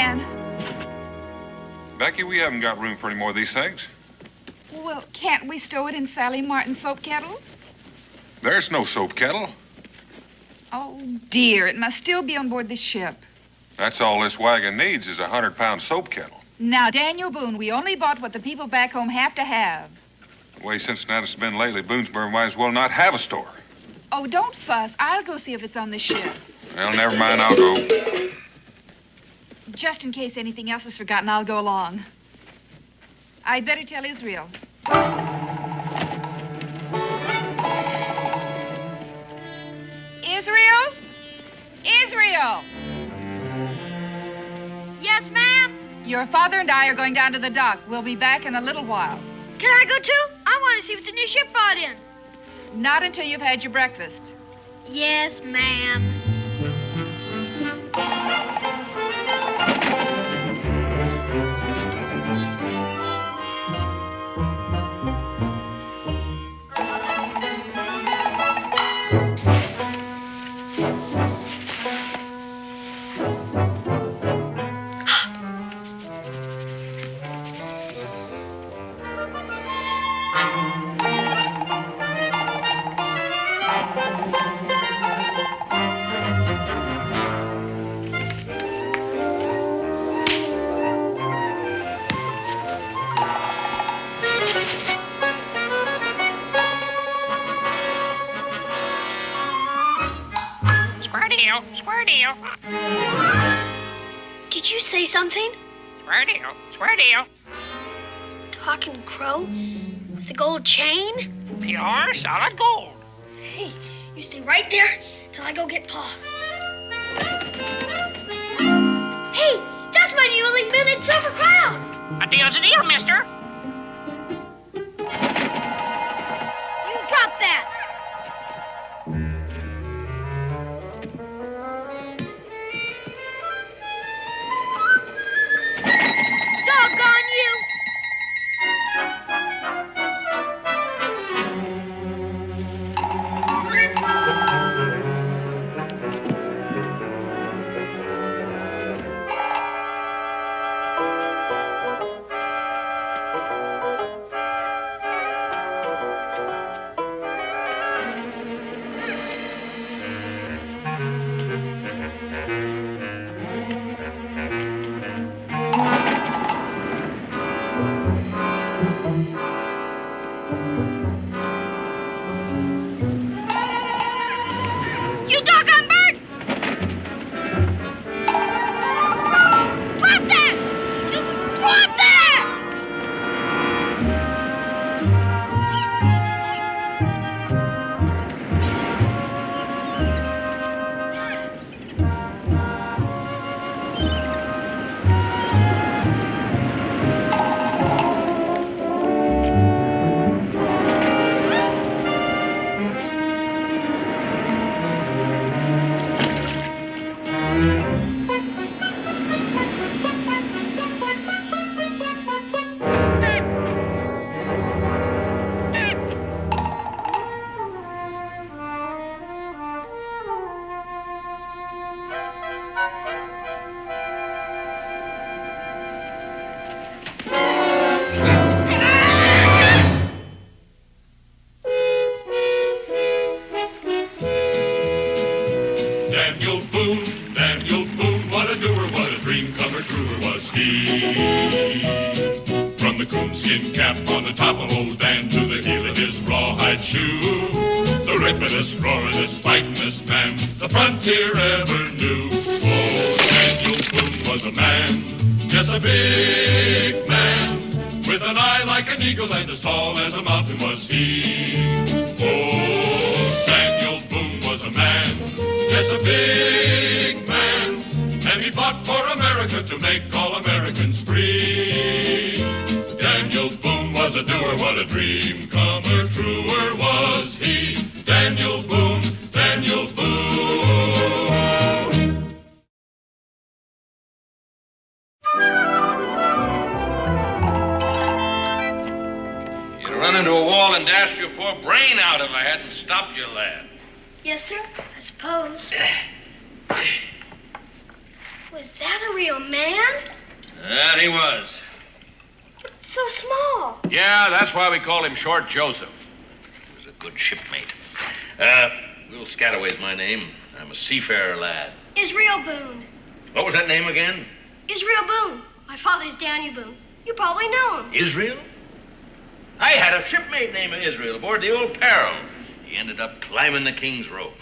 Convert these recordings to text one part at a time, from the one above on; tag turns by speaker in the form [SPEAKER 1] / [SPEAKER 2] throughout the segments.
[SPEAKER 1] Dan.
[SPEAKER 2] Becky, we haven't got room for any more of these things.
[SPEAKER 1] Well, can't we stow it in Sally Martin's soap kettle?
[SPEAKER 2] There's no soap kettle.
[SPEAKER 1] Oh, dear. It must still be on board the ship.
[SPEAKER 2] That's all this wagon needs is a 100-pound soap kettle.
[SPEAKER 1] Now, Daniel Boone, we only bought what the people back home have to have.
[SPEAKER 2] The way Cincinnati's been lately, Boonesboro might as well not have a store.
[SPEAKER 1] Oh, don't fuss. I'll go see if it's on the ship.
[SPEAKER 2] Well, never mind. I'll go.
[SPEAKER 1] Just in case anything else is forgotten, I'll go along. I'd better tell Israel. Israel? Israel!
[SPEAKER 3] Yes, ma'am?
[SPEAKER 1] Your father and I are going down to the dock. We'll be back in a little while.
[SPEAKER 3] Can I go too? I want to see what the new ship brought in.
[SPEAKER 1] Not until you've had your breakfast.
[SPEAKER 3] Yes, ma'am.
[SPEAKER 4] Square deal.
[SPEAKER 3] Did you say something?
[SPEAKER 4] Square deal. Square deal.
[SPEAKER 3] Talking crow? With a gold chain?
[SPEAKER 4] Pure solid gold.
[SPEAKER 3] Hey, you stay right there till I go get Pa. Hey, that's my new minted silver crown.
[SPEAKER 4] A deal's a deal, mister.
[SPEAKER 3] You drop that. Doggone you! You doggone bird! Drop that! You drop that!
[SPEAKER 5] Daniel Boone, what a doer, what a dream comer, truer was he. From the coonskin cap on the top of old Dan to the heel of his rawhide shoe, the ripidest, roaringest, fightingest man the frontier ever knew. Oh, Daniel Boone was a man, yes, a big man, with an eye like an eagle and as tall as a mountain was he. Oh, Daniel Boone was a man, yes, a big man, and he fought for America to make all Americans free. Daniel Boone was a doer, what a dream comer, truer was he. Daniel Boone, Daniel Boone.
[SPEAKER 6] You'd run into a wall and dashed your poor brain out if I hadn't stopped you, lad.
[SPEAKER 3] Yes, sir, I suppose. Was that a real man?
[SPEAKER 6] That he was.
[SPEAKER 3] So small.
[SPEAKER 6] Yeah, that's why we call him Short Joseph. He was a good shipmate. Little Scataway's my name. I'm a seafarer lad.
[SPEAKER 3] Israel Boone.
[SPEAKER 6] What was that name again?
[SPEAKER 3] Israel Boone. My father's Daniel Boone. You probably know him.
[SPEAKER 6] Israel? I had a shipmate named Israel aboard the old Peril. He ended up climbing the king's rope.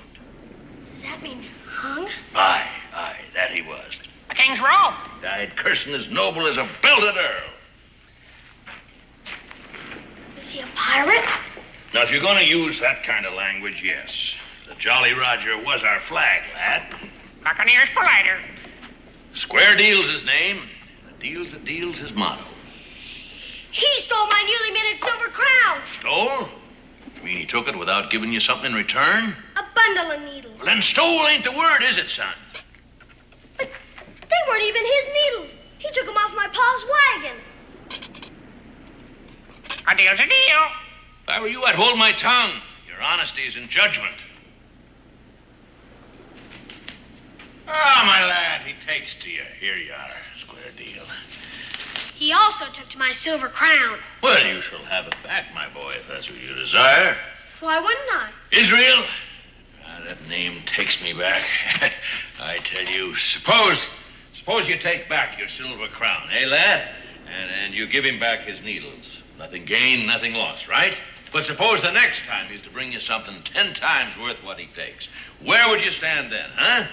[SPEAKER 3] Does that mean hung?
[SPEAKER 6] Aye, that he was.
[SPEAKER 4] The king's robe.
[SPEAKER 6] Died cursing as noble as a belted earl.
[SPEAKER 3] Is he a pirate?
[SPEAKER 6] Now, if you're going to use that kind of language, yes. The Jolly Roger was our flag, lad.
[SPEAKER 4] Buccaneers politer.
[SPEAKER 6] Square Deal's his name. A deal's his motto.
[SPEAKER 3] He stole my newly minted silver crown.
[SPEAKER 6] Stole? You mean he took it without giving you something in return?
[SPEAKER 3] A bundle of needles.
[SPEAKER 6] Well, then stole ain't the word, is it, son?
[SPEAKER 3] But they weren't even his needles. He took them off my pa's wagon.
[SPEAKER 4] A deal's a deal.
[SPEAKER 6] If I were you, I'd hold my tongue. Your honesty is in judgment. Ah, my lad, he takes to you. Here you are, Square Deal.
[SPEAKER 3] He also took to my silver crown.
[SPEAKER 6] Well, you shall have it back, my boy, if that's what you desire.
[SPEAKER 3] Why wouldn't I?
[SPEAKER 6] Israel? That name takes me back. I tell you, suppose you take back your silver crown, eh, lad? And you give him back his needles. Nothing gained, nothing lost, right? But suppose the next time he's to bring you something 10 times worth what he takes. Where would you stand then, huh?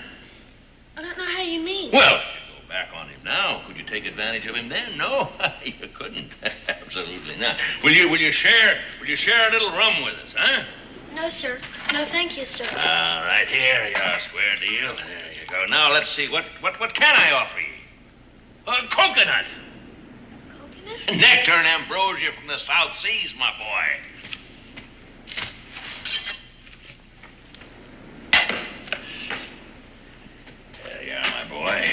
[SPEAKER 3] I don't know how you mean.
[SPEAKER 6] Well, if you go back on him now, could you take advantage of him then? No, you couldn't. Absolutely not. Will you share a little rum with us, huh?
[SPEAKER 3] No, sir. No, thank you, sir.
[SPEAKER 6] All right, here you are, Square Deal. There you go. Now let's see. What can I offer you? A coconut.
[SPEAKER 3] Coconut?
[SPEAKER 6] Nectar and ambrosia from the South Seas, my boy. There you are, my boy.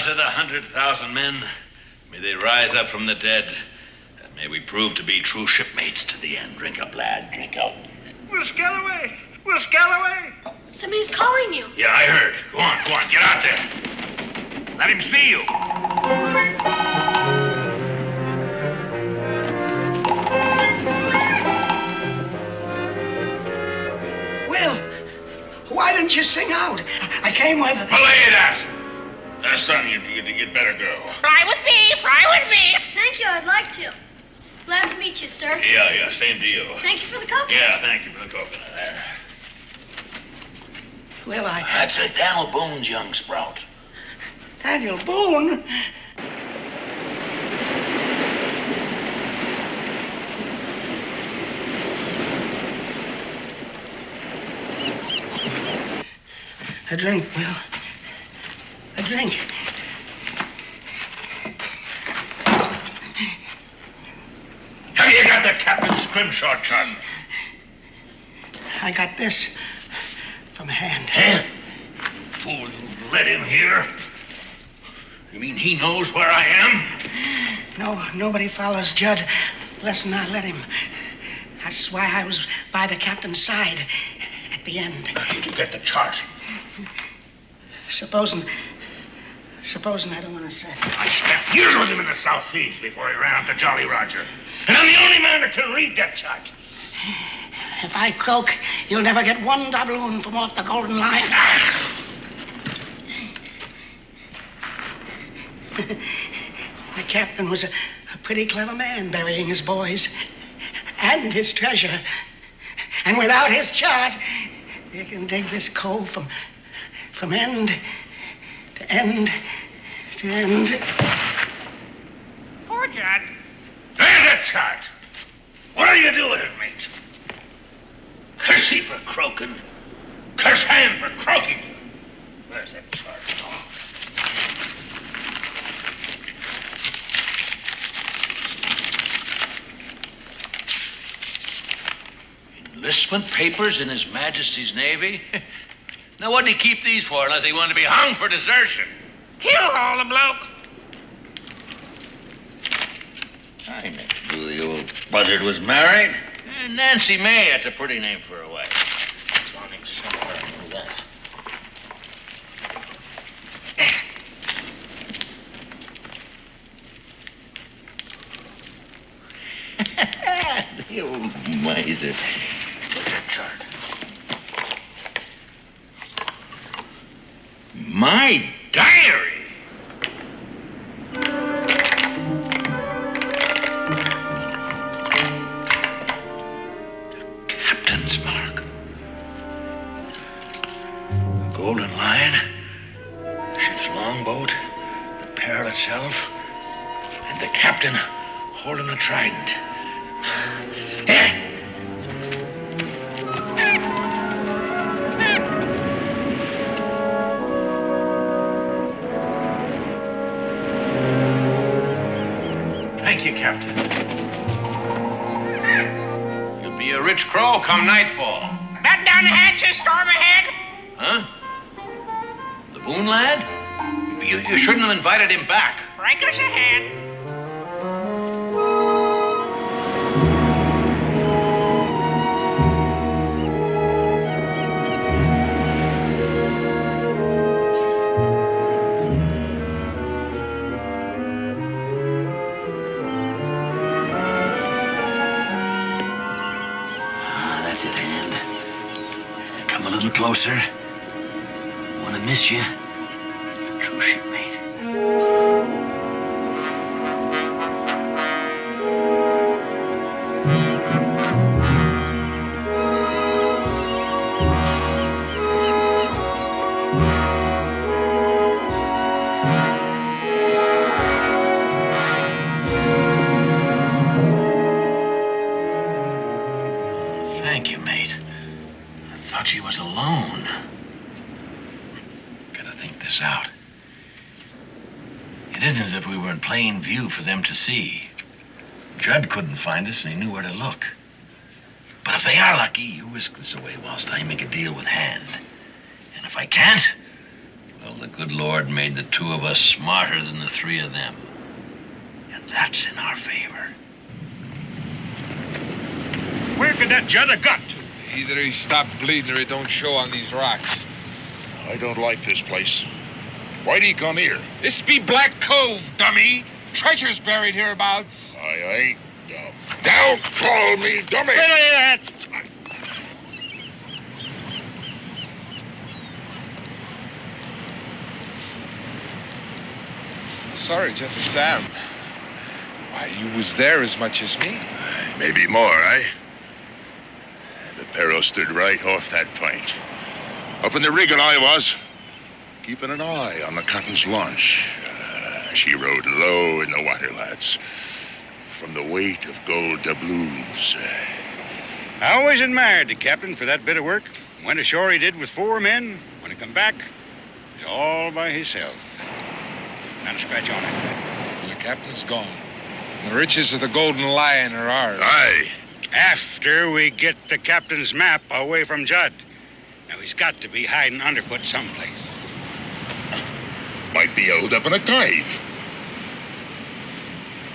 [SPEAKER 6] To the 100,000 men, may they rise up from the dead, and may we prove to be true shipmates to the end. Drink up, lad, drink up.
[SPEAKER 7] Will Scalloway! Will Scalloway!
[SPEAKER 3] Somebody's calling you.
[SPEAKER 6] Yeah, I heard. Go on, get out there. Let him see you.
[SPEAKER 7] Will, why didn't you sing out? I came with...
[SPEAKER 6] Belay that! Son, you'd better go.
[SPEAKER 4] Fly with me, fly with me.
[SPEAKER 3] Thank you, I'd like to. Glad to meet you, sir.
[SPEAKER 6] Yeah, same deal.
[SPEAKER 3] Thank you for the coconut.
[SPEAKER 6] Yeah, thank you for the coconut there.
[SPEAKER 7] Will,
[SPEAKER 6] That's a Daniel Boone's young sprout.
[SPEAKER 7] Daniel Boone? A drink, Will. A drink.
[SPEAKER 6] Have you got the Captain Scrimshaw chart?
[SPEAKER 7] I got this from hand.
[SPEAKER 6] Huh? Fool, you let him here? You mean he knows where I am?
[SPEAKER 7] No, nobody follows Judd less than I let him. That's why I was by the captain's side at the end.
[SPEAKER 6] How did you get the chart?
[SPEAKER 7] Supposing I don't want to say.
[SPEAKER 6] I spent years with him in the South Seas before he ran out to Jolly Roger. And I'm the only man that can read that chart.
[SPEAKER 7] If I croak, you'll never get one doubloon from off the golden line. The captain was a pretty clever man, burying his boys and his treasure. And without his chart, you can dig this cove from end to end to end.
[SPEAKER 4] Poor Judd.
[SPEAKER 6] There's a chart. What'll you do with it, mate? Curse he for croaking. Curse hand for croaking. Where's that chart? Enlistment papers in His Majesty's Navy? Now, what'd he keep these for unless he wanted to be hung for desertion?
[SPEAKER 4] He'll haul the bloke.
[SPEAKER 6] I never knew the old buzzard was married. Nancy May, that's a pretty name for a wife. It's on him somewhere, I know that. You miser. What's that chart? My diary! The captain's mark. The Golden Lion, the ship's longboat, the Pearl itself, and the captain holding a trident. Thank you, Captain. You'll be a rich crow come nightfall.
[SPEAKER 4] Batten down the hatches, storm ahead.
[SPEAKER 6] Huh? The Boone lad? You shouldn't have invited him back.
[SPEAKER 4] Breakers ahead.
[SPEAKER 6] That's it, hand. Come a little closer. Want to miss you. It's a true shipmate. Thank you, mate. I thought she was alone. Gotta think this out. It isn't as if we were in plain view for them to see. Judd couldn't find us, and he knew where to look. But if they are lucky, you whisk this away whilst I make a deal with Hand. And if I can't, well, the good Lord made the two of us smarter than the three of them. And that's in our favor.
[SPEAKER 8] Where could that Judd have got to?
[SPEAKER 9] Either he stopped bleeding or he don't show on these rocks.
[SPEAKER 2] I don't like this place. Why'd he come here?
[SPEAKER 9] This be Black Cove, dummy. Treasure's buried hereabouts.
[SPEAKER 2] I ain't dumb. Don't call me dummy!
[SPEAKER 9] Sorry, Gentle Sam. Why, you was there as much as me.
[SPEAKER 2] Maybe more, eh? The Perro stood right off that point. Up in the rigging I was, keeping an eye on the Cotton's launch. She rode low in the water, lads. From the weight of gold doubloons.
[SPEAKER 8] I always admired the captain for that bit of work. Went ashore he did with 4 men. When he come back, he's all by himself. Not a scratch on it.
[SPEAKER 9] And the captain's gone. The riches of the Golden Lion are ours.
[SPEAKER 2] Aye.
[SPEAKER 8] After we get the captain's map away from Judd. Now, he's got to be hiding underfoot someplace.
[SPEAKER 2] Might be held up in a cave.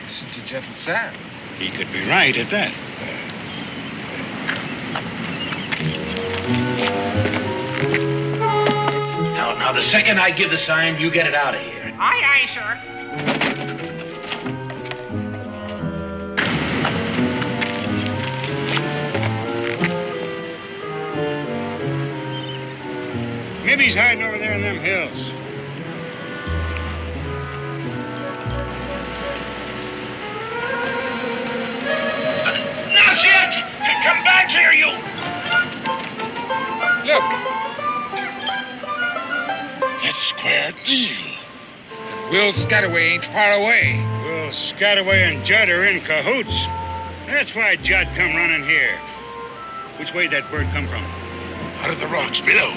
[SPEAKER 9] Listen to Gentle Sam.
[SPEAKER 8] He could be right at that.
[SPEAKER 6] Now, the second I give the sign, you get it out of here.
[SPEAKER 4] Aye, aye, sir.
[SPEAKER 8] Maybe he's hiding over there in them hills.
[SPEAKER 4] Not yet! Come back here, you!
[SPEAKER 9] Look,
[SPEAKER 2] That's square deal.
[SPEAKER 9] and Will Scataway ain't far away.
[SPEAKER 8] Well, Scataway and Judd are in cahoots. That's why Judd come running here. Which way that bird come from?
[SPEAKER 2] Out of the rocks below.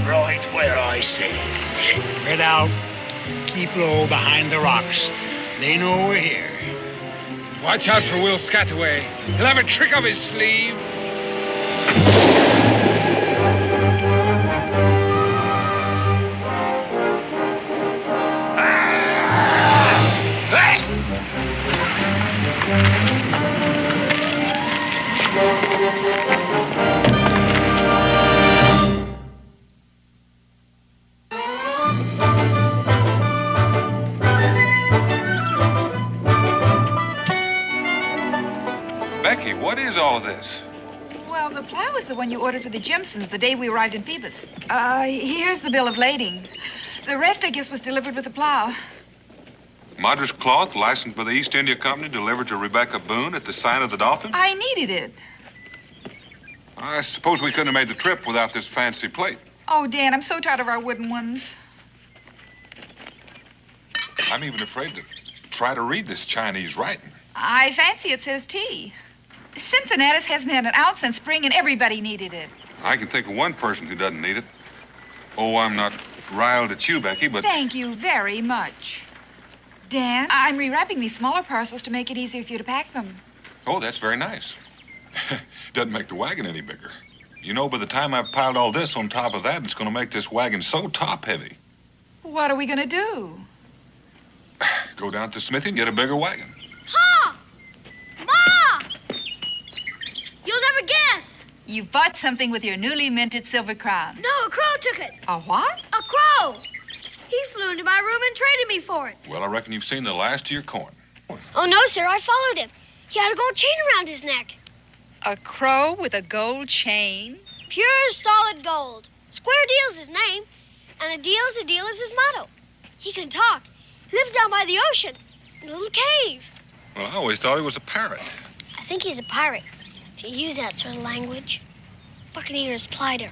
[SPEAKER 7] Right where I say.
[SPEAKER 8] Spread out. Keep low behind the rocks. They know we're here.
[SPEAKER 9] Watch out for Will Scataway. He'll have a trick up his sleeve. all of this?
[SPEAKER 1] Well, the plow is the one you ordered for the Jimsons the day we arrived in Phoebus. Here's the bill of lading. The rest, I guess, was delivered with the plow.
[SPEAKER 9] Madras cloth, licensed by the East India Company, delivered to Rebecca Boone at the sign of the Dolphin?
[SPEAKER 1] I needed it.
[SPEAKER 9] I suppose we couldn't have made the trip without this fancy plate.
[SPEAKER 1] Oh, Dan, I'm so tired of our wooden ones.
[SPEAKER 9] I'm even afraid to try to read this Chinese writing.
[SPEAKER 1] I fancy it says tea. Cincinnatus hasn't had an ounce since spring, and everybody needed it.
[SPEAKER 9] I can think of one person who doesn't need it. Oh, I'm not riled at you, Becky, but...
[SPEAKER 1] Thank you very much. Dan, I'm rewrapping these smaller parcels to make it easier for you to pack them.
[SPEAKER 9] Oh, that's very nice. Doesn't make the wagon any bigger. You know, by the time I've piled all this on top of that, it's going to make this wagon so top-heavy.
[SPEAKER 1] What are we going to do?
[SPEAKER 9] Go down to the smithy and get a bigger wagon.
[SPEAKER 3] Pa! Ma! You'll never guess.
[SPEAKER 1] You bought something with your newly minted silver crown.
[SPEAKER 3] No, a crow took it.
[SPEAKER 1] A what?
[SPEAKER 3] A crow. He flew into my room and traded me for it.
[SPEAKER 9] Well, I reckon you've seen the last of your coin.
[SPEAKER 3] Oh, no, sir. I followed him. He had a gold chain around his neck.
[SPEAKER 1] A crow with a gold chain?
[SPEAKER 3] Pure, solid gold. Square Deal's his name, and a deal's his motto. He can talk. He lives down by the ocean in a little cave.
[SPEAKER 9] Well, I always thought he was a parrot.
[SPEAKER 3] I think he's a pirate, if you use that sort of language. Buccaneers plied her.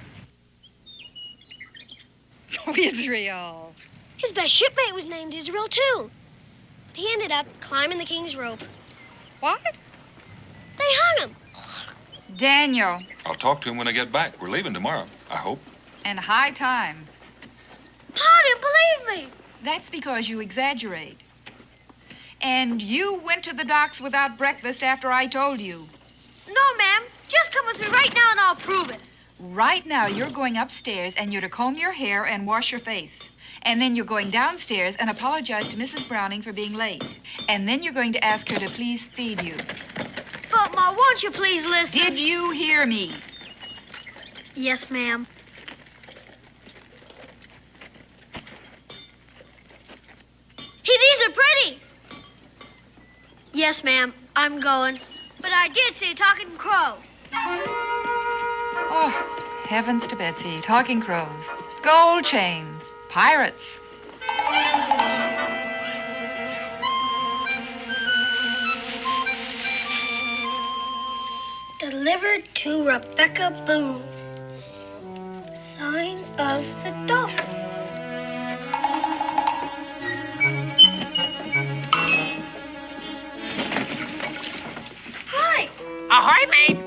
[SPEAKER 1] Oh, Israel.
[SPEAKER 3] His best shipmate was named Israel, too. But he ended up climbing the king's rope.
[SPEAKER 1] What?
[SPEAKER 3] They hung him.
[SPEAKER 1] Daniel.
[SPEAKER 9] I'll talk to him when I get back. We're leaving tomorrow, I hope.
[SPEAKER 1] And high time.
[SPEAKER 3] Pa didn't believe me.
[SPEAKER 1] That's because you exaggerate. And you went to the docks without breakfast after I told you.
[SPEAKER 3] No, ma'am. Just come with me right now and I'll prove it.
[SPEAKER 1] Right now, you're going upstairs and you're to comb your hair and wash your face. And then you're going downstairs and apologize to Mrs. Browning for being late. And then you're going to ask her to please feed you.
[SPEAKER 3] But, Ma, won't you please listen?
[SPEAKER 1] Did you hear me?
[SPEAKER 3] Yes, ma'am. Hey, these are pretty. Yes, ma'am. I'm going. But I did say talking crow.
[SPEAKER 1] Oh, heavens to Betsy. Talking crows. Gold chains. Pirates.
[SPEAKER 3] Delivered to Rebecca Boone. Sign of the Dolphin. Hi.
[SPEAKER 4] Ahoy, mate.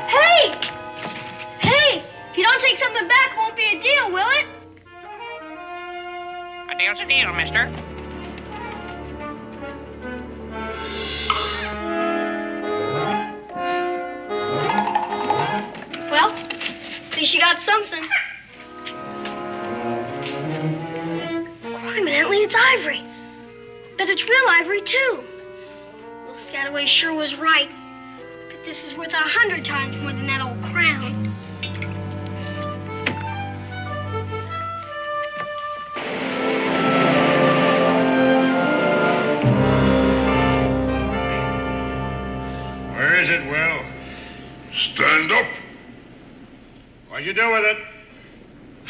[SPEAKER 3] Hey! Hey! If you don't take something back, it won't be a deal, will it?
[SPEAKER 4] A deal's a deal, mister.
[SPEAKER 3] Well, at least you got something. Evidently, it's ivory. Bet it's real ivory, too. Well, Scataway sure was right. But this is worth 100 times more than that old crown.
[SPEAKER 8] Where is it, Will?
[SPEAKER 2] Stand up.
[SPEAKER 8] What'd you do with it?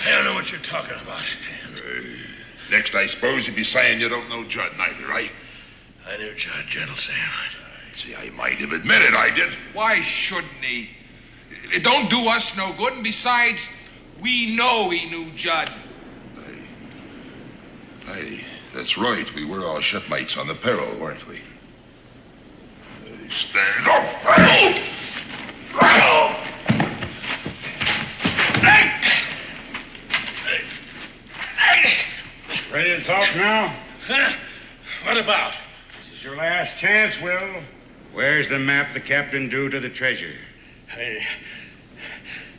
[SPEAKER 6] I don't know what you're talking about.
[SPEAKER 2] Next, I suppose you'd be saying you don't know Judd neither, right?
[SPEAKER 6] I knew Judd, Gentle Sam.
[SPEAKER 2] See, I might have admitted I did.
[SPEAKER 10] Why shouldn't he? It don't do us no good, and besides, we know he knew Judd.
[SPEAKER 2] Hey, that's right. We were all shipmates on the Peril, weren't we? Stand up.
[SPEAKER 8] Ready to talk now?
[SPEAKER 6] Huh? What about?
[SPEAKER 8] This is your last chance, Will. Where's the map the captain drew to the treasure?
[SPEAKER 6] I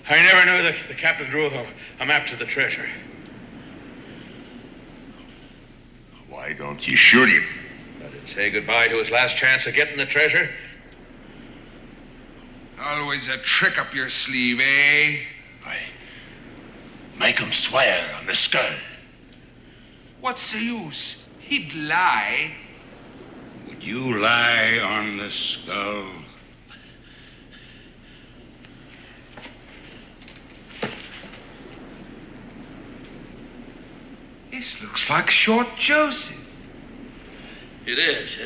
[SPEAKER 6] never knew the captain drew a map to the treasure.
[SPEAKER 2] Why don't you shoot him?
[SPEAKER 6] Let him say goodbye to his last chance of getting the treasure.
[SPEAKER 10] Always a trick up your sleeve, eh?
[SPEAKER 2] Make him swear on the skull.
[SPEAKER 10] What's the use? He'd lie.
[SPEAKER 8] Would you lie on the skull?
[SPEAKER 10] This looks like Short Joseph.
[SPEAKER 6] It is.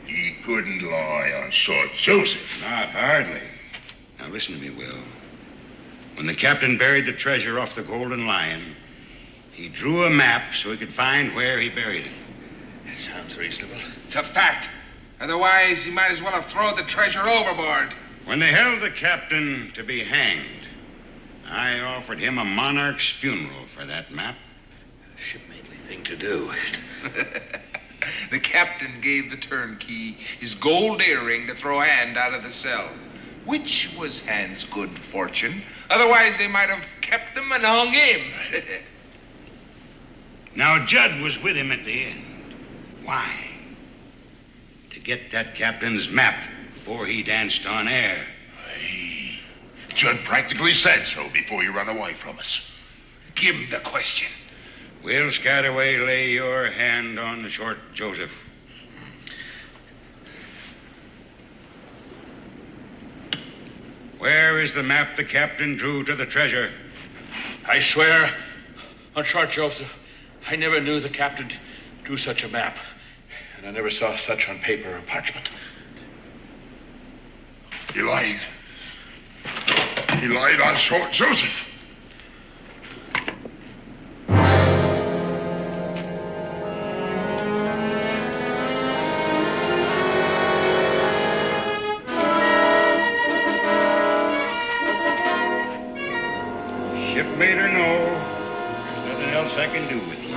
[SPEAKER 2] He couldn't lie on Short Joseph.
[SPEAKER 8] Not hardly. Now listen to me, Will. When the captain buried the treasure off the Golden Lion, he drew a map so he could find where he buried it.
[SPEAKER 6] That sounds reasonable.
[SPEAKER 10] It's a fact. Otherwise, he might as well have thrown the treasure overboard.
[SPEAKER 8] When they held the captain to be hanged, I offered him a monarch's funeral for that map.
[SPEAKER 6] Shipmately thing to do.
[SPEAKER 10] The captain gave the turnkey his gold earring to throw Hand out of the cell, which was Hand's good fortune. Otherwise, they might have kept him and hung him.
[SPEAKER 8] Now, Judd was with him at the end. Why? To get that captain's map before he danced on air.
[SPEAKER 2] Judd practically said so before you ran away from us.
[SPEAKER 10] Give him the question.
[SPEAKER 8] Will Scataway lay your hand on the Short Joseph? Where is the map the captain drew to the treasure?
[SPEAKER 6] I swear on Short Joseph, I never knew the captain drew such a map. And I never saw such on paper or parchment.
[SPEAKER 2] He lied. He lied on Short Joseph.
[SPEAKER 8] Shipmate or no, there's nothing else I can do with you.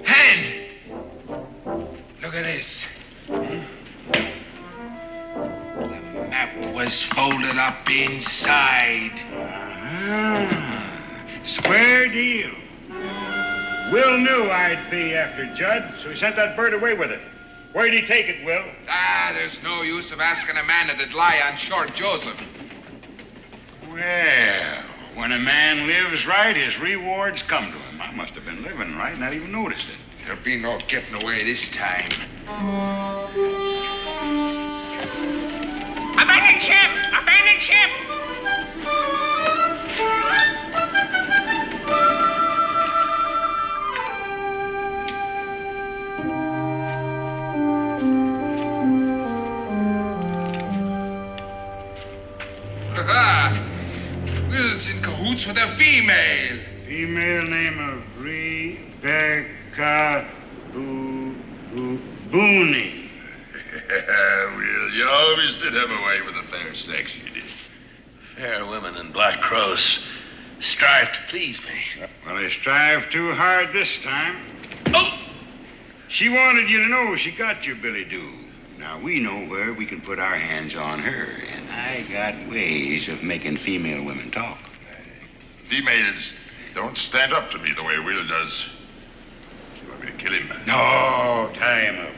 [SPEAKER 10] Hand! Look at this. The map was folded up inside.
[SPEAKER 8] Square deal. Will knew I'd be after Judd, so he sent that bird away with it. Where'd he take it, Will?
[SPEAKER 10] There's no use of asking a man that'd lie on Short Joseph.
[SPEAKER 8] Well, when a man lives right, his rewards come to him. I must have been living right, not even noticed it.
[SPEAKER 10] There'll be no getting away this time.
[SPEAKER 4] Abandon ship! Abandon ship!
[SPEAKER 10] Will's in cahoots with a female.
[SPEAKER 8] Female name of Rebecca Boone.
[SPEAKER 2] Will, you always did have a way with the fair sex, you did.
[SPEAKER 6] Fair women and black crows strive to please me.
[SPEAKER 8] Well, they strive too hard this time.
[SPEAKER 6] Oh!
[SPEAKER 8] She wanted you to know she got you, Billy Doo. Now, we know where we can put our hands on her, and I got ways of making female women talk.
[SPEAKER 2] Females don't stand up to me the way Will does. You want me to kill him?
[SPEAKER 8] No, tie him up.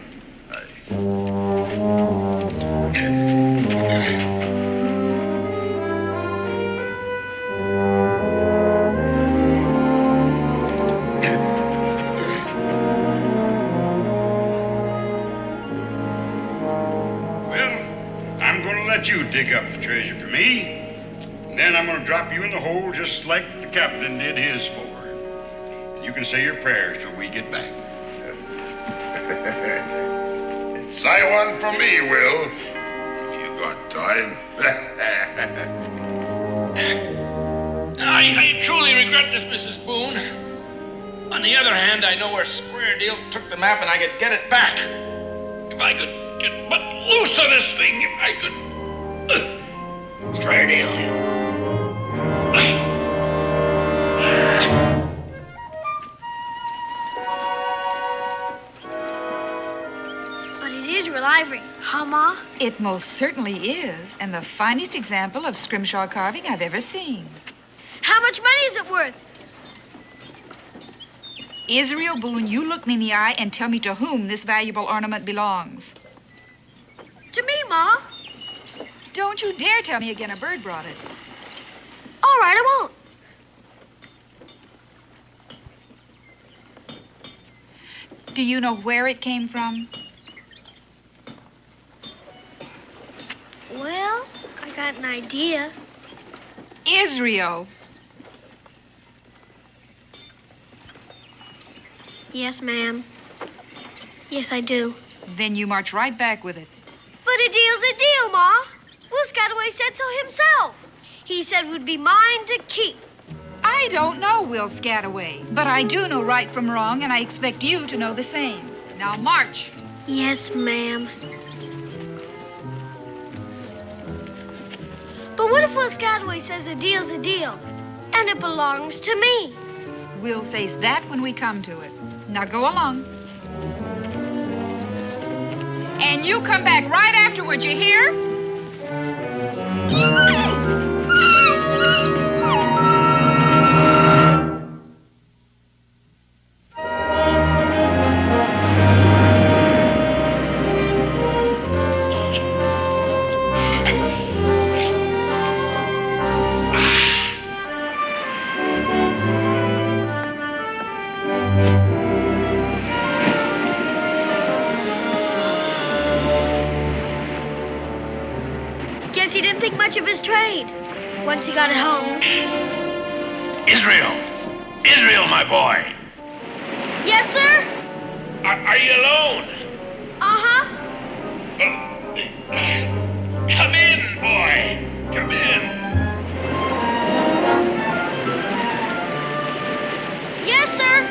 [SPEAKER 8] You dig up the treasure for me, and then I'm going to drop you in the hole just like the captain did his for. You can say your prayers till we get back.
[SPEAKER 2] Say one for me, Will, if you got time.
[SPEAKER 6] I truly regret this, Mrs. Boone. On the other hand, I know where Square Deal took the map, and I could get it back. If I could get but loose on this thing, if I could... Square Deal.
[SPEAKER 3] But it is real ivory, huh, Ma?
[SPEAKER 1] It most certainly is, and the finest example of Scrimshaw carving I've ever seen.
[SPEAKER 3] How much money is it worth?
[SPEAKER 1] Israel Boone, you look me in the eye and tell me to whom this valuable ornament belongs.
[SPEAKER 3] To me, Ma.
[SPEAKER 1] Don't you dare tell me again a bird brought it.
[SPEAKER 3] All All right, I won't.
[SPEAKER 1] Do you know where it came from?
[SPEAKER 3] Well, I got an idea.
[SPEAKER 1] Israel.
[SPEAKER 3] Yes, ma'am. Yes, I do.
[SPEAKER 1] Then you march right back with it.
[SPEAKER 3] But a deal's a deal, Ma. Will Scataway said so himself. He said it would be mine to keep.
[SPEAKER 1] I don't know Will Scataway, but I do know right from wrong, and I expect you to know the same. Now march.
[SPEAKER 3] Yes, ma'am. But what if Will Scataway says a deal's a deal, and it belongs to me?
[SPEAKER 1] We'll face that when we come to it. Now go along. And you come back right afterwards, you hear?
[SPEAKER 3] Guess he didn't think much of his trade once he got it home.
[SPEAKER 6] Israel! Israel, my boy!
[SPEAKER 3] Yes, sir?
[SPEAKER 6] Are you alone?
[SPEAKER 3] Uh-huh.
[SPEAKER 6] Come in, boy! Come in!
[SPEAKER 3] Yes, sir.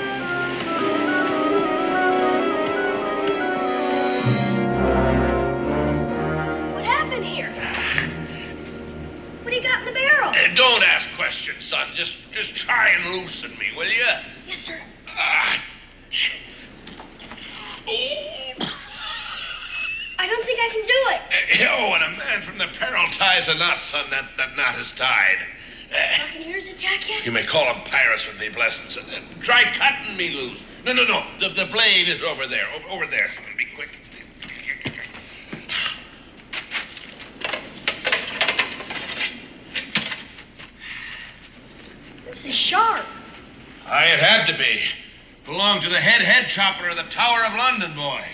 [SPEAKER 3] What happened here? What do you got in the barrel?
[SPEAKER 6] Don't ask questions, son. Just try and loosen me, will you?
[SPEAKER 3] Yes, sir. I don't think I can do it.
[SPEAKER 6] When a man from the peril ties a knot, son, that knot is tied.
[SPEAKER 3] Buccaneers attack you?
[SPEAKER 6] You may call them pirates with me blessings. Try cutting me loose. No. The blade is over there. Over there. Be quick.
[SPEAKER 3] This is sharp.
[SPEAKER 6] It had to be. Belonged to the head chopper of the Tower of London, boy.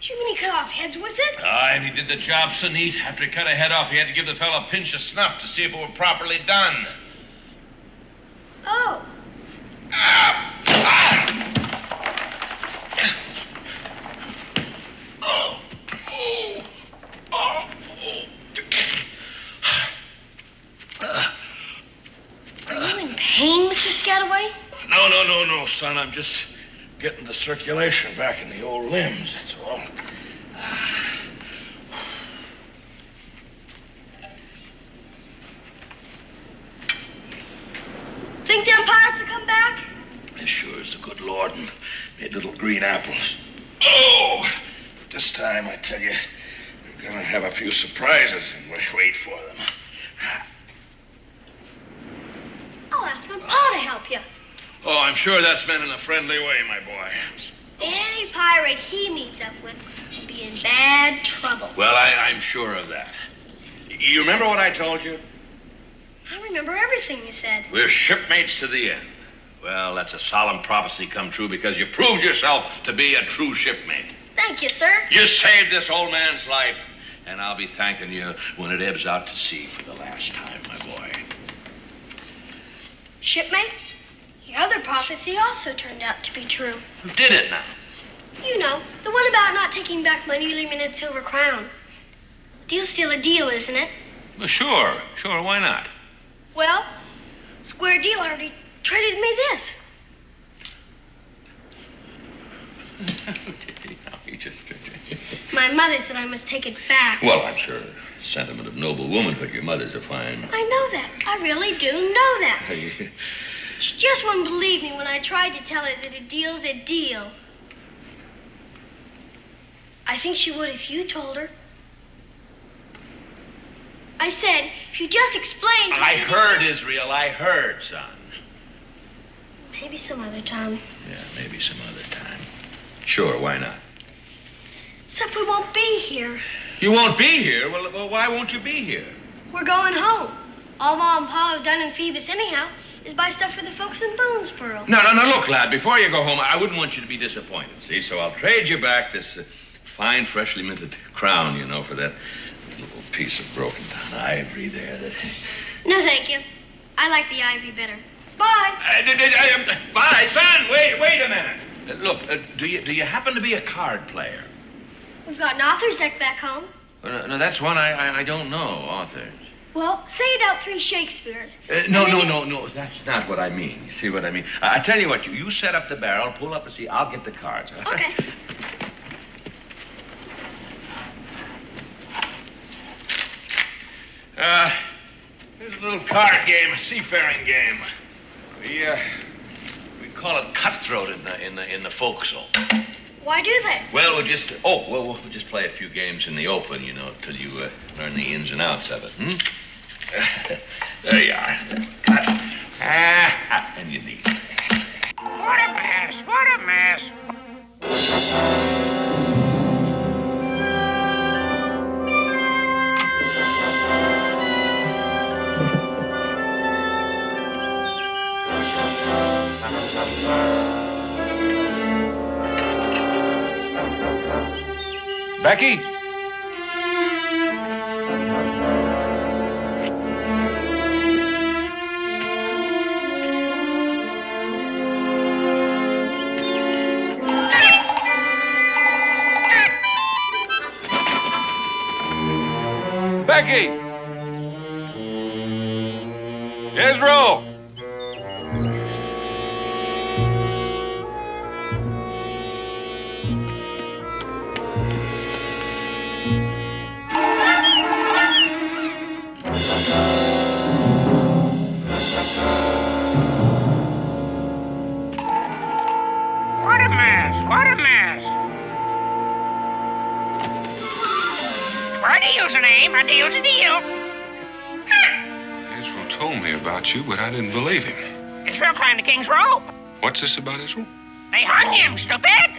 [SPEAKER 3] You mean he cut off heads with it?
[SPEAKER 6] And he did the job so neat. After he cut a head off, he had to give the fellow a pinch of snuff to see if it were properly done.
[SPEAKER 3] Oh. Are you in pain, Mr. Scataway?
[SPEAKER 6] No, son. I'm just getting the circulation back in the old limbs, that's all.
[SPEAKER 3] Think them pirates will come back?
[SPEAKER 6] As sure as the good Lord and made little green apples. This time, I tell you, we're gonna have a few surprises, and wait for them.
[SPEAKER 3] I'll ask my pa to help you.
[SPEAKER 6] I'm sure that's meant in a friendly way, my boy.
[SPEAKER 3] Any pirate he meets up with will be in bad trouble.
[SPEAKER 6] Well, I'm sure of that. You remember what I told you?
[SPEAKER 3] I remember everything you said.
[SPEAKER 6] We're shipmates to the end. Well, that's a solemn prophecy come true because you proved yourself to be a true shipmate.
[SPEAKER 3] Thank you, sir.
[SPEAKER 6] You saved this old man's life, and I'll be thanking you when it ebbs out to sea for the last time, my boy.
[SPEAKER 3] Shipmate, your other prophecy also turned out to be true.
[SPEAKER 6] Did it now?
[SPEAKER 3] You know, the one about not taking back my newly minted silver crown. Deal's still a deal, isn't it?
[SPEAKER 6] Well, sure, why not?
[SPEAKER 3] Well, Square Deal already traded me this. My mother said I must take it back.
[SPEAKER 6] Well, I'm sure. Sentiment of noble womanhood. Your mother's a fine...
[SPEAKER 3] I know that. I really do know that. She just wouldn't believe me when I tried to tell her that a deal's a deal. I think she would if you told her. I said, if you just explained...
[SPEAKER 6] I heard, Israel. I heard, son.
[SPEAKER 3] Maybe some other time.
[SPEAKER 6] Yeah, maybe some other time. Sure, why not?
[SPEAKER 3] Except we won't be here.
[SPEAKER 6] You won't be here? Well, why won't you be here?
[SPEAKER 3] We're going home. All Ma and Pa have done in Phoebus anyhow is buy stuff for the folks in Boonesboro.
[SPEAKER 6] No, look, lad, before you go home, I wouldn't want you to be disappointed, see? So I'll trade you back this fine, freshly minted crown, you know, for that little piece of broken down ivory there.
[SPEAKER 3] No, thank you. I like the ivory better. Bye.
[SPEAKER 6] Bye, son. Wait a minute. Look, do you happen to be a card player?
[SPEAKER 3] We've got an author's deck back home.
[SPEAKER 6] No, that's one I don't know, authors.
[SPEAKER 3] Well, say it out 3 Shakespeares.
[SPEAKER 6] No, that's not what I mean. You see what I mean? I tell you what, you set up the barrel, pull up a seat, I'll get the cards.
[SPEAKER 3] Okay.
[SPEAKER 6] Here's a little card game, a seafaring game. We call it cutthroat in the forecastle.
[SPEAKER 3] Why do they?
[SPEAKER 6] Well, we'll just play a few games in the open, you know, till you learn the ins and outs of it. There you are. Cut. And you need it.
[SPEAKER 4] What a mess! What a mess!
[SPEAKER 9] Becky? Becky! Israel!
[SPEAKER 4] A deal's a deal.
[SPEAKER 9] Israel told me about you, but I didn't believe him.
[SPEAKER 4] Israel climbed the king's rope.
[SPEAKER 9] What's this about Israel?
[SPEAKER 4] They hung him, stupid.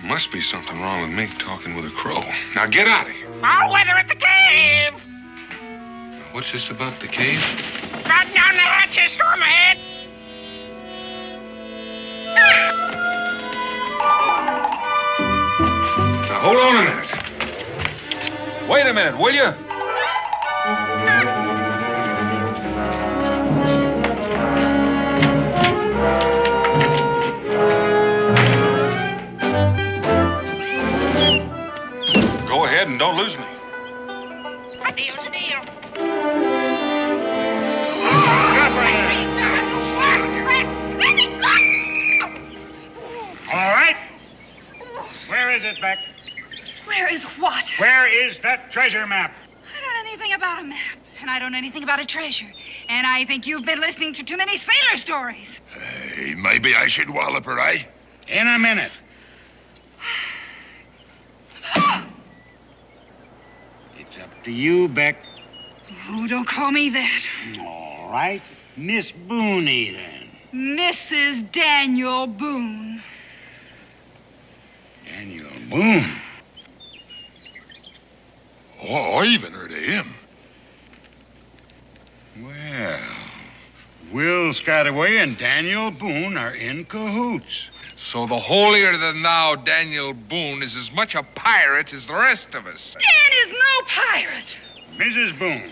[SPEAKER 9] Must be something wrong with me talking with a crow. Now get out of here.
[SPEAKER 4] Foul weather at the cave.
[SPEAKER 9] What's this about the cave?
[SPEAKER 4] Batten down the hatches, storm ahead.
[SPEAKER 9] Now hold on a minute. Wait a minute, will you? Go ahead and don't lose me.
[SPEAKER 4] A deal's a deal.
[SPEAKER 8] All right. Where is it, Beck?
[SPEAKER 1] Where is what?
[SPEAKER 8] Where is that treasure map?
[SPEAKER 1] I don't know anything about a map, and I don't know anything about a treasure. And I think you've been listening to too many sailor stories.
[SPEAKER 2] Hey, maybe I should wallop her, eh?
[SPEAKER 8] In a minute. It's up to you, Beck.
[SPEAKER 1] Oh, don't call me that.
[SPEAKER 8] All right. Miss Booney, then.
[SPEAKER 1] Mrs. Daniel Boone.
[SPEAKER 8] Daniel Boone?
[SPEAKER 2] Oh, I even heard of him.
[SPEAKER 8] Well, Will Scataway and Daniel Boone are in cahoots.
[SPEAKER 10] So the holier-than-thou Daniel Boone is as much a pirate as the rest of us.
[SPEAKER 1] Dan is no pirate.
[SPEAKER 8] Mrs. Boone,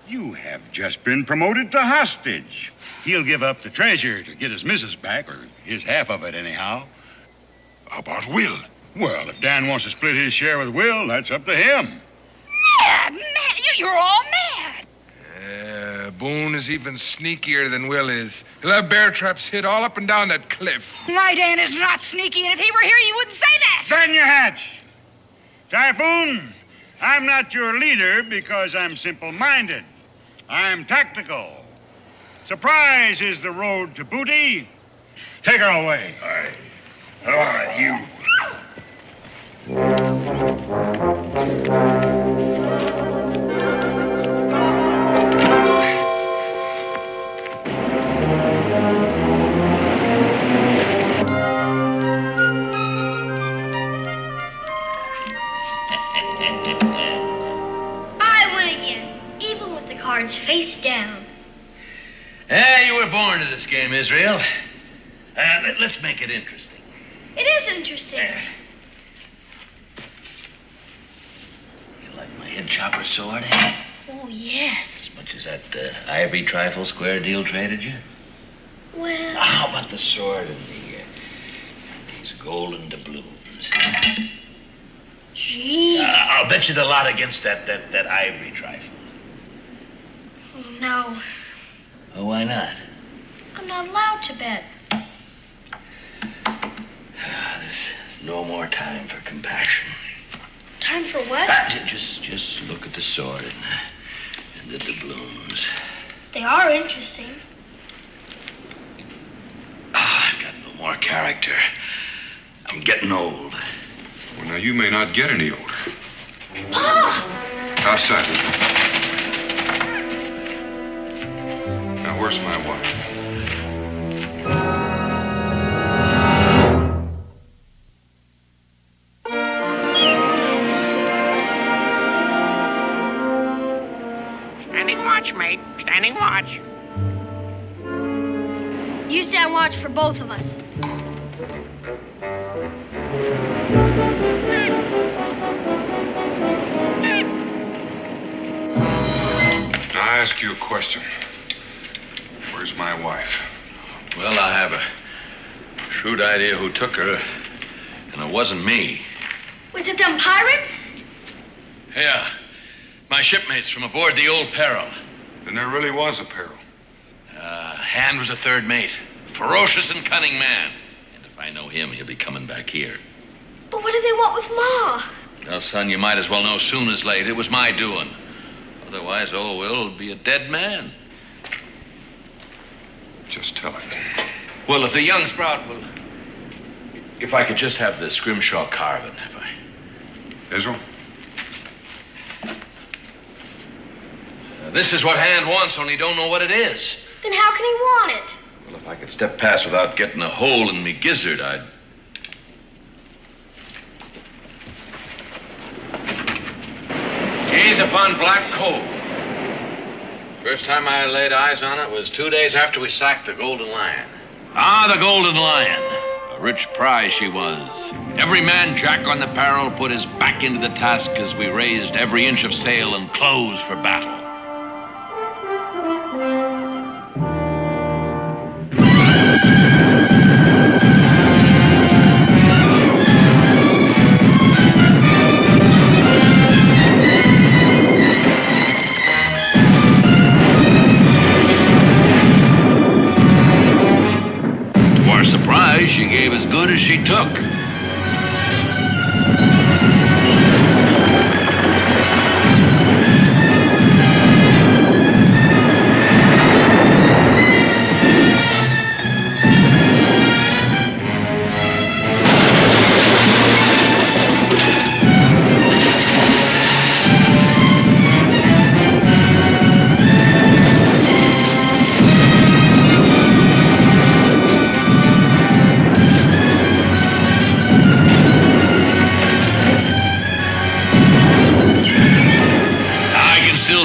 [SPEAKER 8] you have just been promoted to hostage. He'll give up the treasure to get his missus back, or his half of it anyhow.
[SPEAKER 2] How about Will?
[SPEAKER 8] Well, if Dan wants to split his share with Will, that's up to him.
[SPEAKER 1] Mad! You're all mad.
[SPEAKER 10] Boone is even sneakier than Will is. He'll have bear traps hid all up and down that cliff.
[SPEAKER 1] My Dan is not sneaky, and if he were here, you wouldn't say that.
[SPEAKER 8] Stand your hatch. Typhoon, I'm not your leader because I'm simple-minded. I'm tactical. Surprise is the road to booty. Take her away.
[SPEAKER 2] Aye. All right, you.
[SPEAKER 3] I win again, even with the
[SPEAKER 6] Israel. Let's make it interesting.
[SPEAKER 3] It is interesting.
[SPEAKER 6] You like my head chopper sword, eh?
[SPEAKER 3] Oh, yes.
[SPEAKER 6] As much as that Ivory trifle square deal traded you?
[SPEAKER 3] Well...
[SPEAKER 6] How about the sword and these golden doubloons?
[SPEAKER 3] Gee.
[SPEAKER 6] I'll bet you the lot against that Ivory trifle.
[SPEAKER 3] Oh, no.
[SPEAKER 6] Oh, why not?
[SPEAKER 3] I'm not allowed to bet.
[SPEAKER 6] There's no more time for compassion.
[SPEAKER 3] Time for what?
[SPEAKER 6] Just look at the sword and the doubloons.
[SPEAKER 3] They are interesting.
[SPEAKER 6] I've got no more character. I'm getting old.
[SPEAKER 9] Well, now, you may not get any older.
[SPEAKER 3] Pa!
[SPEAKER 9] Outside. Now, where's my wife?
[SPEAKER 11] Standing watch, mate. Standing watch.
[SPEAKER 3] You stand watch for both of us.
[SPEAKER 9] Now, I ask you a question. Where's my wife?
[SPEAKER 6] Well, I have a shrewd idea who took her, and it wasn't me.
[SPEAKER 3] Was it them pirates?
[SPEAKER 6] Yeah, my shipmates from aboard the old Peril.
[SPEAKER 9] Then there really was a peril.
[SPEAKER 6] Hand was a third mate. Ferocious and cunning man. And if I know him, he'll be coming back here.
[SPEAKER 3] But what did they want with Ma?
[SPEAKER 6] Well, son, you might as well know soon as late. It was my doing. Otherwise, old Will'll be a dead man.
[SPEAKER 9] Just tell it.
[SPEAKER 6] Well, if the young sprout will... If I could just have the Scrimshaw carving, if I...
[SPEAKER 9] Israel?
[SPEAKER 6] This is what Hand wants, only don't know what it is.
[SPEAKER 3] Then how can he want it?
[SPEAKER 6] Well, if I could step past without getting a hole in me gizzard, I'd... Gaze upon Black Cove. First time I laid eyes on it was 2 days after we sacked the Golden Lion. Ah, the Golden Lion. A rich prize she was. Every man Jack on the Peril put his back into the task as we raised every inch of sail and clothes for battle. She gave as good as she took.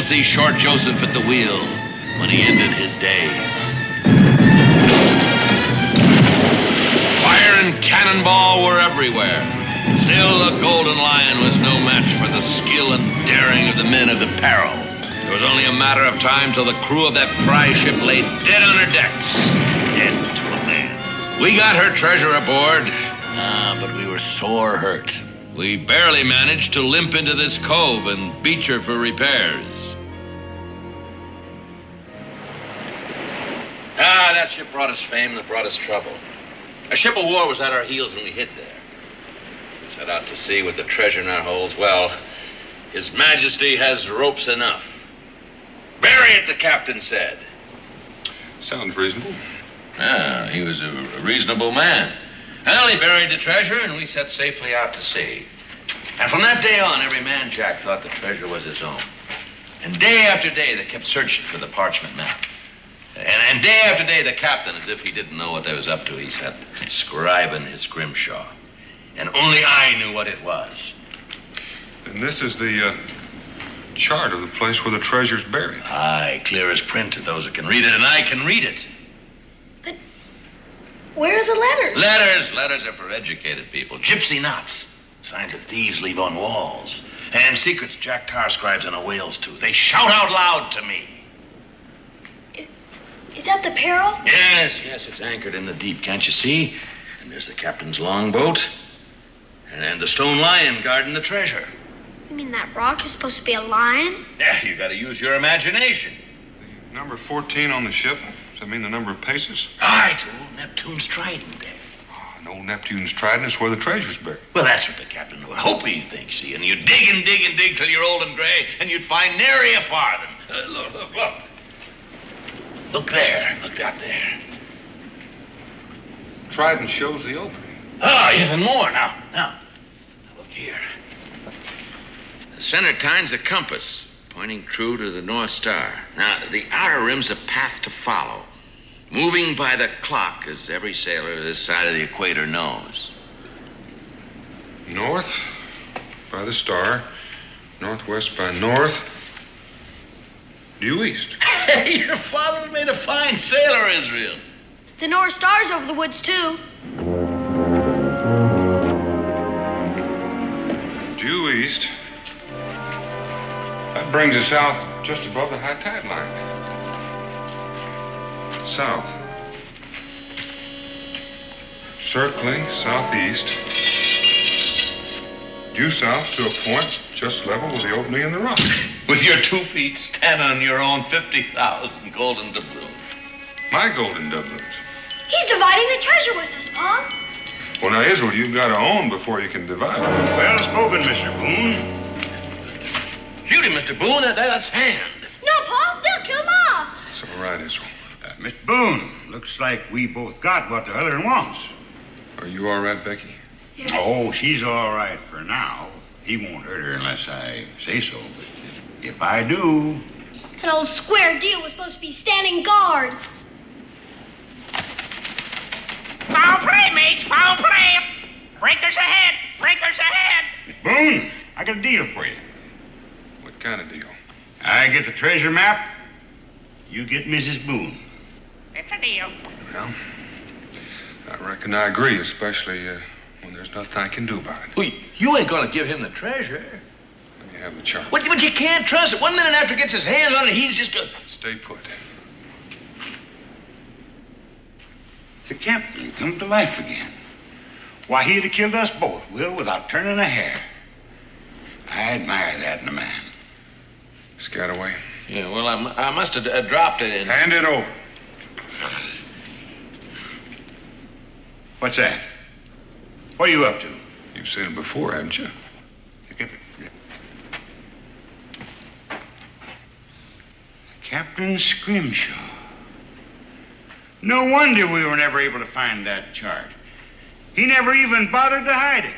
[SPEAKER 6] See Short Joseph at the wheel when he ended his days. Fire and cannonball were everywhere. Still, the Golden Lion was no match for the skill and daring of the men of the Peril. It was only a matter of time till the crew of that prize ship lay dead on her decks. Dead to a man. We got her treasure aboard, but we were sore hurt. We barely managed to limp into this cove and beach her for repairs. That ship brought us fame and it brought us trouble. A ship of war was at our heels and we hid there. We set out to sea with the treasure in our holds. Well, His Majesty has ropes enough. Bury it, the captain said.
[SPEAKER 9] Sounds reasonable.
[SPEAKER 6] He was a reasonable man. Well, he buried the treasure and we set safely out to sea. And from that day on, every man Jack thought the treasure was his own. And day after day, they kept searching for the parchment map. And day after day, the captain, as if he didn't know what they was up to, he sat scribing his Scrimshaw. And only I knew what it was.
[SPEAKER 9] And this is the chart of the place where the treasure's buried.
[SPEAKER 6] Aye, clear as print to those that can read it, and I can read it.
[SPEAKER 3] But Where are the letters?
[SPEAKER 6] Letters are for educated people. Gypsy knots. Signs that thieves leave on walls. And secrets Jack Tar scribes on a whale's tooth. They shout out loud to me.
[SPEAKER 3] Is that the Peril?
[SPEAKER 6] Yes, it's anchored in the deep, can't you see? And there's the captain's longboat. And the stone lion guarding the treasure.
[SPEAKER 3] You mean that rock is supposed to be a lion?
[SPEAKER 6] Yeah, you gotta use your imagination.
[SPEAKER 9] Number 14 on the ship. Does that mean the number of paces?
[SPEAKER 6] Aye, to old Neptune's trident there.
[SPEAKER 9] Oh, and old Neptune's trident is where the treasure's buried.
[SPEAKER 6] Well, that's what the captain would hope he thinks, see. And you dig and dig and dig till you're old and gray, and you'd find nary a farthing. Look. Look there. Look out there.
[SPEAKER 9] Trident shows the opening.
[SPEAKER 6] Oh, yes, and more. Now, look here. The center time's a compass, pointing true to the North Star. Now, the outer rim's a path to follow, moving by the clock, as every sailor this side of the equator knows.
[SPEAKER 9] North by the star, northwest by north, due east.
[SPEAKER 6] Hey, your father made a fine sailor, Israel.
[SPEAKER 3] The North Star's over the woods, too.
[SPEAKER 9] Due east. That brings us south just above the high tide line. South. Circling southeast. Due south to a point just level with the opening in the rock.
[SPEAKER 6] With your 2 feet standing on your own 50,000 golden doubloons.
[SPEAKER 9] My golden doubloons.
[SPEAKER 3] He's dividing the treasure with us, Pa.
[SPEAKER 9] Well, now, Israel, you've got to own before you can divide.
[SPEAKER 8] Well spoken, Mr. Boone.
[SPEAKER 6] Shoot him, Mr. Boone. That's hand.
[SPEAKER 3] No, Pa. They'll kill Ma.
[SPEAKER 9] It's all right, Israel.
[SPEAKER 8] Mr. Boone, looks like we both got what the other one wants.
[SPEAKER 9] Are you all right, Becky?
[SPEAKER 3] Yes.
[SPEAKER 8] Oh, she's all right for now. He won't hurt her unless I say so. But if I do...
[SPEAKER 3] That old square deal was supposed to be standing guard.
[SPEAKER 11] Foul play, mates, foul play. Breakers ahead, breakers ahead.
[SPEAKER 8] Mr. Boone, I got a deal for you.
[SPEAKER 9] What kind of deal?
[SPEAKER 8] I get the treasure map. You get Mrs. Boone.
[SPEAKER 11] It's a deal.
[SPEAKER 9] Well, I reckon I agree, especially when there's nothing I can do about it.
[SPEAKER 6] Well, you ain't gonna give him the treasure.
[SPEAKER 9] Let me have the chart.
[SPEAKER 6] But you can't trust it. 1 minute after he gets his hands on it, he's just gonna...
[SPEAKER 9] Stay put.
[SPEAKER 8] The captain come to life again. Why, he'd have killed us both, Will, without turning a hair. I admire that in a man.
[SPEAKER 9] Scataway.
[SPEAKER 6] Yeah, well, I must have dropped it in...
[SPEAKER 9] Hand it over.
[SPEAKER 8] What's that? What are you up to?
[SPEAKER 9] You've seen it before, haven't you?
[SPEAKER 8] Captain Scrimshaw. No wonder we were never able to find that chart. He never even bothered to hide it.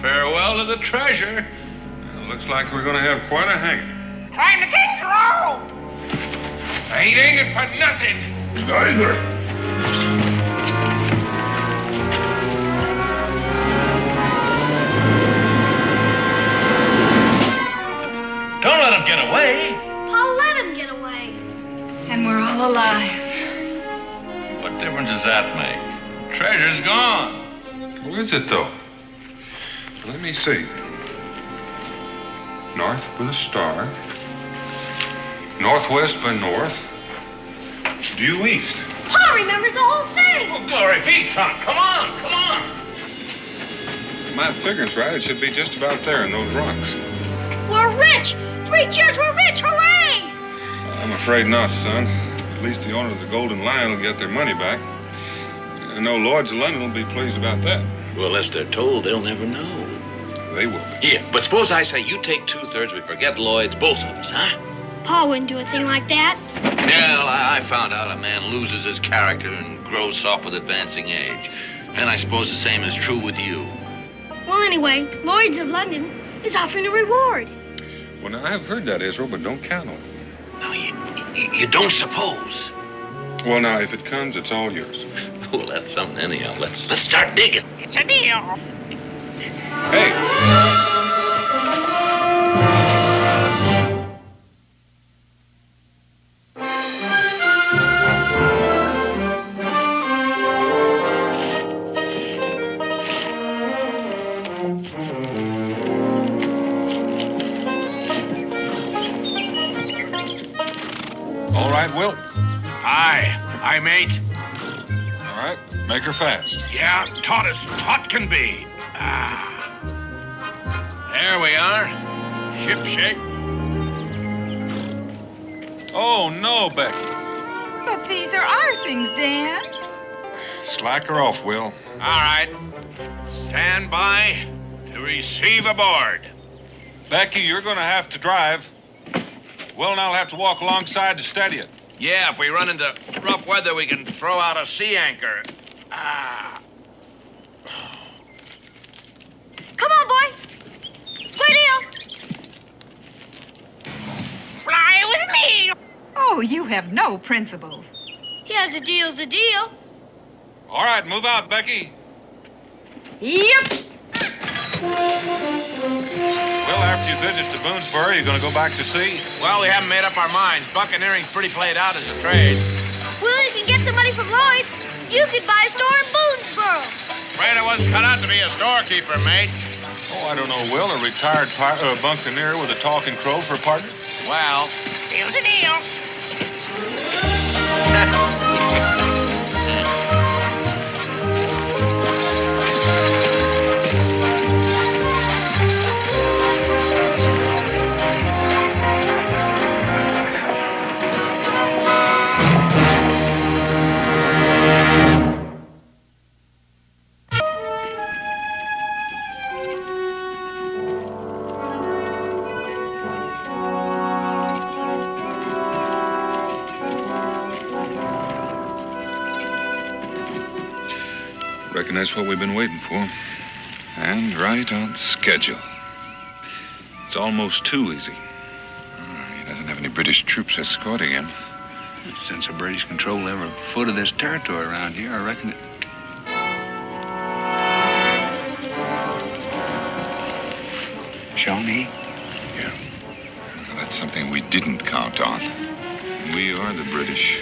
[SPEAKER 6] Farewell to the treasure.
[SPEAKER 9] Looks like we're going to have quite a hanging.
[SPEAKER 11] Climb the king's rope.
[SPEAKER 10] I ain't hanging for nothing.
[SPEAKER 2] Neither.
[SPEAKER 6] Don't let him get away.
[SPEAKER 3] Pa, let him get away.
[SPEAKER 1] And we're all alive.
[SPEAKER 6] What difference does that make? Treasure's gone.
[SPEAKER 9] Where is it, though? Let me see. North with a star. Northwest by north. Due east.
[SPEAKER 3] Pa remembers the whole thing.
[SPEAKER 6] Oh, glory be, son. Come on.
[SPEAKER 9] If my figuring's right, it should be just about there in those rocks.
[SPEAKER 3] We're rich. 3 cheers, we're rich. Hooray!
[SPEAKER 9] I'm afraid not, son. At least the owner of the Golden Lion will get their money back. I know Lords of London will be pleased about that.
[SPEAKER 6] Well, unless they're told, they'll never know.
[SPEAKER 9] They will be.
[SPEAKER 6] Here, but suppose I say you take 2/3, we forget Lloyd's, both of us, huh?
[SPEAKER 3] Pa wouldn't do a thing like that.
[SPEAKER 6] Well, I found out a man loses his character and grows soft with advancing age. And I suppose the same is true with you.
[SPEAKER 3] Well, anyway, Lloyd's of London is offering a reward.
[SPEAKER 9] Well, now, I've heard that, Israel, but don't count on it.
[SPEAKER 6] No, you don't suppose.
[SPEAKER 9] Well, now, if it comes, it's all yours.
[SPEAKER 6] Well, that's something anyhow. Let's start digging.
[SPEAKER 11] It's a deal.
[SPEAKER 9] Hey! All right, Will.
[SPEAKER 4] Aye, mate.
[SPEAKER 9] All right, make her fast.
[SPEAKER 4] Yeah, taut as taut can be.
[SPEAKER 6] There we are. Ship shape.
[SPEAKER 9] Oh, no, Becky.
[SPEAKER 1] But these are our things, Dan.
[SPEAKER 9] Slack her off, Will.
[SPEAKER 4] All right. Stand by to receive aboard.
[SPEAKER 9] Becky, you're going to have to drive. Will and I'll have to walk alongside to steady it.
[SPEAKER 6] Yeah, if we run into rough weather, we can throw out a sea anchor.
[SPEAKER 3] Come on, boy. Square deal.
[SPEAKER 11] Fly with me.
[SPEAKER 1] Oh, you have no principles.
[SPEAKER 3] Yes, a deal's a deal.
[SPEAKER 9] All right, move out, Becky.
[SPEAKER 3] Yep.
[SPEAKER 9] Well, after you visit the Boonesboro, you're going to go back to sea?
[SPEAKER 6] Well, we haven't made up our minds. Buccaneering's pretty played out as a trade.
[SPEAKER 3] Well, you can get some money from Lloyd's. You could buy a store in Boonesboro.
[SPEAKER 6] Afraid I wasn't cut out to be a storekeeper, mate.
[SPEAKER 9] Oh, I don't know, Will. A retired buccaneer with a talking crow for a partner?
[SPEAKER 6] Well,
[SPEAKER 11] Deal's a deal.
[SPEAKER 9] Reckon that's what we've been waiting for. And right on schedule. It's almost too easy.
[SPEAKER 12] He doesn't have any British troops escorting him. Since the British control every foot of this territory around here, I reckon it... Shawnee?
[SPEAKER 9] Yeah. Well, that's something we didn't count on. We are the British.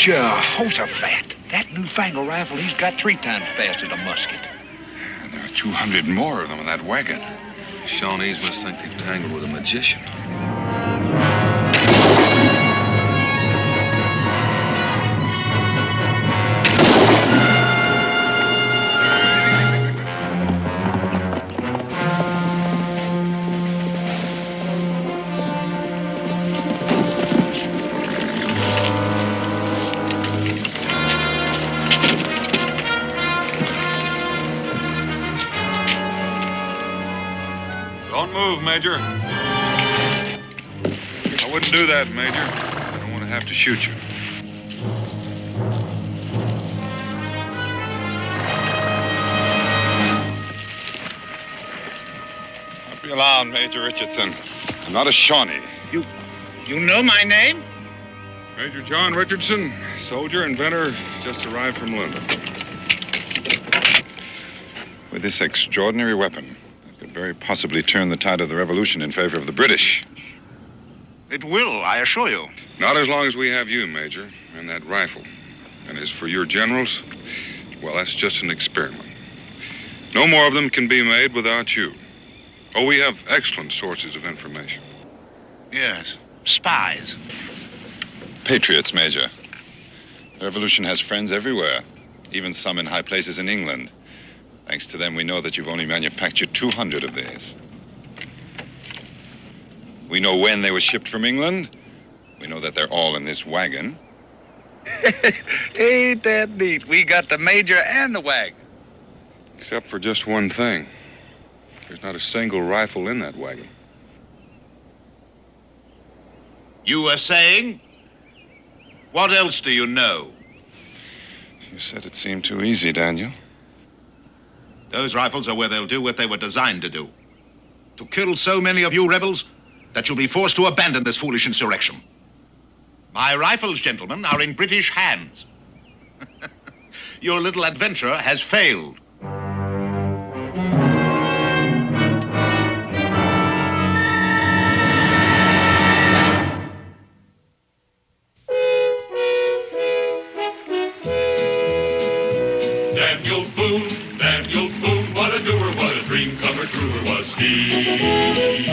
[SPEAKER 12] Jehoshaphat. That newfangled rifle he's got 3 times faster than a musket.
[SPEAKER 9] And there are 200 more of them in that wagon. The Shawnees must think they've tangled with a magician. Don't move, Major. I wouldn't do that, Major. I don't want to have to shoot you. Don't be alarmed, Major Richardson. I'm not a Shawnee.
[SPEAKER 8] You know my name?
[SPEAKER 9] Major John Richardson, soldier, inventor, just arrived from London.
[SPEAKER 12] With this extraordinary weapon, it could very possibly turn the tide of the revolution in favor of the British.
[SPEAKER 8] It will, I assure you.
[SPEAKER 9] Not as long as we have you, Major, and that rifle. And as for your generals, well, that's just an experiment. No more of them can be made without you. Oh, we have excellent sources of information.
[SPEAKER 13] Yes, spies.
[SPEAKER 14] Patriots, Major. The revolution has friends everywhere, even some in high places in England. Thanks to them, we know that you've only manufactured 200 of these. We know when they were shipped from England. We know that they're all in this wagon.
[SPEAKER 12] Ain't that neat? We got the Major and the wagon.
[SPEAKER 9] Except for just one thing. There's not a single rifle in that wagon.
[SPEAKER 13] You were saying? What else do you know?
[SPEAKER 14] You said it seemed too easy, Daniel.
[SPEAKER 13] Those rifles are where they'll do what they were designed to do. To kill so many of you rebels that you'll be forced to abandon this foolish insurrection. My rifles, gentlemen, are in British hands. Your little adventure has failed.
[SPEAKER 5] Daniel Boone, what a doer, what a dream comer truer was he.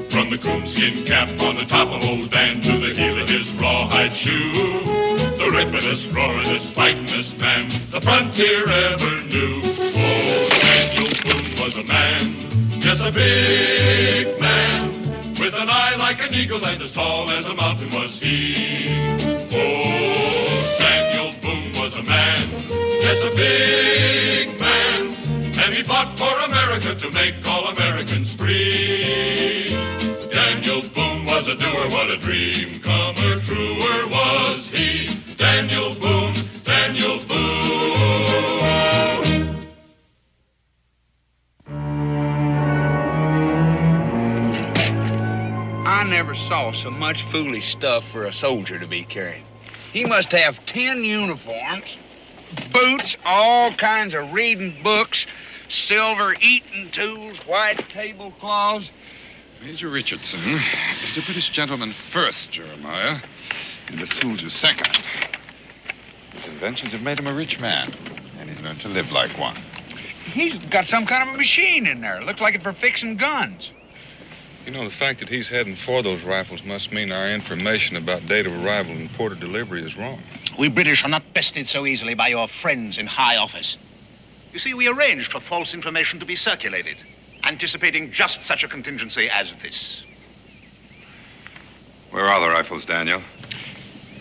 [SPEAKER 5] From the coonskin cap on the top of old Dan to the heel of his rawhide shoe, the ripidest, roaringest, fightingest man the frontier ever knew. Oh, Daniel Boone was a man, yes, a big man, with an eye like an eagle and as tall as a mountain was he. Oh, Daniel Boone was a man, yes, a big man, and he fought for America to make all Americans free. Daniel Boone was a doer, what a dream comer truer was he. Daniel Boone, Daniel Boone.
[SPEAKER 12] I never saw so much foolish stuff for a soldier to be carrying. He must have 10 uniforms, boots, all kinds of reading books, silver eating tools, white tablecloths.
[SPEAKER 14] Major Richardson is a British gentleman first, Jeremiah, and the soldier second. His inventions have made him a rich man, and he's learned to live like one.
[SPEAKER 12] He's got some kind of a machine in there. Looks like it for fixing guns.
[SPEAKER 9] You know, the fact that he's heading for those rifles must mean our information about date of arrival and port of delivery is wrong.
[SPEAKER 13] We British are not bested so easily by your friends in high office. You see, we arranged for false information to be circulated, anticipating just such a contingency as this.
[SPEAKER 14] Where are the rifles, Daniel?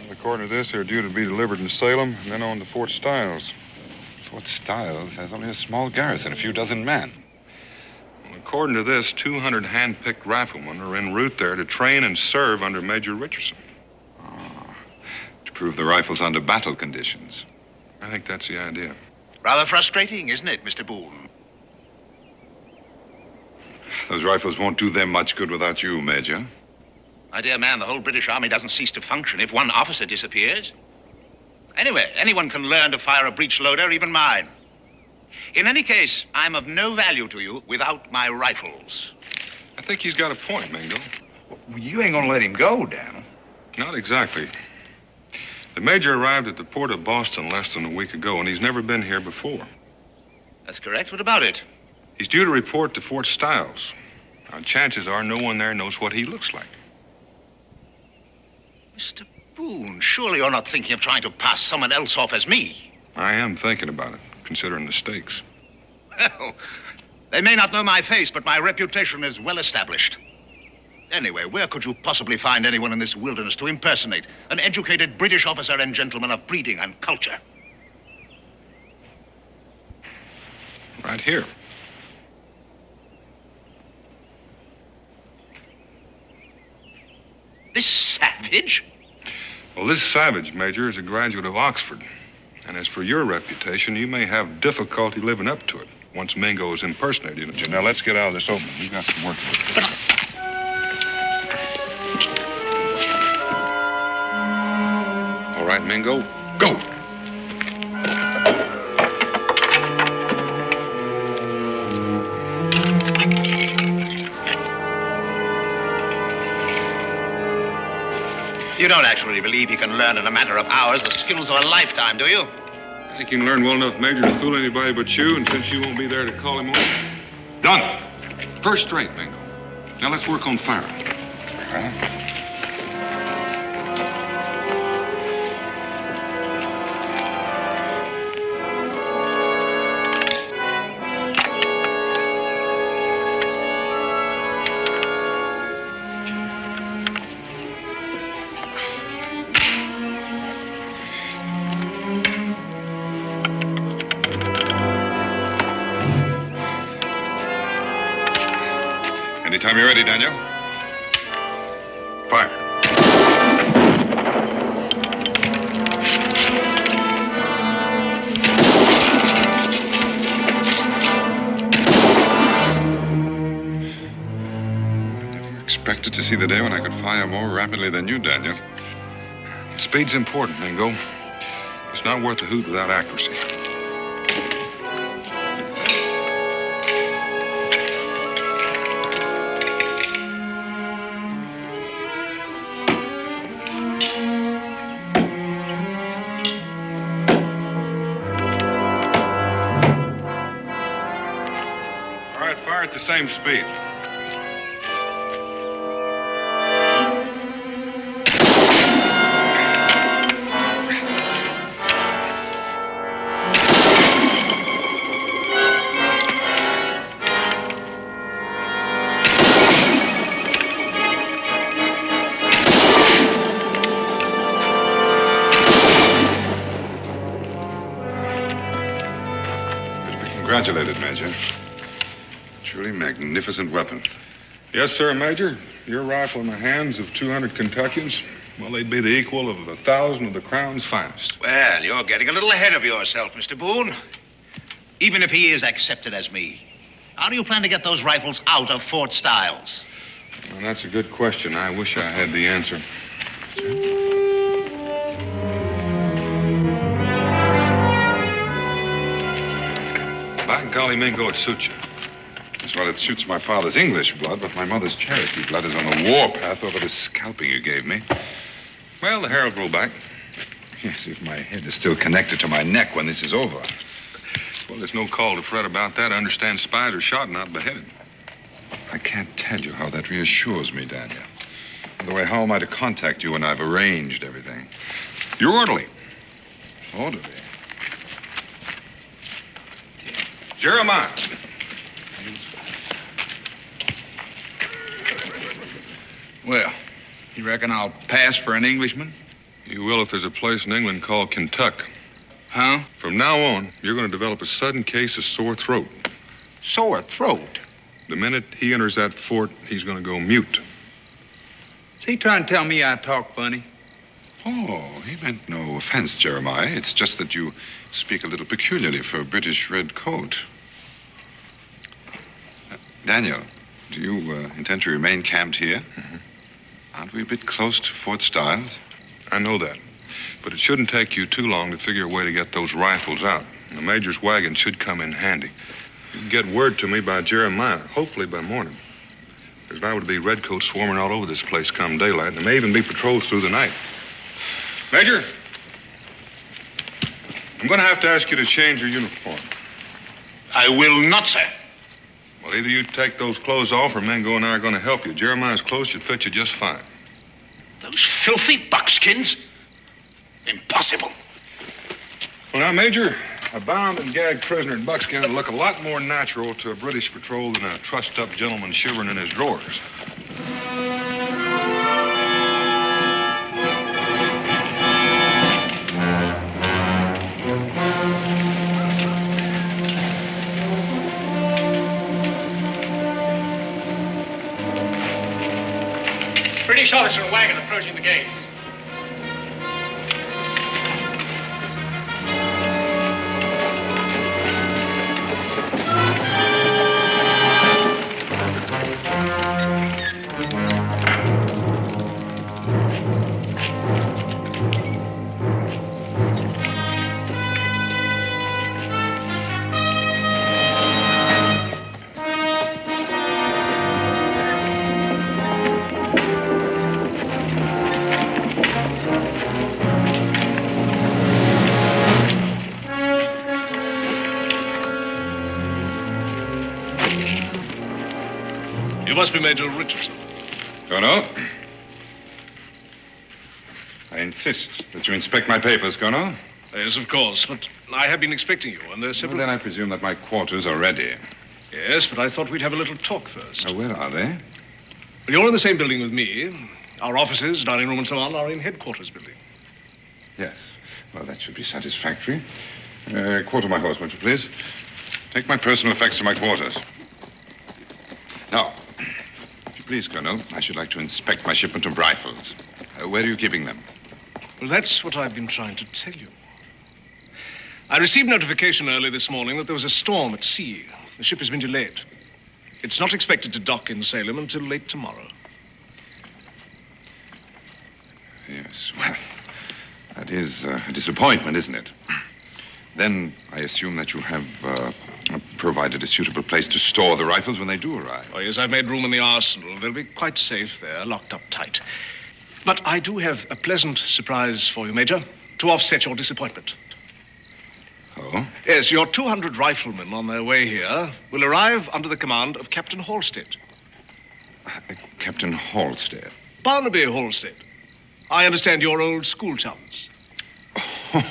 [SPEAKER 9] Well, according to this, they're due to be delivered in Salem and then on to Fort Stiles.
[SPEAKER 14] Fort Stiles has only a small garrison, a few dozen men.
[SPEAKER 9] Well, according to this, 200 hand-picked riflemen are en route there to train and serve under Major Richardson.
[SPEAKER 14] To prove the rifles under battle conditions.
[SPEAKER 9] I think that's the idea.
[SPEAKER 13] Rather frustrating, isn't it, Mr. Boone?
[SPEAKER 14] Those rifles won't do them much good without you, Major.
[SPEAKER 13] My dear man, the whole British Army doesn't cease to function if one officer disappears. Anyway, anyone can learn to fire a breech loader, even mine. In any case, I'm of no value to you without my rifles.
[SPEAKER 9] I think he's got a point, Mingo.
[SPEAKER 12] Well, you ain't gonna let him go, Daniel.
[SPEAKER 9] Not exactly. The Major arrived at the port of Boston less than a week ago, and he's never been here before.
[SPEAKER 13] That's correct. What about it?
[SPEAKER 9] He's due to report to Fort Stiles. Now, chances are no one there knows what he looks like.
[SPEAKER 13] Mr. Boone, surely you're not thinking of trying to pass someone else off as me.
[SPEAKER 9] I am thinking about it, considering the stakes.
[SPEAKER 13] Well, they may not know my face, but my reputation is well established. Anyway, where could you possibly find anyone in this wilderness to impersonate an educated British officer and gentleman of breeding and culture?
[SPEAKER 9] Right here.
[SPEAKER 13] This savage?
[SPEAKER 9] Well, this savage, Major, is a graduate of Oxford. And as for your reputation, you may have difficulty living up to it once Mingo is impersonating you. Now, let's get out of this open. We've got some work to do. All right, Mingo, go.
[SPEAKER 13] You don't actually believe he can learn in a matter of hours the skills of a lifetime, do you?
[SPEAKER 9] I think he can learn well enough, Major, to fool anybody but you, and since you won't be there to call him on. Done. First rate, Mingo. Now let's work on firing. Anytime you're ready, Daniel. Fire. I never expected to see the day when I could fire more rapidly than you, Daniel. Speed's important, Mingo. It's not worth a hoot without accuracy. At the same speed. You're to be congratulated, Major. Truly magnificent weapon. Yes, sir, Major. Your rifle in the hands of 200 Kentuckians, well, they'd be the equal of 1,000 of the Crown's finest.
[SPEAKER 13] Well, you're getting a little ahead of yourself, Mr. Boone. Even if he is accepted as me, how do you plan to get those rifles out of Fort Stiles?
[SPEAKER 9] Well, that's a good question. I wish I had the answer. By golly, Mingo, it suits you. Well, it suits my father's English blood, but my mother's Cherokee blood is on the warpath over the scalping you gave me. Well, the hair will grow back. Yes, if my head is still connected to my neck when this is over. Well, there's no call to fret about that. I understand spies are shot, not beheaded. I can't tell you how that reassures me, Daniel. By the way, how am I to contact you when I've arranged everything? You're orderly. Orderly? Jeremiah.
[SPEAKER 12] Well, you reckon I'll pass for an Englishman?
[SPEAKER 9] You will if there's a place in England called Kentucky.
[SPEAKER 12] Huh?
[SPEAKER 9] From now on, you're going to develop a sudden case of sore throat.
[SPEAKER 12] Sore throat?
[SPEAKER 9] The minute he enters that fort, he's going to go mute.
[SPEAKER 12] Is he trying to tell me I talk funny?
[SPEAKER 9] Oh, he meant no offense, Jeremiah. It's just that you speak a little peculiarly for a British red coat. Daniel, do you intend to remain camped here? Mm-hmm. Aren't we a bit close to Fort Stiles? I know that. But it shouldn't take you too long to figure a way to get those rifles out. The Major's wagon should come in handy. You can get word to me by Jeremiah, hopefully by morning. There's liable to be redcoats swarming all over this place come daylight, and there may even be patrols through the night. Major, I'm going to have to ask you to change your uniform.
[SPEAKER 13] I will not, sir.
[SPEAKER 9] Well, either you take those clothes off or Mingo and I are going to help you. Jeremiah's clothes should fit you just fine.
[SPEAKER 13] Those filthy buckskins? Impossible.
[SPEAKER 9] Well, now, Major, a bound and gagged prisoner in buckskin would look a lot more natural to a British patrol than a trussed-up gentleman shivering in his drawers.
[SPEAKER 15] British officer wagon approaching the gates. must be Major Richardson.
[SPEAKER 9] Colonel. I insist that you inspect my papers, Colonel.
[SPEAKER 15] Yes, of course, but I have been expecting you, and there's several...
[SPEAKER 9] Well, then I presume that my quarters are ready.
[SPEAKER 15] Yes, but I thought we'd have a little talk first.
[SPEAKER 9] Where are they?
[SPEAKER 15] Well, you're in the same building with me. Our offices, dining room, and so on are in headquarters building.
[SPEAKER 9] Yes. Well, that should be satisfactory. Quarter my horse, won't you, please? Take my personal effects to my quarters. Now, if you please, Colonel, I should like to inspect my shipment of rifles. Where are you keeping them?
[SPEAKER 15] Well, that's what I've been trying to tell you. I received notification early this morning that there was a storm at sea. The ship has been delayed. It's not expected to dock in Salem until late tomorrow.
[SPEAKER 9] Yes, well, that is a disappointment, isn't it? Then I assume that you have provided a suitable place to store the rifles when they do arrive.
[SPEAKER 15] Oh, yes, I've made room in the arsenal. They'll be quite safe there, locked up tight. But I do have a pleasant surprise for you, Major, to offset your disappointment.
[SPEAKER 9] Oh?
[SPEAKER 15] Yes, your 200 riflemen on their way here will arrive under the command of Captain Halstead.
[SPEAKER 9] Captain Halstead?
[SPEAKER 15] Barnaby Halstead. I understand you're old school chums.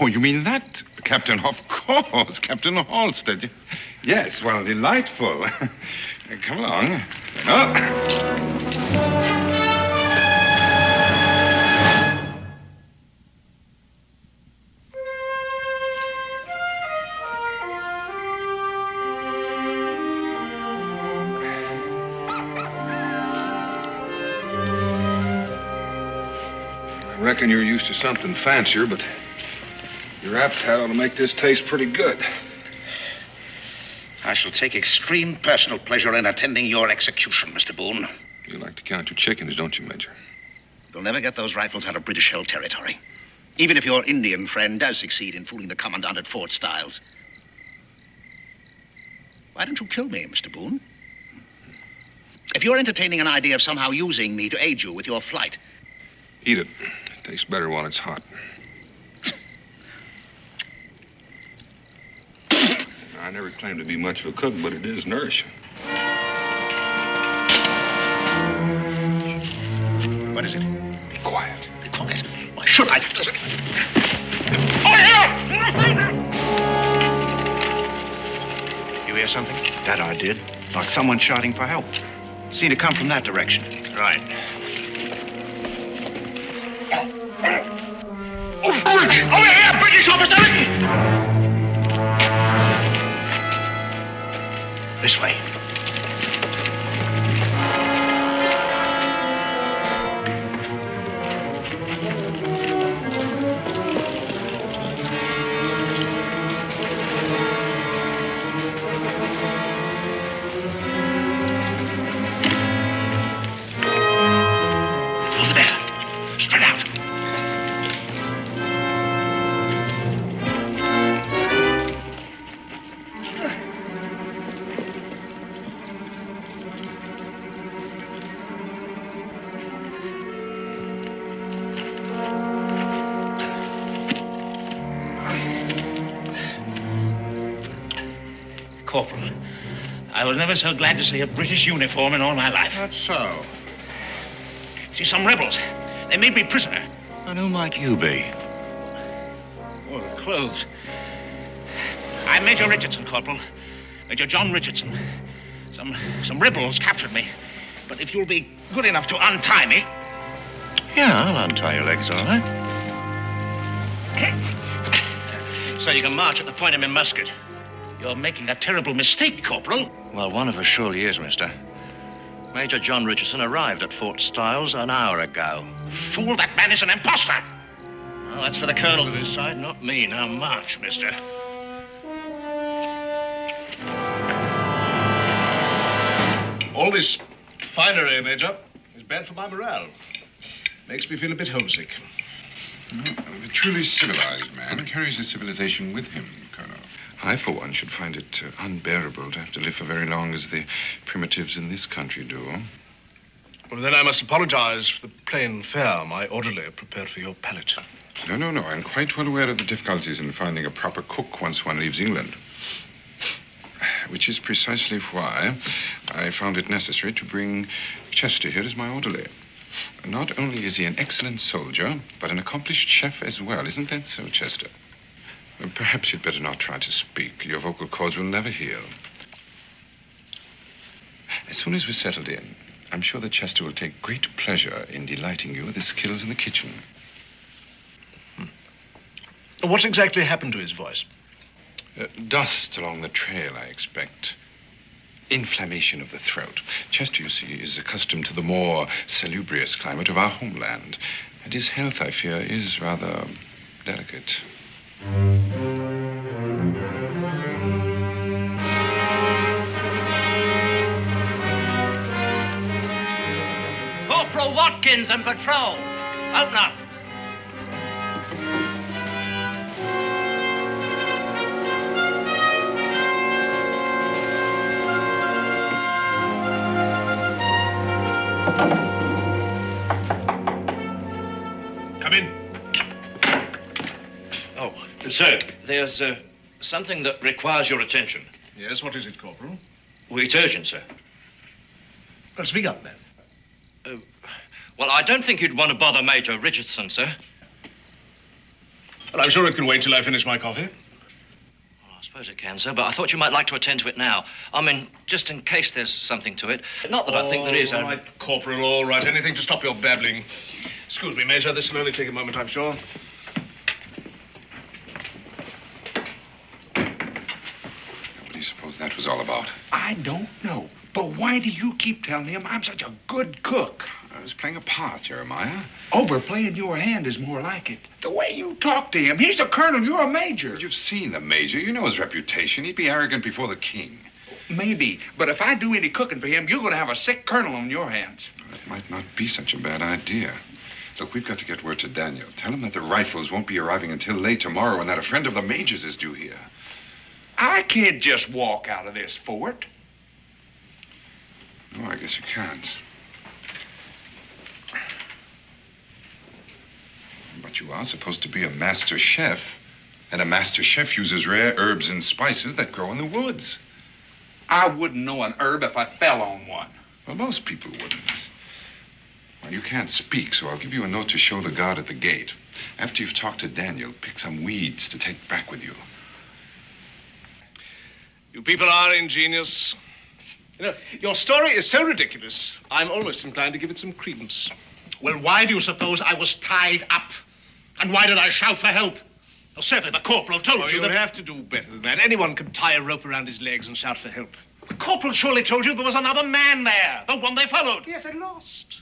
[SPEAKER 9] Oh, you mean that? Captain, of course, Captain Halstead. Yes, well, delightful. Come along.
[SPEAKER 14] I reckon you're used to something fancier, but your appetite ought to make this taste pretty good.
[SPEAKER 13] I shall take extreme personal pleasure in attending your execution, Mr. Boone.
[SPEAKER 9] You like to count your chickens, don't you, Major?
[SPEAKER 13] You'll never get those rifles out of British-held territory. Even if your Indian friend does succeed in fooling the commandant at Fort Stiles. Why don't you kill me, Mr. Boone? If you're entertaining an idea of somehow using me to aid you with your flight...
[SPEAKER 9] Eat it. It tastes better while it's hot. I never claimed to be much of a cook, but it is nourishing.
[SPEAKER 13] What is it?
[SPEAKER 9] Be quiet.
[SPEAKER 13] Be quiet. Why should I?
[SPEAKER 16] You hear something? That I did. Like someone shouting for help. Seemed to come from that direction.
[SPEAKER 6] Right.
[SPEAKER 11] Over here, British officer!
[SPEAKER 16] This way.
[SPEAKER 11] Over there. Spread out.
[SPEAKER 16] Corporal, I was never so glad to see a British uniform in all my life.
[SPEAKER 12] That's so.
[SPEAKER 16] See, some rebels. They made me prisoner. And who might you be? Oh, the clothes. I'm Major Richardson, Corporal. Major John Richardson. Some rebels captured me. But if you'll be good enough to untie me...
[SPEAKER 12] Yeah, I'll untie your legs, all right.
[SPEAKER 16] So you can march at the point of my musket. You're making a terrible mistake, Corporal.
[SPEAKER 12] Well, one of us surely is, mister. Major John Richardson arrived at Fort Stiles an hour ago.
[SPEAKER 16] Fool, that man is an imposter.
[SPEAKER 12] Well, that's for the colonel to decide, not me. Now march, mister.
[SPEAKER 15] All this finery, Major, is bad for my morale. Makes me feel a bit homesick.
[SPEAKER 9] The truly civilized man carries his civilization with him, Colonel. I, for one, should find it unbearable to have to live for very long as the primitives in this country do.
[SPEAKER 15] Well, then I must apologize for the plain fare my orderly prepared for your palate.
[SPEAKER 9] No. I'm quite well aware of the difficulties in finding a proper cook once one leaves England. which is precisely why I found it necessary to bring Chester here as my orderly. Not only is he an excellent soldier, but an accomplished chef as well. Isn't that so, Chester? Perhaps you'd better not try to speak. Your vocal cords will never heal. As soon as we're settled in, I'm sure that Chester will take great pleasure in delighting you with his skills in the kitchen.
[SPEAKER 15] What exactly happened to his voice?
[SPEAKER 9] Dust along the trail, I expect. Inflammation of the throat. Chester, you see, is accustomed to the more salubrious climate of our homeland. And his health, I fear, is rather delicate.
[SPEAKER 11] Corporal Watkins and patrol. Open up.
[SPEAKER 15] Come in.
[SPEAKER 17] Oh, sir, there's something that requires your attention.
[SPEAKER 15] Yes, what is it, Corporal?
[SPEAKER 17] Well, it's urgent, sir.
[SPEAKER 15] Well, speak up, man.
[SPEAKER 17] Well, I don't think you'd want to bother Major Richardson, sir.
[SPEAKER 15] Well, I'm sure it can wait till I finish my coffee.
[SPEAKER 17] Well, I suppose it can, sir, but I thought you might like to attend to it now. I mean, just in case there's something to it. Not that I think there is.
[SPEAKER 15] All right, Corporal, all right. Anything to stop your babbling. Excuse me, Major. This will only take a moment, I'm sure.
[SPEAKER 9] What do you suppose that was all about?
[SPEAKER 12] I don't know. But why do you keep telling him I'm such a good cook?
[SPEAKER 9] I was playing a part, Jeremiah.
[SPEAKER 12] Overplaying your hand is more like it. The way you talk to him, he's a colonel, you're a major.
[SPEAKER 9] You've seen the major. You know his reputation. He'd be arrogant before the king.
[SPEAKER 12] Maybe, but if I do any cooking for him, you're going to have a sick colonel on your hands.
[SPEAKER 9] That might not be such a bad idea. Look, we've got to get word to Daniel. Tell him that the rifles won't be arriving until late tomorrow and that a friend of the major's is due here.
[SPEAKER 12] I can't just walk out of this fort.
[SPEAKER 9] No, I guess you can't. But you are supposed to be a master chef, and a master chef uses rare herbs and spices that grow in the woods.
[SPEAKER 12] I wouldn't know an herb if I fell on one.
[SPEAKER 9] Well, most people wouldn't. Well, you can't speak, so I'll give you a note to show the guard at the gate. After you've talked to Daniel, pick some weeds to take back with you.
[SPEAKER 15] You people are ingenious. You know, your story is so ridiculous, I'm almost inclined to give it some credence.
[SPEAKER 16] Well, why do you suppose I was tied up? And why did I shout for help? Well, certainly the corporal told you
[SPEAKER 15] that...
[SPEAKER 16] that...
[SPEAKER 15] have to do better than that. Anyone can tie a rope around his legs and shout for help.
[SPEAKER 16] The corporal surely told you there was another man there, the one they followed.
[SPEAKER 15] Yes, and lost.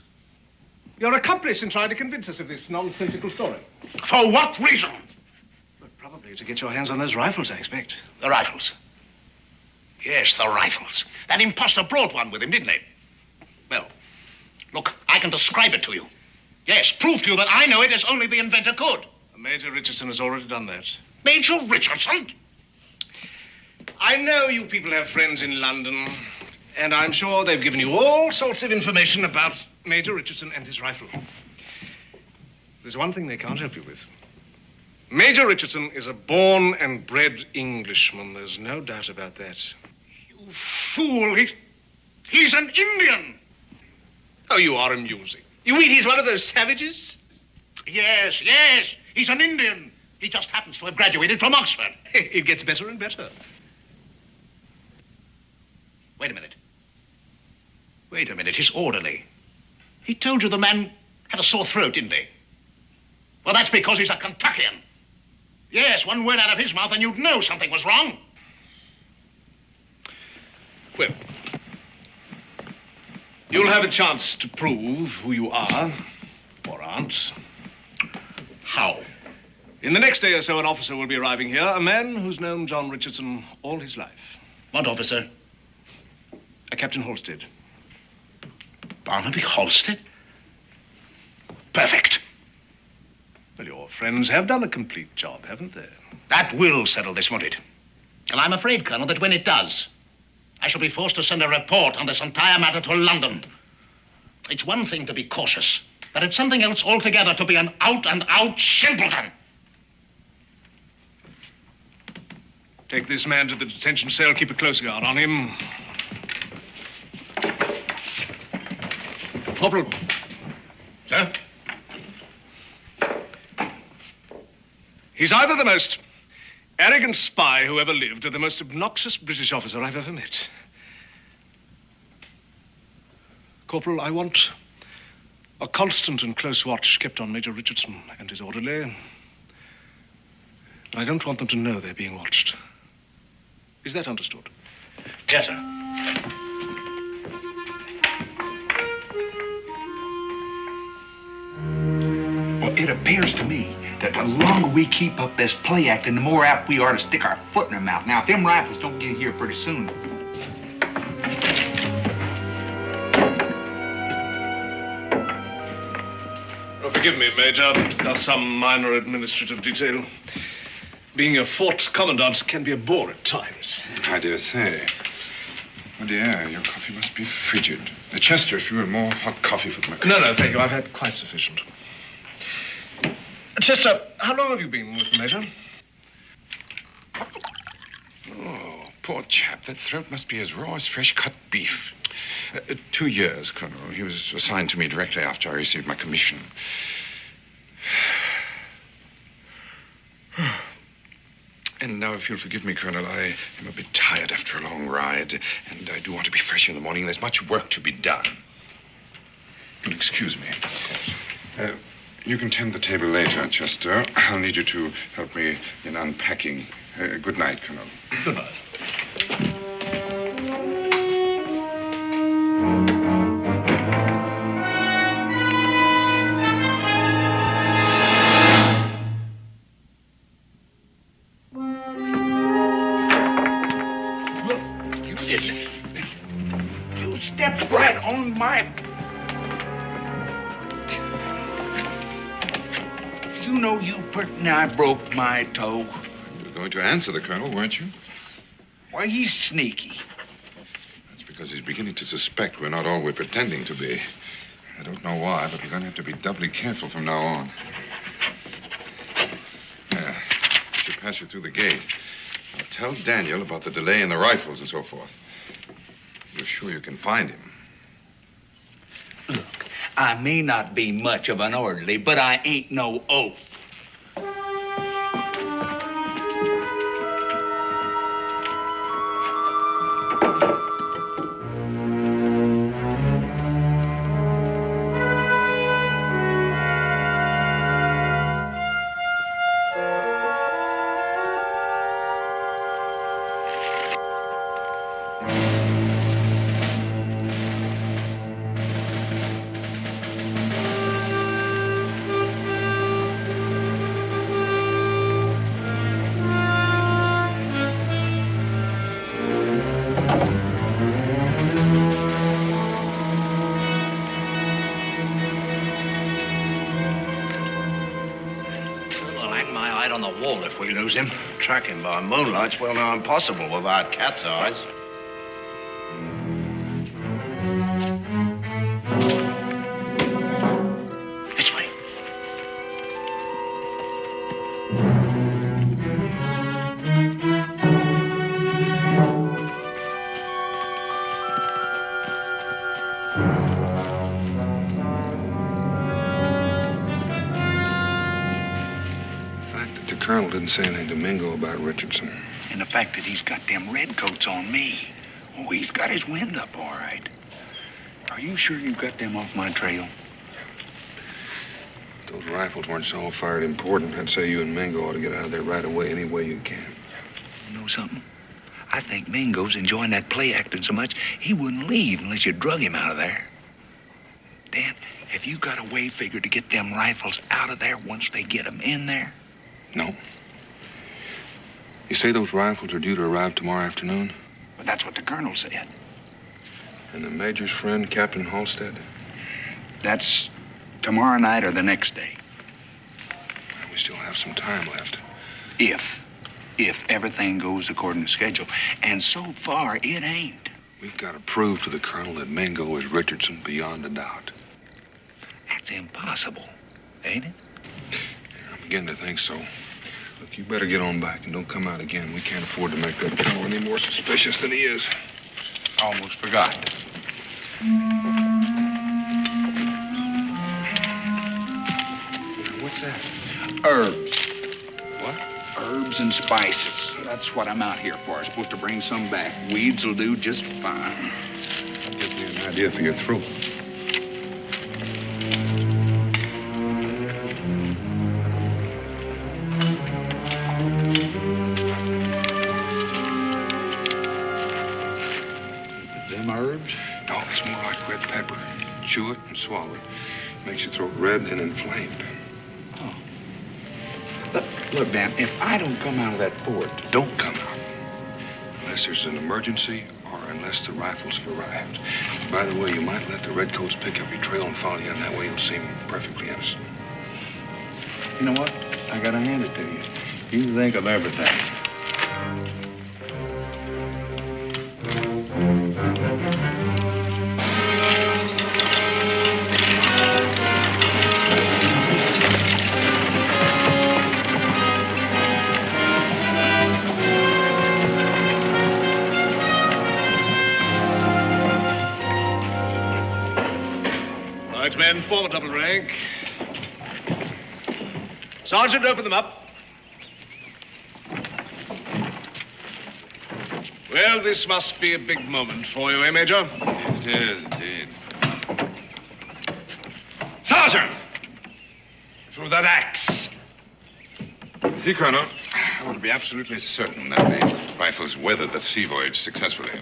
[SPEAKER 15] Your accomplice in trying to convince us of this nonsensical story.
[SPEAKER 16] For what reason?
[SPEAKER 15] Well, probably to get your hands on those rifles, I expect.
[SPEAKER 16] The rifles? Yes, the rifles. That imposter brought one with him, didn't he? Well, look, I can describe it to you. Yes, prove to you that I know it as only the inventor could.
[SPEAKER 15] Major Richardson has already done that.
[SPEAKER 16] Major Richardson?
[SPEAKER 15] I know you people have friends in London, and I'm sure they've given you all sorts of information about Major Richardson and his rifle. There's one thing they can't help you with. Major Richardson is a born and bred Englishman. There's no doubt about that.
[SPEAKER 16] You fool. He's an Indian.
[SPEAKER 15] Oh, you are amusing. You mean he's one of those savages?
[SPEAKER 16] Yes, yes. He's an Indian. He just happens to have graduated from Oxford.
[SPEAKER 15] It gets better and better.
[SPEAKER 16] Wait a minute. Wait a minute. His orderly. He told you the man had a sore throat, didn't he? Well, that's because he's a Kentuckian. Yes, one word out of his mouth and you'd know something was wrong.
[SPEAKER 15] Well, you'll have a chance to prove who you are, or aren't.
[SPEAKER 16] How?
[SPEAKER 15] In the next day or so, an officer will be arriving here, a man who's known John Richardson all his life.
[SPEAKER 16] What officer?
[SPEAKER 15] A Captain Halstead.
[SPEAKER 16] Barnaby Halstead? Perfect.
[SPEAKER 15] Well, your friends have done a complete job, haven't they?
[SPEAKER 16] That will settle this, won't it? And I'm afraid, Colonel, that when it does, I shall be forced to send a report on this entire matter to London. It's one thing to be cautious, but it's something else altogether to be an out-and-out simpleton.
[SPEAKER 15] Take this man to the detention cell. Keep a close guard on him. Corporal.
[SPEAKER 4] Sir?
[SPEAKER 15] He's either the most arrogant spy who ever lived or the most obnoxious British officer I've ever met. Corporal, I want a constant and close watch kept on Major Richardson and his orderly. I don't want them to know they're being watched. Is that understood?
[SPEAKER 4] Yes, sir.
[SPEAKER 12] Well, it appears to me that the longer we keep up this play acting, the more apt we are to stick our foot in their mouth. Now, if them rifles don't get here pretty soon.
[SPEAKER 15] Oh, forgive me, Major. Just some minor administrative detail. Being a fort commandant can be a bore at times.
[SPEAKER 14] I dare say. Oh, dear, your coffee must be frigid. Chester, if you had more hot coffee for the
[SPEAKER 15] No, no, thank you. I've had quite sufficient. Chester, how long have you been with the Major?
[SPEAKER 14] Oh, poor chap. That throat must be as raw as fresh-cut beef. 2 years, Colonel. He was assigned to me directly after I received my commission. And now, if you'll forgive me, Colonel, I am a bit tired after a long ride, and I do want to be fresh in the morning. There's much work to be done. You'll excuse me. You can tend the table later, Chester. I'll need you to help me in unpacking. Good night, Colonel.
[SPEAKER 15] Good night.
[SPEAKER 12] You stepped right on my... You know you pretty nigh broke my toe.
[SPEAKER 14] You were going to answer the Colonel, weren't you?
[SPEAKER 12] Why, he's sneaky.
[SPEAKER 14] That's because he's beginning to suspect we're not all we're pretending to be. I don't know why, but we're going to have to be doubly careful from now on. Yeah, I should pass you through the gate. I'll tell Daniel about the delay in the rifles and so forth. You're sure you can find him?
[SPEAKER 12] Look, I may not be much of an orderly, but I ain't no oaf.
[SPEAKER 16] Lose him. Track him by moonlight's well nigh impossible without cat's eyes.
[SPEAKER 12] This way.
[SPEAKER 14] The Colonel didn't say anything to Mingo about Richardson.
[SPEAKER 12] And the fact that he's got them redcoats on me. Oh, he's got his wind up all right. Are you sure you got them off my trail?
[SPEAKER 14] If those rifles weren't so fired important, I'd say you and Mingo ought to get out of there right away any way you can.
[SPEAKER 12] You know something? I think Mingo's enjoying that play acting so much, he wouldn't leave unless you drug him out of there. Dan, have you got a way figured to get them rifles out of there once they get them in there?
[SPEAKER 14] No. You say those rifles are due to arrive tomorrow afternoon?
[SPEAKER 12] But that's what the Colonel said.
[SPEAKER 14] And the Major's friend, Captain Halstead?
[SPEAKER 12] That's tomorrow night or the next day.
[SPEAKER 14] We still have some time left.
[SPEAKER 12] If everything goes according to schedule. And so far, it ain't.
[SPEAKER 14] We've got to prove to the Colonel that Mingo is Richardson beyond a doubt.
[SPEAKER 12] That's impossible, ain't it?
[SPEAKER 14] I'm beginning to think so.
[SPEAKER 9] Look, you better get on back and don't come out again. We can't afford to make that fellow any more suspicious than he is.
[SPEAKER 12] Almost forgot.
[SPEAKER 14] What's that?
[SPEAKER 12] Herbs.
[SPEAKER 14] What?
[SPEAKER 12] Herbs and spices. That's what I'm out here for. I'm supposed to bring some back. Weeds will do just fine.
[SPEAKER 9] That gives me an idea for your throat.
[SPEAKER 12] Them herbs?
[SPEAKER 9] No, it's more like red pepper. Chew it and swallow it. Makes your throat red and inflamed.
[SPEAKER 12] Oh. Look, Dan, if I don't come out of that fort...
[SPEAKER 9] Don't come out. Unless there's an emergency or unless the rifles have arrived. By the way, you might let the redcoats pick up your trail and follow you, and that way you'll seem perfectly innocent.
[SPEAKER 12] You know what? I gotta hand it to you. You think of everything.
[SPEAKER 15] Men, form a double rank. Sergeant, open them up. Well, this must be a big moment for you, eh, Major?
[SPEAKER 9] It is, indeed.
[SPEAKER 14] Sergeant! Through that axe.
[SPEAKER 9] See, Colonel, I want to be absolutely certain that the rifles weathered the sea voyage successfully.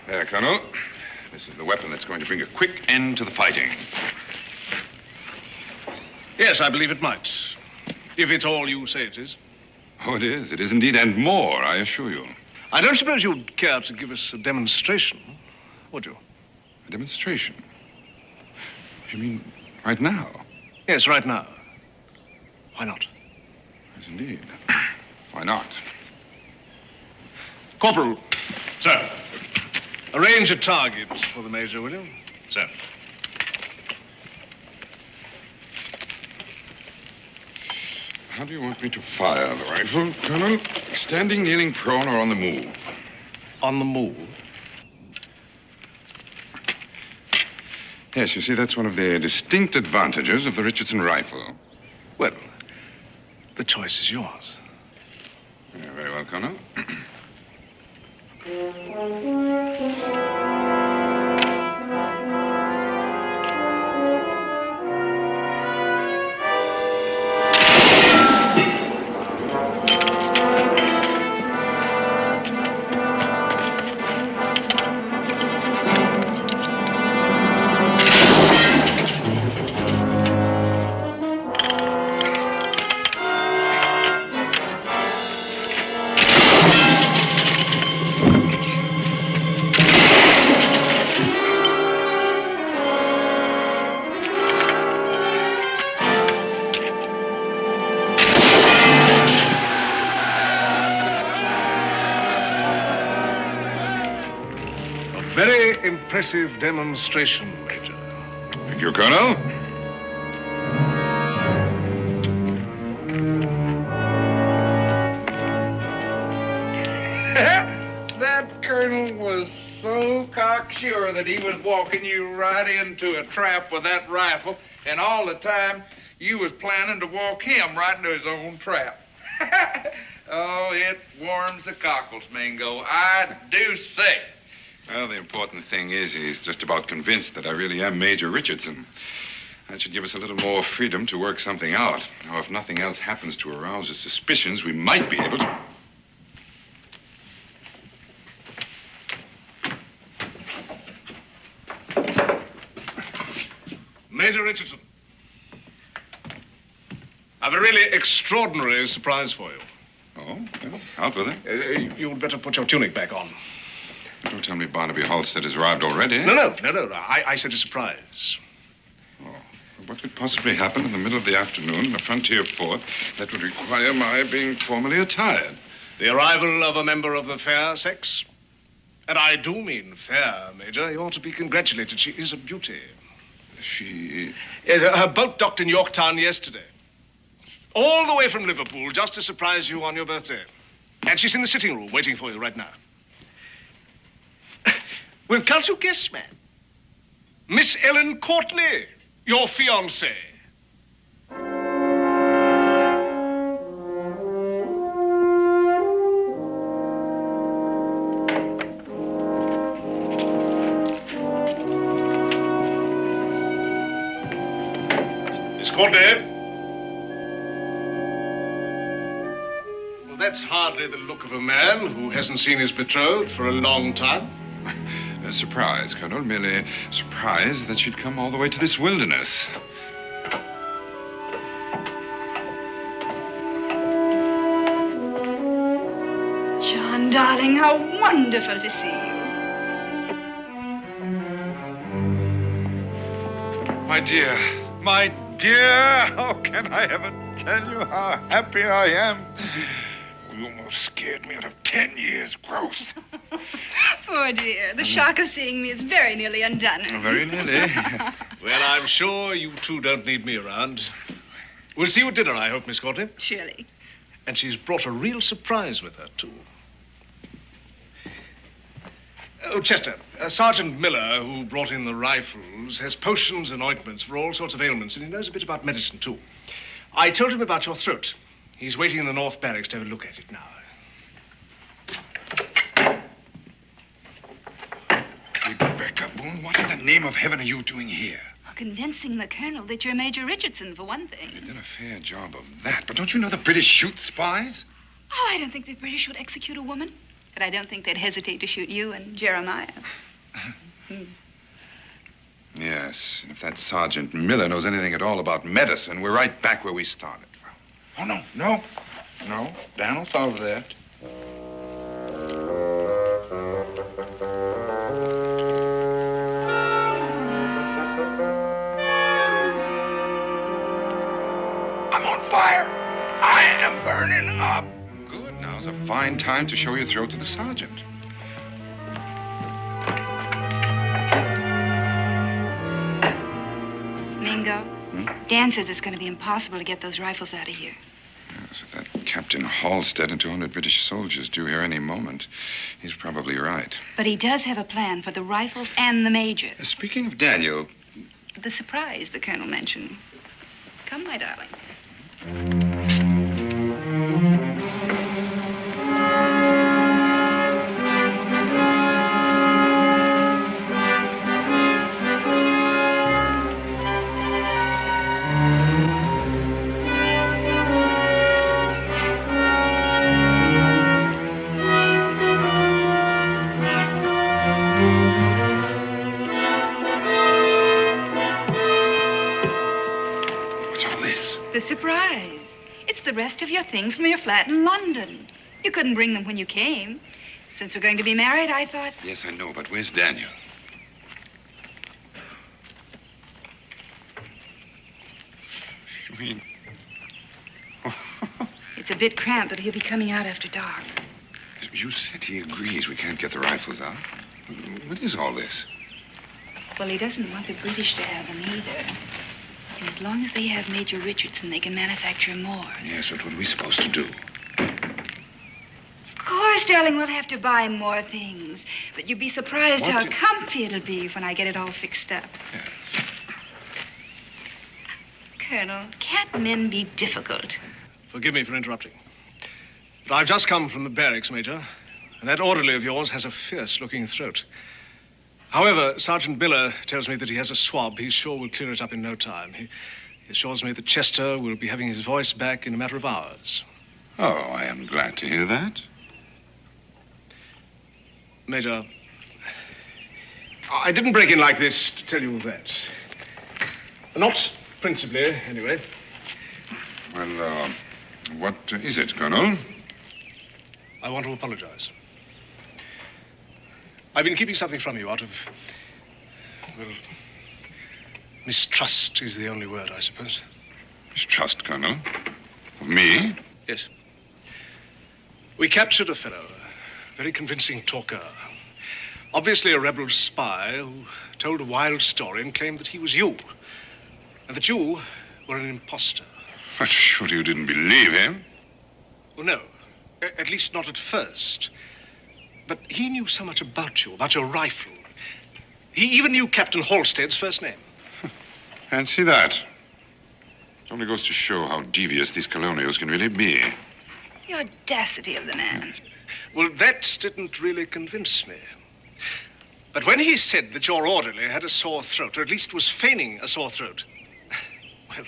[SPEAKER 9] There, Colonel. This is the weapon that's going to bring a quick end to the fighting.
[SPEAKER 15] Yes, I believe it might. If it's all you say it is.
[SPEAKER 9] Oh, it is. It is indeed, and more, I assure you.
[SPEAKER 15] I don't suppose you'd care to give us a demonstration, would you?
[SPEAKER 9] A demonstration? You mean right now?
[SPEAKER 15] Yes, right now. Why not?
[SPEAKER 9] Yes, indeed. Why not?
[SPEAKER 15] Corporal. Sir. Arrange a target for the Major, will you?
[SPEAKER 16] Sir.
[SPEAKER 9] How do you want me to fire the rifle, Colonel? Standing, kneeling, prone, or on the move?
[SPEAKER 15] On the move?
[SPEAKER 9] Yes, you see, that's one of the distinct advantages of the Richardson rifle.
[SPEAKER 15] Well, the choice is yours.
[SPEAKER 9] Yeah, very well, Colonel.
[SPEAKER 15] Impressive demonstration, Major.
[SPEAKER 9] Thank you, Colonel.
[SPEAKER 12] That colonel was so cocksure that he was walking you right into a trap with that rifle, and all the time you was planning to walk him right into his own trap. Oh, it warms the cockles, Mingo. I do say.
[SPEAKER 9] Well, the important thing is he's just about convinced that I really am Major Richardson. That should give us a little more freedom to work something out. Now, if nothing else happens to arouse his suspicions, we might be able to...
[SPEAKER 15] Major Richardson, I've a really extraordinary surprise for you.
[SPEAKER 9] Oh, well, out with it.
[SPEAKER 15] You'd better put your tunic back on.
[SPEAKER 9] Don't tell me Barnaby Halstead has arrived already.
[SPEAKER 15] No. I said a surprise.
[SPEAKER 9] Oh, what could possibly happen in the middle of the afternoon in a frontier fort that would require my being formally attired?
[SPEAKER 15] The arrival of a member of the fair sex. And I do mean fair, Major. You ought to be congratulated. She is a beauty.
[SPEAKER 14] She...
[SPEAKER 15] Yes, her boat docked in Yorktown yesterday. All the way from Liverpool, just to surprise you on your birthday. And she's in the sitting room waiting for you right now. Well, can't you guess, man? Miss Ellen Courtney, your fiancée. Miss Courtney? Well, that's hardly the look of a man who hasn't seen his betrothed for a long time.
[SPEAKER 14] A surprise, Colonel. Merely surprised that she'd come all the way to this wilderness.
[SPEAKER 1] John, darling, how wonderful to see you.
[SPEAKER 14] My dear, how can I ever tell you how happy I am? You almost scared me out of 10 years' growth.
[SPEAKER 1] Poor dear. The shock of seeing me is very nearly undone.
[SPEAKER 14] Very nearly.
[SPEAKER 15] Well, I'm sure you two don't need me around. We'll see you at dinner, I hope, Miss Courtney.
[SPEAKER 1] Surely.
[SPEAKER 15] And she's brought a real surprise with her, too. Oh, Chester, Sergeant Miller, who brought in the rifles, has potions and ointments for all sorts of ailments, and he knows a bit about medicine, too. I told him about your throat. He's waiting in the North Barracks to have a look at it now.
[SPEAKER 14] Rebecca Boone, what in the name of heaven are you doing here?
[SPEAKER 1] Well, convincing the colonel that you're Major Richardson, for one thing.
[SPEAKER 14] You did a fair job of that, but don't you know the British shoot spies?
[SPEAKER 1] Oh, I don't think the British would execute a woman. But I don't think they'd hesitate to shoot you and Jeremiah.
[SPEAKER 14] Yes, and if that Sergeant Miller knows anything at all about medicine, we're right back where we started. Oh, no. Dan will solve that.
[SPEAKER 13] I'm on fire. I am burning up.
[SPEAKER 14] Good. Now's a fine time to show your throat to the sergeant.
[SPEAKER 1] Mingo, Dan says it's going to be impossible to get those rifles out of here.
[SPEAKER 14] Yes, with that Captain Halstead and 200 British soldiers due here any moment, he's probably right.
[SPEAKER 1] But he does have a plan for the rifles and the Major.
[SPEAKER 14] Speaking of Daniel...
[SPEAKER 1] The surprise the colonel mentioned. Come, my darling. The surprise. It's the rest of your things from your flat in London. You couldn't bring them when you came. Since we're going to be married, I thought...
[SPEAKER 14] Yes, I know, but where's Daniel? You mean...
[SPEAKER 1] It's a bit cramped, but he'll be coming out after dark.
[SPEAKER 14] You said he agrees we can't get the rifles out. What is all this?
[SPEAKER 1] Well, he doesn't want the British to have them either. And as long as they have Major Richardson, they can manufacture more.
[SPEAKER 14] Yes, but what are we supposed to do?
[SPEAKER 1] Of course, darling, we'll have to buy more things. But you'd be surprised how comfy it'll be when I get it all fixed up.
[SPEAKER 14] Yes.
[SPEAKER 1] Colonel, can't men be difficult?
[SPEAKER 15] Forgive me for interrupting. But I've just come from the barracks, Major, and that orderly of yours has a fierce-looking throat. However, Sergeant Miller tells me that he has a swab he's sure will clear it up in no time. He assures me that Chester will be having his voice back in a matter of hours.
[SPEAKER 14] Oh, I am glad to hear that.
[SPEAKER 15] Major, I didn't break in like this to tell you that. Not principally, anyway.
[SPEAKER 14] Well, what is it, Colonel?
[SPEAKER 15] I want to apologize. I've been keeping something from you out of, well, mistrust is the only word, I suppose.
[SPEAKER 14] Mistrust, Colonel? Of me?
[SPEAKER 15] Yes. We captured a fellow, a very convincing talker. Obviously a rebel spy who told a wild story and claimed that he was you. And that you were an imposter.
[SPEAKER 9] But surely you didn't believe him?
[SPEAKER 15] Well, no. At least not at first. But he knew so much about you, about your rifle. He even knew Captain Halstead's first name.
[SPEAKER 9] Fancy that. It only goes to show how devious these colonials can really be.
[SPEAKER 1] The audacity of the man.
[SPEAKER 15] Well, that didn't really convince me. But when he said that your orderly had a sore throat, or at least was feigning a sore throat, well...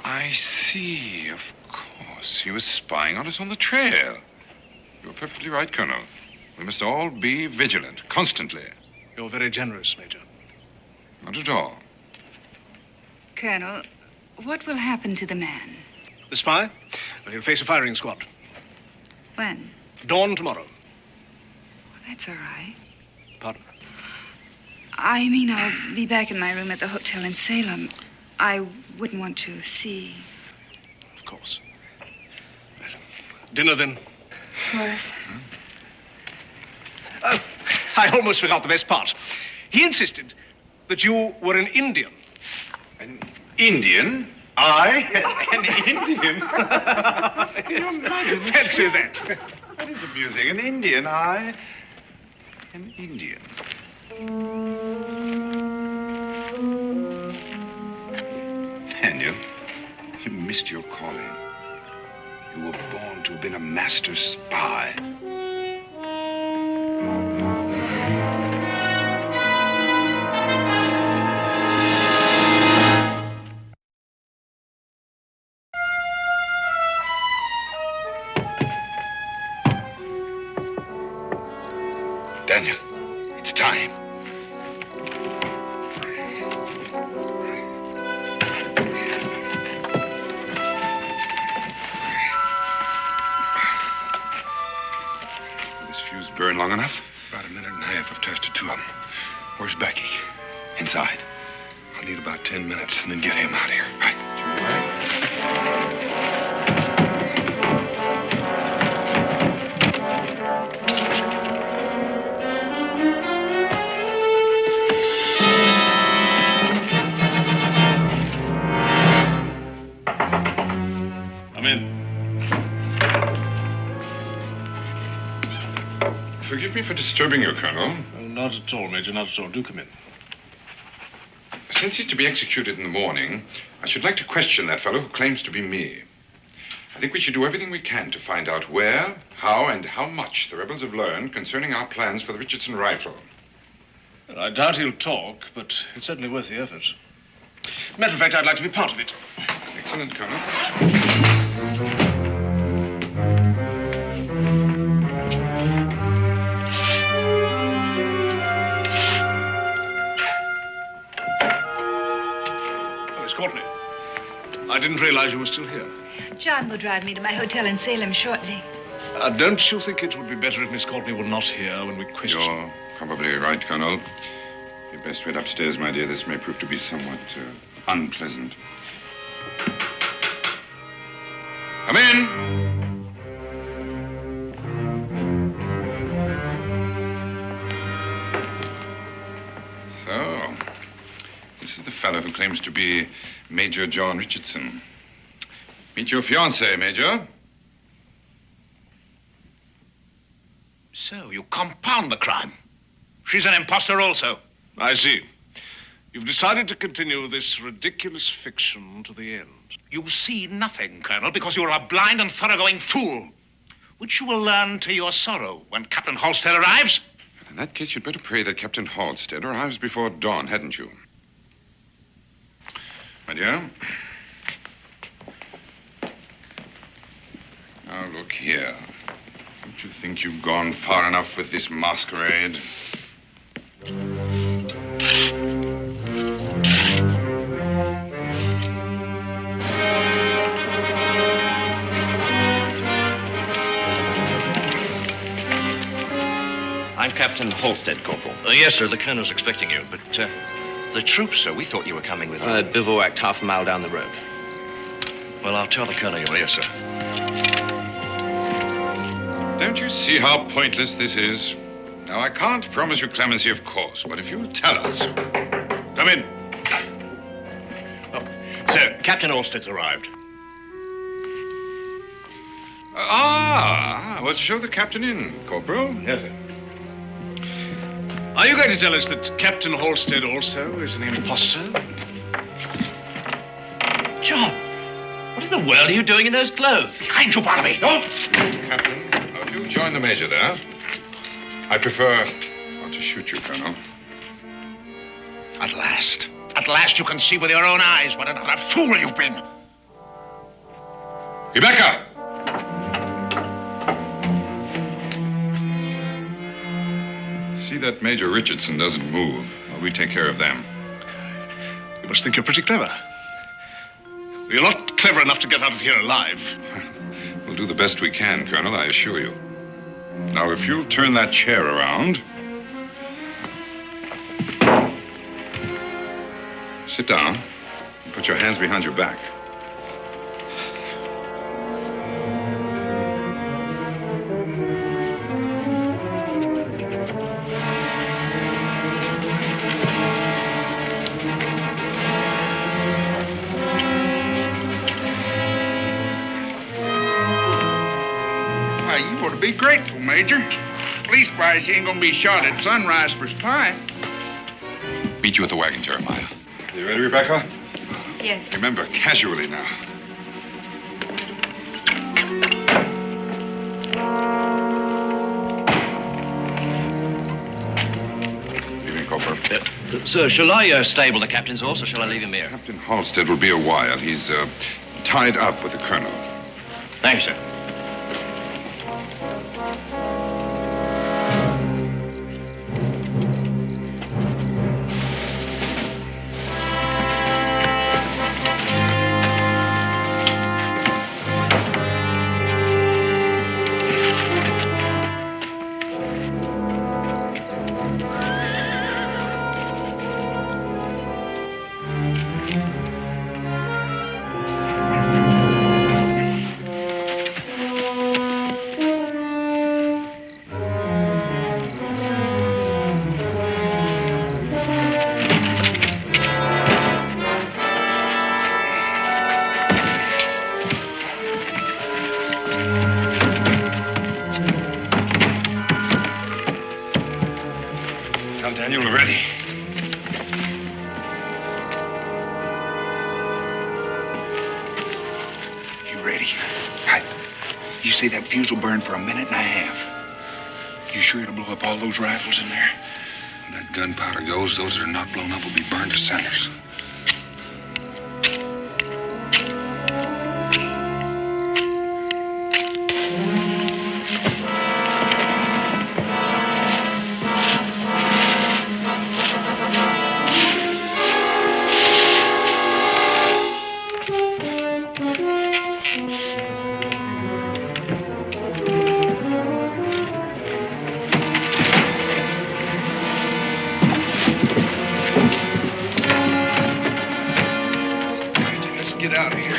[SPEAKER 9] I see, of course. He was spying on us on the trail. You're perfectly right, Colonel. We must all be vigilant, constantly.
[SPEAKER 15] You're very generous, Major.
[SPEAKER 9] Not at all.
[SPEAKER 1] Colonel, what will happen to the man?
[SPEAKER 15] The spy? Well, he'll face a firing squad.
[SPEAKER 1] When?
[SPEAKER 15] Dawn tomorrow.
[SPEAKER 1] Well, that's all right.
[SPEAKER 15] Pardon?
[SPEAKER 1] I mean, I'll be back in my room at the hotel in Salem. I wouldn't want to see.
[SPEAKER 15] Of course. Well, dinner, then?
[SPEAKER 1] Horace.
[SPEAKER 15] Oh, I almost forgot the best part. He insisted that you were an Indian.
[SPEAKER 9] An Indian? I? An Indian?
[SPEAKER 15] Fancy that.
[SPEAKER 9] That is amusing. An Indian, I? An Indian. Daniel, you missed your calling. You were born to have been a master spy. Daniel, it's time. Will this fuse burn long enough?
[SPEAKER 14] About a minute and a half. I've tested 2 of them. Where's Becky?
[SPEAKER 9] Inside.
[SPEAKER 14] I'll need about 10 minutes and then get him out of here. Right.
[SPEAKER 9] Forgive me for disturbing you, Colonel.
[SPEAKER 15] Oh, not at all, Major, not at all. Do come in.
[SPEAKER 9] Since he's to be executed in the morning, I should like to question that fellow who claims to be me. I think we should do everything we can to find out where, how, and how much the rebels have learned concerning our plans for the Richardson rifle.
[SPEAKER 15] Well, I doubt he'll talk, but it's certainly worth the effort. Matter of fact, I'd like to be part of it.
[SPEAKER 9] Excellent, Colonel.
[SPEAKER 15] I didn't realize you were still here.
[SPEAKER 1] John will drive me to my hotel in Salem shortly.
[SPEAKER 15] Don't you think it would be better if Miss Courtney were not here when we question?
[SPEAKER 9] You're probably right, Colonel. You'd best wait upstairs, my dear. This may prove to be somewhat unpleasant. Come in. So, this is the fellow who claims to be Major John Richardson. Meet your fiancée, Major.
[SPEAKER 16] So, you compound the crime. She's an imposter also.
[SPEAKER 15] I see. You've decided to continue this ridiculous fiction to the end.
[SPEAKER 16] You see nothing, Colonel, because you're a blind and thoroughgoing fool, which you will learn to your sorrow when Captain Halstead arrives.
[SPEAKER 9] In that case, you'd better pray that Captain Halstead arrives before dawn, hadn't you? My dear. Now, look here. Don't you think you've gone far enough with this masquerade?
[SPEAKER 17] I'm Captain Halstead, Corporal.
[SPEAKER 6] Yes, sir. The colonel's expecting you, but the troops, sir, we thought you were coming with them.
[SPEAKER 17] Bivouacked half a mile down the road.
[SPEAKER 6] Well, I'll tell the colonel you're here, sir.
[SPEAKER 9] Don't you see how pointless this is? Now, I can't promise you clemency, of course, but if you'll tell us...
[SPEAKER 15] Come in. Oh, so, Captain Halstead's arrived.
[SPEAKER 9] Well, show the captain in, Corporal.
[SPEAKER 15] Yes, sir. Are you going to tell us that Captain Halstead also is an imposter?
[SPEAKER 17] John, what in the world are you doing in those clothes?
[SPEAKER 16] Behind you, Barnaby! Don't!
[SPEAKER 9] Captain, if you'll join the Major there. I prefer not to shoot you, Colonel.
[SPEAKER 16] At last you can see with your own eyes what an utter fool you've been.
[SPEAKER 9] Rebecca! See that Major Richardson doesn't move while we take care of them.
[SPEAKER 15] You must think you're pretty clever. You're not clever enough to get out of here alive.
[SPEAKER 9] We'll do the best we can, Colonel, I assure you. Now, if you'll turn that chair around. Sit down and put your hands behind your back.
[SPEAKER 10] Be grateful, Major. Leastwise, you ain't gonna be shot at sunrise for spying.
[SPEAKER 9] Meet you at the wagon, Jeremiah. You ready, Rebecca?
[SPEAKER 1] Yes.
[SPEAKER 9] Remember, casually now. Evening, Corporal.
[SPEAKER 17] Sir, shall I stable the captain's horse, or shall I leave him here?
[SPEAKER 9] Captain Halstead will be a while. He's tied up with the colonel.
[SPEAKER 17] Thanks, sir.
[SPEAKER 9] Daniel, we're ready.
[SPEAKER 10] You ready? Right. You say that fuse will burn for a minute and a half. You sure it'll blow up all those rifles in there?
[SPEAKER 14] When that gunpowder goes, those that are not blown up will be burned to cinders.
[SPEAKER 10] Get out of here.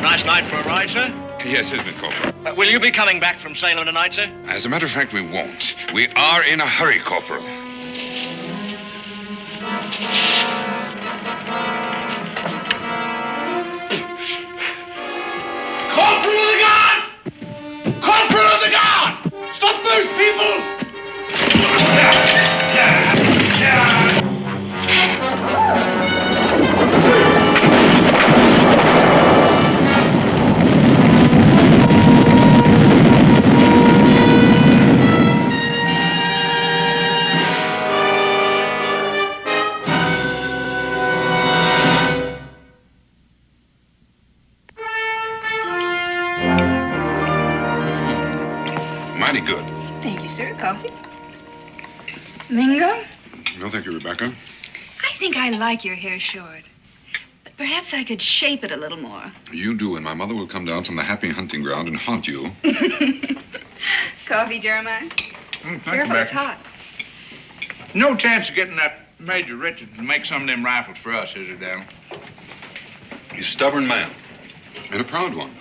[SPEAKER 17] Nice night for a ride, sir?
[SPEAKER 9] Yes, isn't it, Corporal?
[SPEAKER 17] Will you be coming back from Salem tonight, sir?
[SPEAKER 9] As a matter of fact, we won't. We are in a hurry, Corporal.
[SPEAKER 16] Corporal of the Guard! Corporal of the Guard! Stop those people!
[SPEAKER 9] Mighty good.
[SPEAKER 1] Thank you, sir. Coffee? Mingo?
[SPEAKER 9] No, thank you, Rebecca.
[SPEAKER 1] I think I like your hair short. But Perhaps I could shape it a little more.
[SPEAKER 9] You do, and my mother will come down from the happy hunting ground and haunt you.
[SPEAKER 1] Coffee, Jeremiah? Careful, it's hot.
[SPEAKER 12] No chance of getting that Major Richard to make some of them rifles for us, is there, Daniel?
[SPEAKER 9] He's a stubborn man, and a proud one.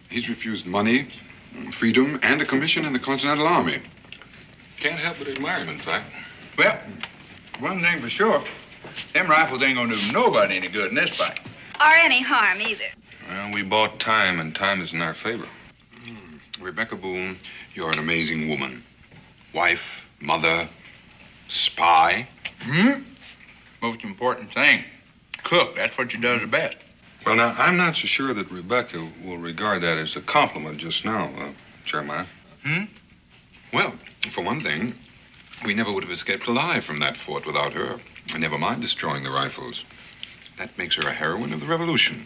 [SPEAKER 9] He's refused money, freedom, and a commission in the Continental Army. Can't help but admire him, in fact.
[SPEAKER 12] Well, one thing for sure, them rifles ain't gonna do nobody any good in this fight.
[SPEAKER 1] Or any harm, either.
[SPEAKER 9] Well, we bought time, and time is in our favor. Rebecca Boone, you're an amazing woman. Wife, mother, spy.
[SPEAKER 12] Most important thing, cook. That's what she does the best.
[SPEAKER 9] Well, now, I'm not so sure that Rebecca will regard that as a compliment just now, Jeremiah. Well, for one thing, we never would have escaped alive from that fort without her. Never mind destroying the rifles. That makes her a heroine of the revolution.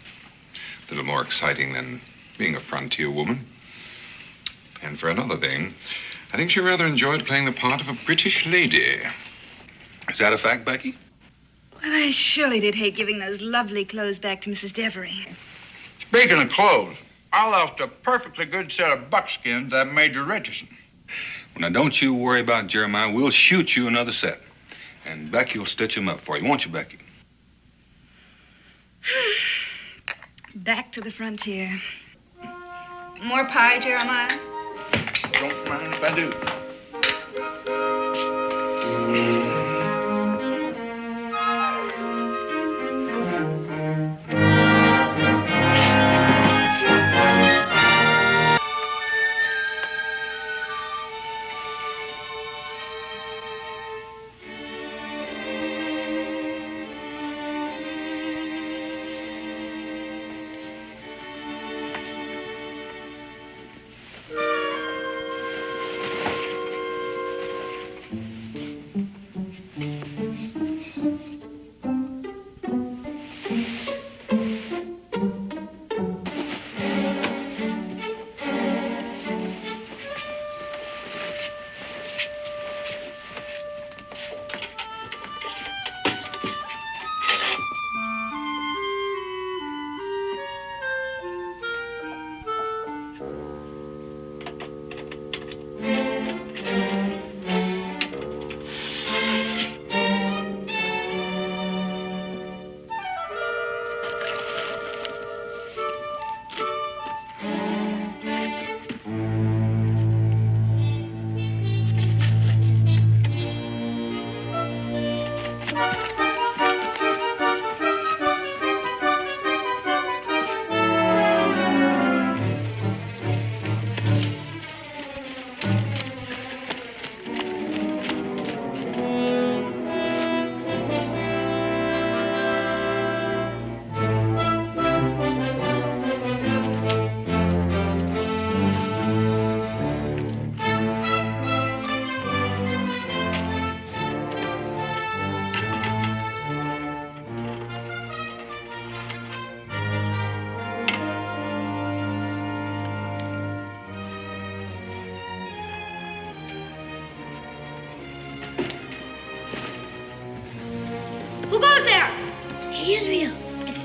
[SPEAKER 9] A little more exciting than being a frontier woman. And for another thing, I think she rather enjoyed playing the part of a British lady. Is that a fact, Becky?
[SPEAKER 1] Well, I surely did hate giving those lovely clothes back to Mrs. Devery.
[SPEAKER 12] Speaking of clothes, I lost a perfectly good set of buckskins at Major Richardson.
[SPEAKER 9] Well, now, don't you worry about Jeremiah. We'll shoot you another set. And Becky will stitch them up for you, won't you, Becky?
[SPEAKER 1] Back to the frontier. More pie, Jeremiah?
[SPEAKER 12] Don't mind if I do.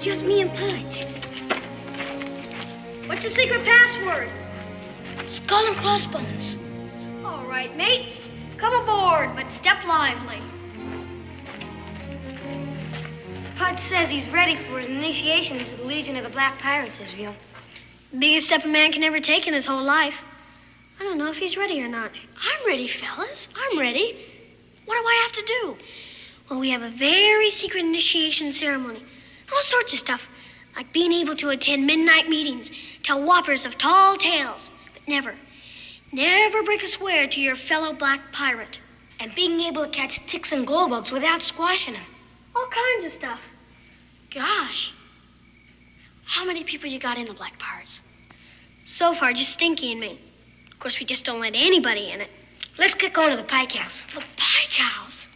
[SPEAKER 3] Just me and Pudge. What's the secret password? Skull and crossbones. All right, mates. Come aboard, but step lively. Pudge says he's ready for his initiation into the Legion of the Black Pirates, Israel. Biggest step a man can ever take in his whole life. I don't know if he's ready or not. I'm ready, fellas. I'm ready. What do I have to do? Well, we have a very secret initiation ceremony. All sorts of stuff, like being able to attend midnight meetings, tell whoppers of tall tales, but never break a swear to your fellow black pirate, and being able to catch ticks and glowbugs without squashing them. All kinds of stuff. Gosh, how many people you got in the Black Pirates? So far, just Stinky and me. Of course, we just don't let anybody in it. Let's get going to the Pike House. The Pike House?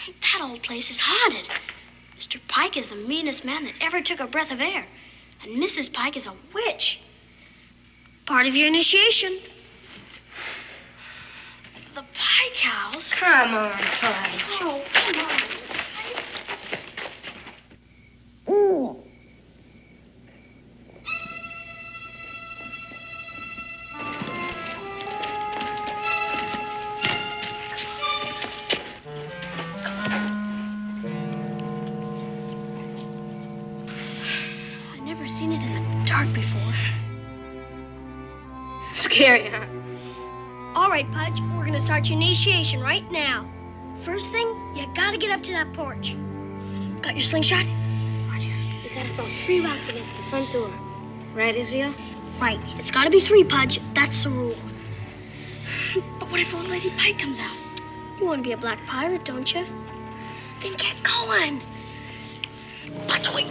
[SPEAKER 3] That old place is haunted. Mr. Pike is the meanest man that ever took a breath of air. And Mrs. Pike is a witch. Part of your initiation. The Pike House? Come on, Pudge. Oh, come on. Never seen it in the dark before. Scary, huh? All right, Pudge, we're gonna start your initiation right now. First thing, you gotta get up to that porch. Got your slingshot? You gotta throw 3 rocks against the front door. Right, Israel? Right. It's gotta be 3, Pudge. That's the rule. But what if old Lady Pike comes out? You want to be a black pirate, don't you? Then get going. Pudge, wait.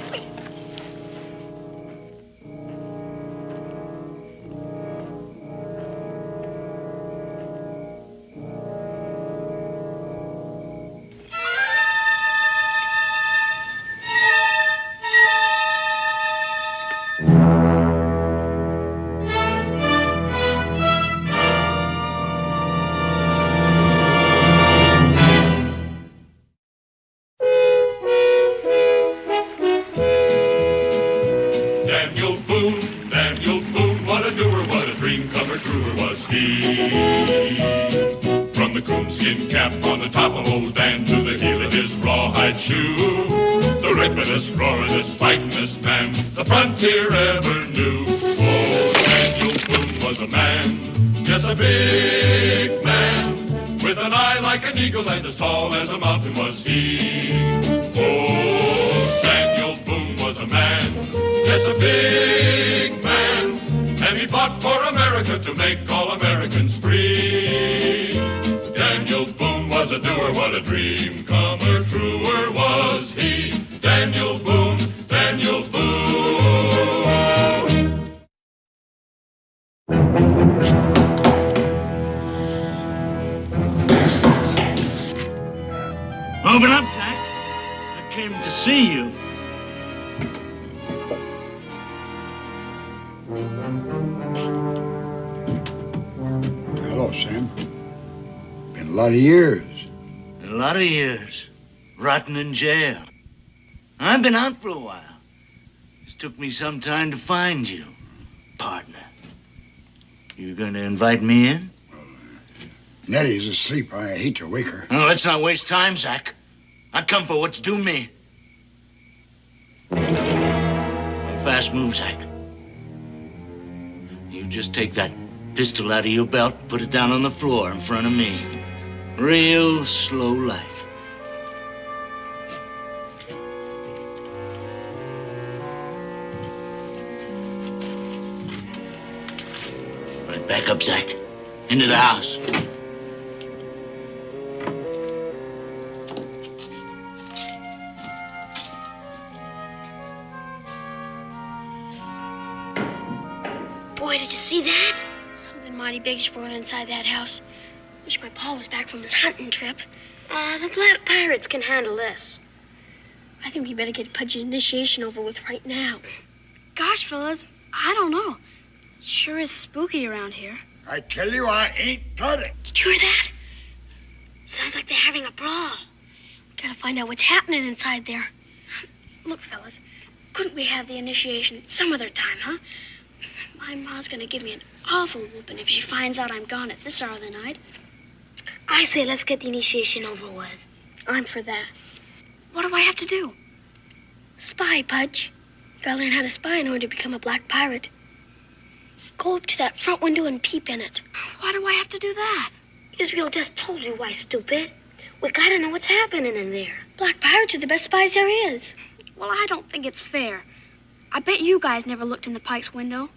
[SPEAKER 5] Daniel Boone, what a doer, what a dream comer, truer was he. From the coonskin cap on the top of old Dan to the heel of his rawhide shoe, the ripidest, roaringest, fightingest man the frontier ever knew. Oh, Daniel Boone was a man, yes, a big man, with an eye like an eagle and as tall as a mountain was he. Oh, Daniel Boone was a man, yes, a big man, and he fought for America to make all Americans free. Daniel Boone was a doer, what a dream comer, truer was he. Daniel Boone, Daniel Boone.
[SPEAKER 18] Open up, Zach. I came to see you.
[SPEAKER 19] Hello, Sam. Been a lot of years.
[SPEAKER 18] A lot of years. Rotting in jail. I've been out for a while. It took me some time to find you, partner. You gonna invite me in?
[SPEAKER 19] Nettie's asleep. I hate to wake her.
[SPEAKER 18] No, let's not waste time, Zach. I come for what's due me. A fast move, Zach. You just take that pistol out of your belt and put it down on the floor in front of me. Real slow like. Right back up, Zach. Into the house.
[SPEAKER 3] Boy, did you see that? Something mighty big's brewing inside that house. Wish my pa was back from his hunting trip. The black pirates can handle this. I think we better get Pudge's initiation over with right now. Gosh, fellas, I don't know. Sure is spooky around here.
[SPEAKER 19] I tell you, I ain't got it.
[SPEAKER 3] Did you hear that? Sounds like they're having a brawl. We gotta find out what's happening inside there. Look, fellas, couldn't we have the initiation some other time, huh? My ma's gonna give me an awful whooping if she finds out I'm gone at this hour of the night. I say let's get the initiation over with. I'm for that. What do I have to do? Spy, Pudge. Gotta learn how to spy in order to become a black pirate. Go up to that front window and peep in it. Why do I have to do that? Israel just told you why, stupid. We gotta know what's happening in there. Black pirates are the best spies there is. Well, I don't think it's fair. I bet you guys never looked in the Pike's window.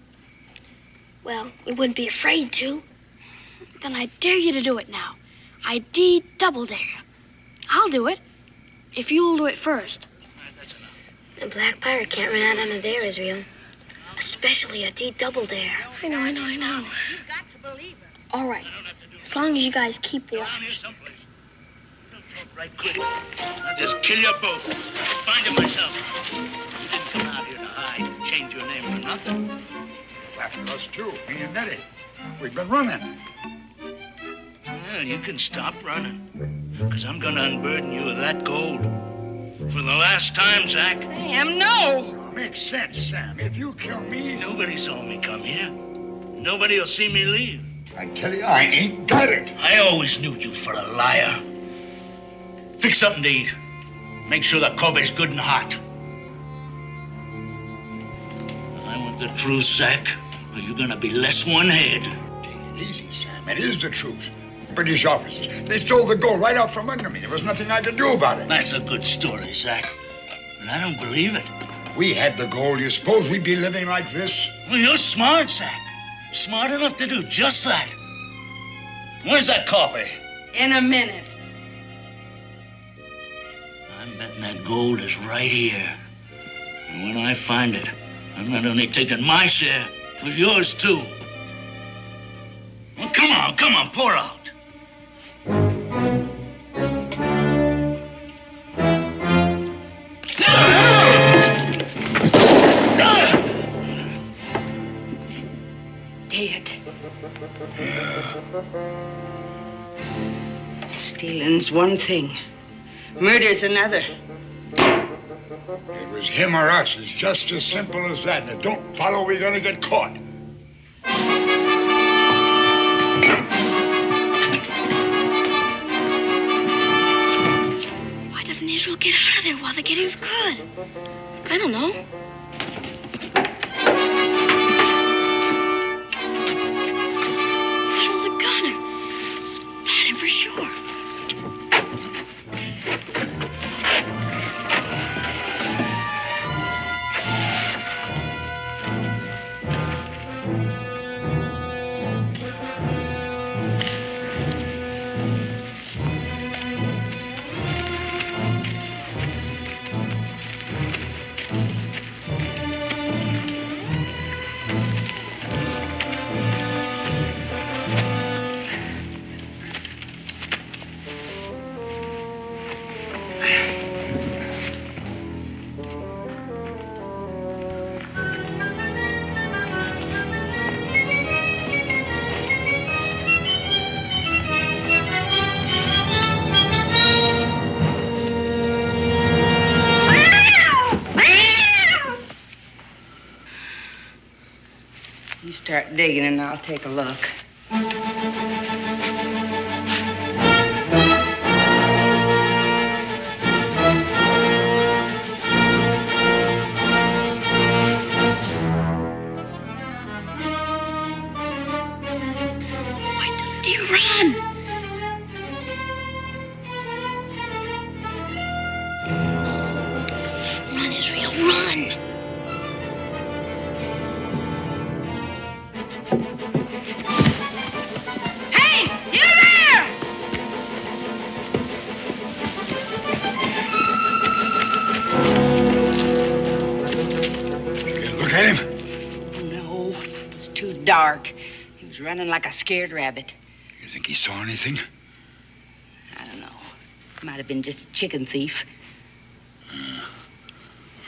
[SPEAKER 3] Well, we wouldn't be afraid to. Then I dare you to do it now. I double dare you. I'll do it, if you'll do it first.
[SPEAKER 20] A black pirate can't run out under there, Israel. Especially a double dare.
[SPEAKER 3] I know. All right, as long as you guys keep watch.
[SPEAKER 18] Right quick. I'll just kill you both. Find you myself. You didn't come out here to hide and change your name for nothing.
[SPEAKER 19] After us, too, me and Nettie. We've been running.
[SPEAKER 18] Well, you can stop running, because I'm going to unburden you of that gold. For the last time, Zach.
[SPEAKER 3] Sam, no!
[SPEAKER 19] Makes sense, Sam. If you kill me...
[SPEAKER 18] Nobody saw me come here. Nobody will see me leave.
[SPEAKER 19] I tell you, I ain't got it.
[SPEAKER 18] I always knew you for a liar. Fix something to eat. Make sure the cover's good and hot. The truth, Zach, or you're gonna be less one head.
[SPEAKER 19] Take it easy, Sam. It is the truth. British officers. They stole the gold right out from under me. There was nothing I could do about it.
[SPEAKER 18] That's a good story, Zach. But I don't believe it.
[SPEAKER 19] We had the gold. You suppose we'd be living like this?
[SPEAKER 18] Well, you're smart, Zach. Smart enough to do just that. Where's that coffee?
[SPEAKER 21] In a minute.
[SPEAKER 18] I'm betting that gold is right here. And when I find it, I'm not only taking my share, but yours too. Well, come on, pour out.
[SPEAKER 21] Dead. Stealing's one thing. Murder's another.
[SPEAKER 19] It was him or us. It's just as simple as that. And if don't follow, we're gonna get caught.
[SPEAKER 3] Why doesn't Israel get out of there while the getting's good? I don't know. Israel's a gunner. Spot him for sure.
[SPEAKER 21] Start digging and I'll take a look.
[SPEAKER 3] Why doesn't he run? Run, Israel, run!
[SPEAKER 19] At him?
[SPEAKER 21] No, it's too dark. He was running like a scared rabbit.
[SPEAKER 19] You think he saw anything?
[SPEAKER 21] I don't know. Might have been just a chicken thief.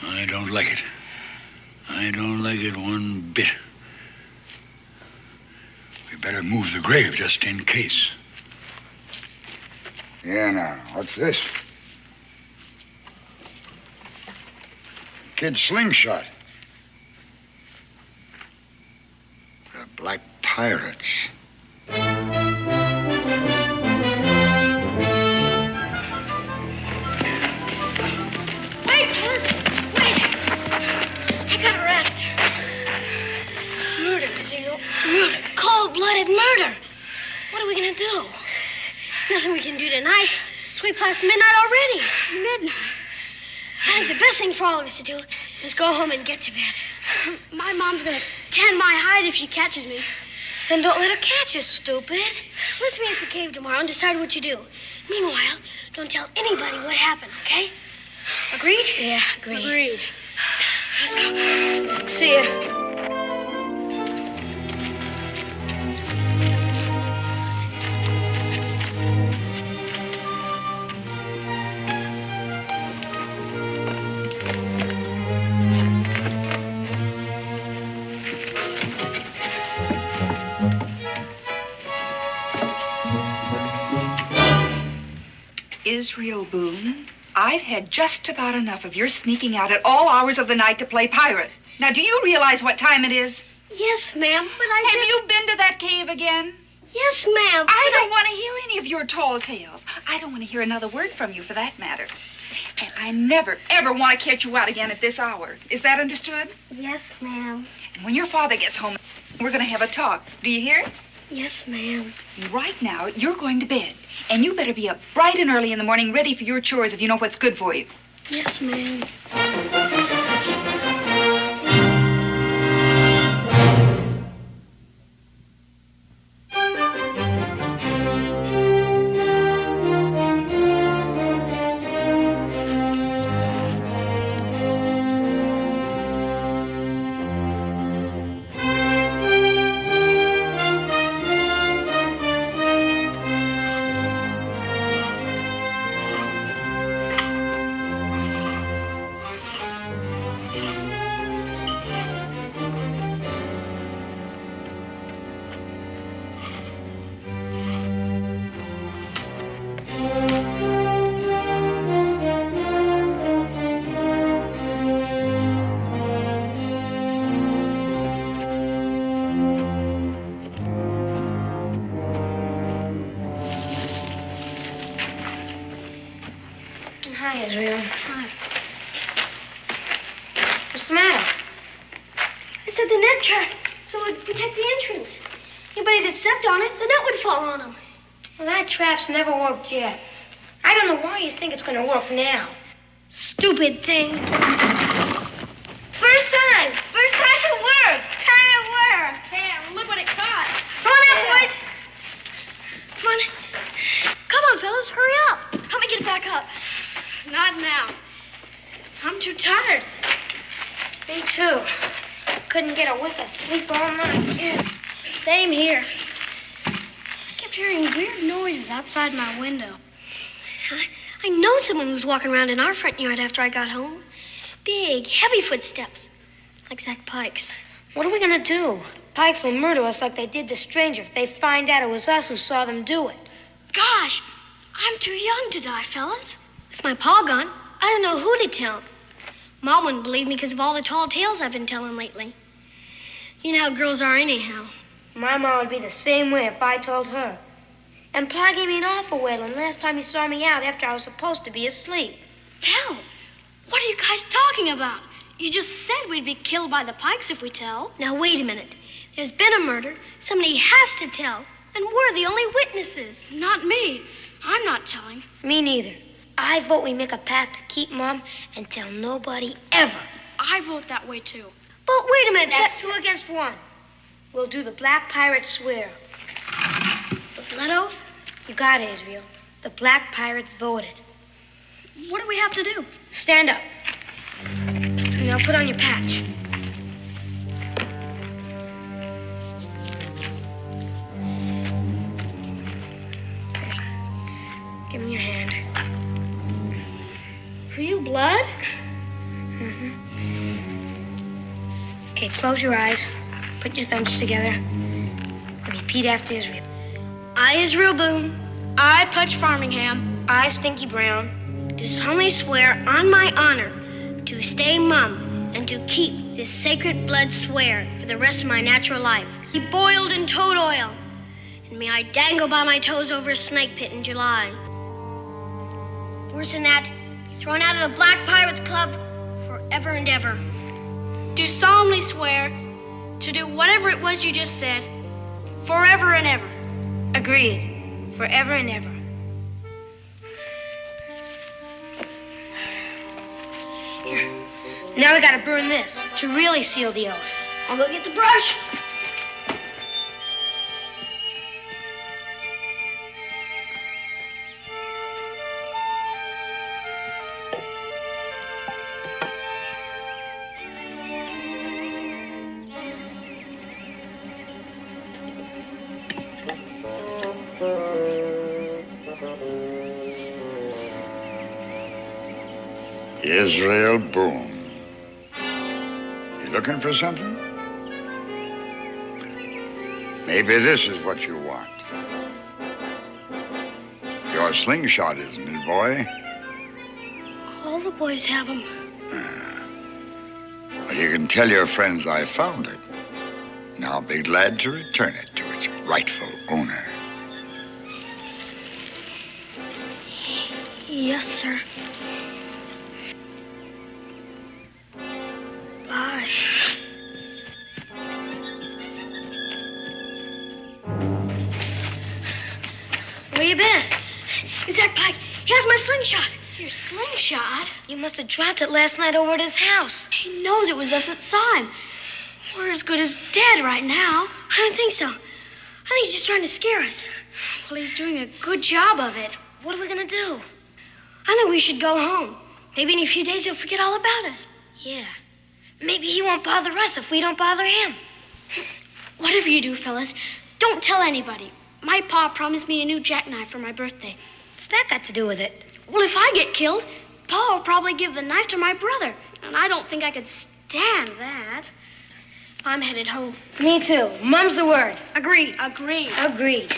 [SPEAKER 19] I don't like it. I don't like it one bit. We better move the grave just in case. Yeah, now, what's this? Kid's slingshot. The Black Pirates.
[SPEAKER 3] Wait, listen, wait. I gotta rest. Murder, Zero. Murder. Cold-blooded murder. What are we gonna do? Nothing we can do tonight. It's way past midnight already. Midnight? I think the best thing for all of us to do is go home and get to bed. My mom's gonna tan my hide if she catches me. Then don't let her catch us, stupid. Let's meet at the cave tomorrow and decide what you do. Meanwhile, don't tell anybody what happened, okay? Agreed? Yeah, agreed. Agreed. Let's go. See ya.
[SPEAKER 1] Israel Boone, I've had just about enough of your sneaking out at all hours of the night to play pirate. Now, do you realize what time it is?
[SPEAKER 3] Yes, ma'am, but
[SPEAKER 1] Have you been to that cave again?
[SPEAKER 3] Yes, ma'am.
[SPEAKER 1] I don't want to hear any of your tall tales. I don't want to hear another word from you, for that matter. And I never, ever want to catch you out again at this hour. Is that understood?
[SPEAKER 3] Yes, ma'am.
[SPEAKER 1] And when your father gets home, we're going to have a talk. Do you hear?
[SPEAKER 3] Yes, ma'am.
[SPEAKER 1] Right now, you're going to bed. And you better be up bright and early in the morning, ready for your chores if you know what's good for you.
[SPEAKER 3] Yes, ma'am. Hi, Israel. Hi. What's the matter? I set the net trap so it would protect the entrance. Anybody that stepped on it, the net would fall on them. Well, that trap's never worked yet. I don't know why you think it's going to work now. Stupid thing. First time. First time it worked. Time it worked. There, look what it caught. Come on out, boys. Come on. Come on, fellas, hurry up. Help me get it back up. Not now. I'm too tired. Me too. Couldn't get a wink of sleep all night. Yeah. Same here. I kept hearing weird noises outside my window. I know someone was walking around in our front yard after I got home. Big, heavy footsteps. Like Zach Pike's.
[SPEAKER 7] What are we gonna do? Pikes will murder us like they did the stranger if they find out it was us who saw them do it.
[SPEAKER 3] Gosh, I'm too young to die, fellas. With my paw gone, I don't know who to tell. Mom wouldn't believe me because of all the tall tales I've been telling lately. You know how girls are anyhow.
[SPEAKER 7] My mom would be the same way if I told her. And Pa gave me an awful wailing last time he saw me out after I was supposed to be asleep.
[SPEAKER 3] Tell? What are you guys talking about? You just said we'd be killed by the Pikes if we tell. Now, wait a minute. There's been a murder. Somebody has to tell. And we're the only witnesses.
[SPEAKER 7] Not me. I'm not telling. Me neither. I vote we make a pact to keep Mom and tell nobody ever.
[SPEAKER 3] I vote that way, too.
[SPEAKER 7] But wait a minute. That's 2 against 1. We'll do the Black Pirates swear.
[SPEAKER 3] The blood oath?
[SPEAKER 7] You got it, Israel. The Black Pirates voted.
[SPEAKER 3] What do we have to do?
[SPEAKER 7] Stand up. Now put on your patch. Okay. Give me your hand.
[SPEAKER 3] Real blood?
[SPEAKER 7] Mm-hmm. Okay, close your eyes. Put your thumbs together. And repeat after Israel.
[SPEAKER 3] I, Israel Boone.
[SPEAKER 7] I, Pudge Farmingham. I, Stinky Brown.
[SPEAKER 3] Do solemnly swear on my honor to stay mum and to keep this sacred blood swear for the rest of my natural life. Be boiled in toad oil. And may I dangle by my toes over a snake pit in July. Worse than that, be thrown out of the Black Pirates Club forever and ever.
[SPEAKER 7] Do solemnly swear to do whatever it was you just said, forever and ever. Agreed. Forever and ever. Here. Now we gotta burn this to really seal the oath.
[SPEAKER 3] I'll go get the brush.
[SPEAKER 19] Israel Boone. You looking for something? Maybe this is what you want. Your slingshot, isn't it, boy?
[SPEAKER 3] All the boys have them.
[SPEAKER 19] Well, you can tell your friends I found it. And I'll be glad to return it to its rightful owner.
[SPEAKER 3] Yes, sir. slingshot.
[SPEAKER 7] Your slingshot?
[SPEAKER 3] You must have dropped it last night over at his house.
[SPEAKER 7] He knows it was us that saw him. We're as good as dead right now.
[SPEAKER 3] I don't think so. I think he's just trying to scare us.
[SPEAKER 7] Well, he's doing a good job of it.
[SPEAKER 3] What are we going to do? I think we should go home. Maybe in a few days he'll forget all about us. Yeah. Maybe he won't bother us if we don't bother him.
[SPEAKER 7] Whatever you do, fellas, don't tell anybody. My pa promised me a new jackknife for my birthday.
[SPEAKER 3] What's that got to do with it?
[SPEAKER 7] Well, if I get killed, Pa will probably give the knife to my brother. And I don't think I could stand that. I'm headed home.
[SPEAKER 3] Me too. Mum's the word.
[SPEAKER 7] Agreed. Agreed.
[SPEAKER 3] Agreed.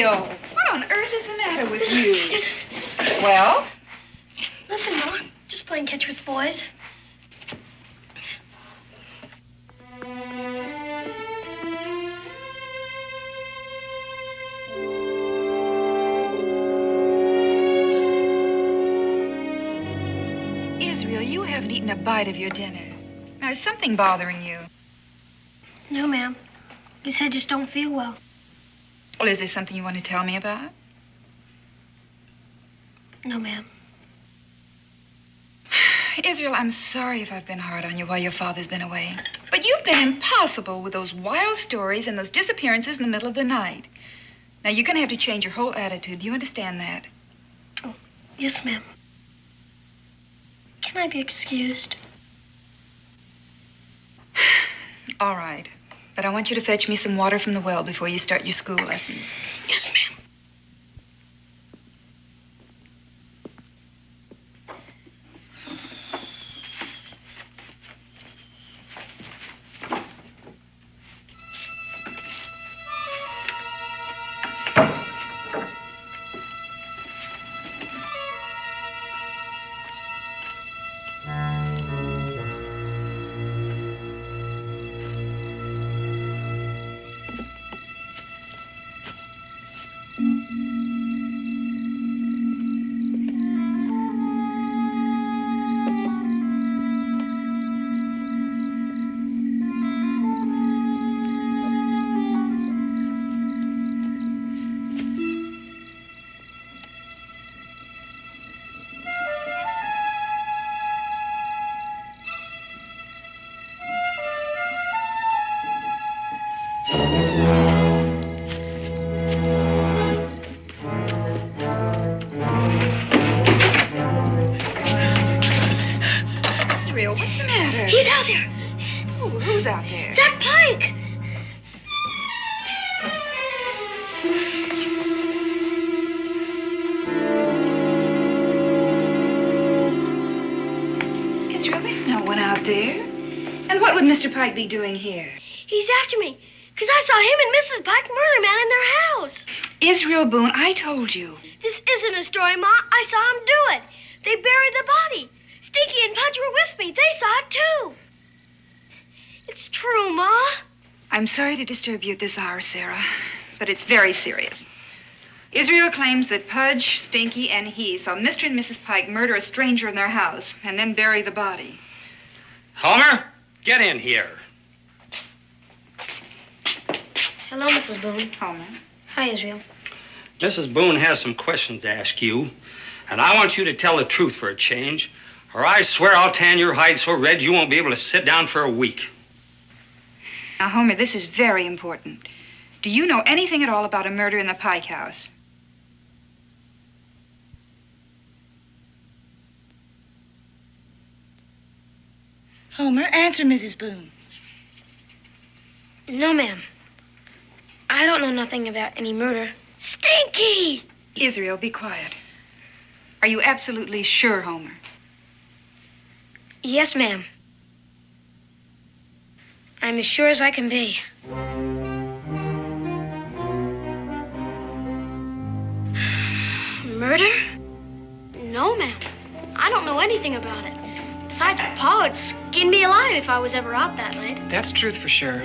[SPEAKER 1] What on earth is the matter with you? Well?
[SPEAKER 3] Nothing, Ma. Just playing catch with the boys.
[SPEAKER 1] Israel, you haven't eaten a bite of your dinner. Now, is something bothering you?
[SPEAKER 3] No, ma'am. He said I just don't feel well.
[SPEAKER 1] Well, is there something you want to tell me about?
[SPEAKER 3] No, ma'am.
[SPEAKER 1] Israel, I'm sorry if I've been hard on you while your father's been away. But you've been impossible with those wild stories and those disappearances in the middle of the night. Now, you're going to have to change your whole attitude. Do you understand that?
[SPEAKER 3] Oh, yes, ma'am. Can I be excused?
[SPEAKER 1] All right. But I want you to fetch me some water from the well before you start your school lessons.
[SPEAKER 3] Yes, ma'am.
[SPEAKER 1] Mr. Pike be doing here?
[SPEAKER 3] He's after me, because I saw him and Mrs. Pike murder man in their house.
[SPEAKER 1] Israel Boone, I told you.
[SPEAKER 3] This isn't a story, Ma. I saw him do it. They buried the body. Stinky and Pudge were with me. They saw it, too. It's true, Ma.
[SPEAKER 1] I'm sorry to disturb you at this hour, Sarah, but it's very serious. Israel claims that Pudge, Stinky, and he saw Mr. and Mrs. Pike murder a stranger in their house and then bury the body.
[SPEAKER 2] Homer, get in here.
[SPEAKER 3] Hello, Mrs. Boone.
[SPEAKER 1] Homer.
[SPEAKER 3] Hi, Israel.
[SPEAKER 2] Mrs. Boone has some questions to ask you, and I want you to tell the truth for a change, or I swear I'll tan your hide so red you won't be able to sit down for a week.
[SPEAKER 1] Now, Homer, this is very important. Do you know anything at all about a murder in the Pike house?
[SPEAKER 21] Homer, answer Mrs. Boone.
[SPEAKER 3] No, ma'am. I don't know nothing about any murder.
[SPEAKER 1] Stinky! Israel, be quiet. Are you absolutely sure, Homer?
[SPEAKER 3] Yes, ma'am. I'm as sure as I can be. Murder? No, ma'am. I don't know anything about it. Besides, Pa would skin me alive if I was ever out that late.
[SPEAKER 22] That's truth for sure.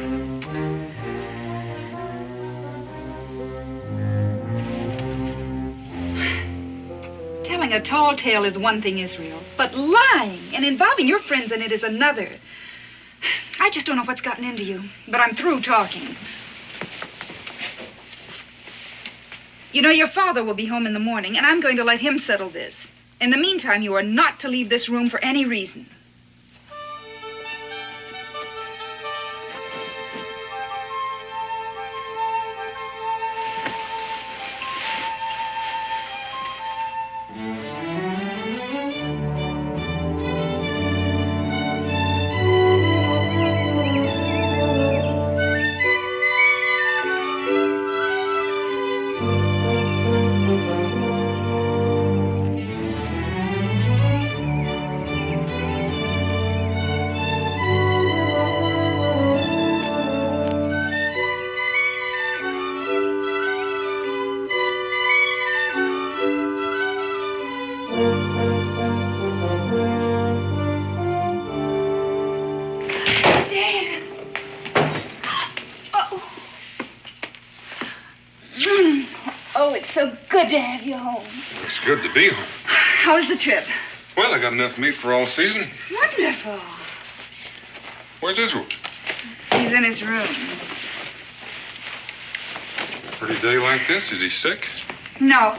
[SPEAKER 1] Telling a tall tale is one thing, Israel, but lying and involving your friends in it is another. I just don't know what's gotten into you, but I'm through talking. You know, your father will be home in the morning, and I'm going to let him settle this. In the meantime, you are not to leave this room for any reason. To have you home.
[SPEAKER 9] It's good to be home.
[SPEAKER 1] How was the trip?
[SPEAKER 9] Well, I got enough meat for all season.
[SPEAKER 1] Wonderful.
[SPEAKER 9] Where's Israel?
[SPEAKER 1] He's in his room.
[SPEAKER 9] Pretty day like this? Is he sick?
[SPEAKER 1] No.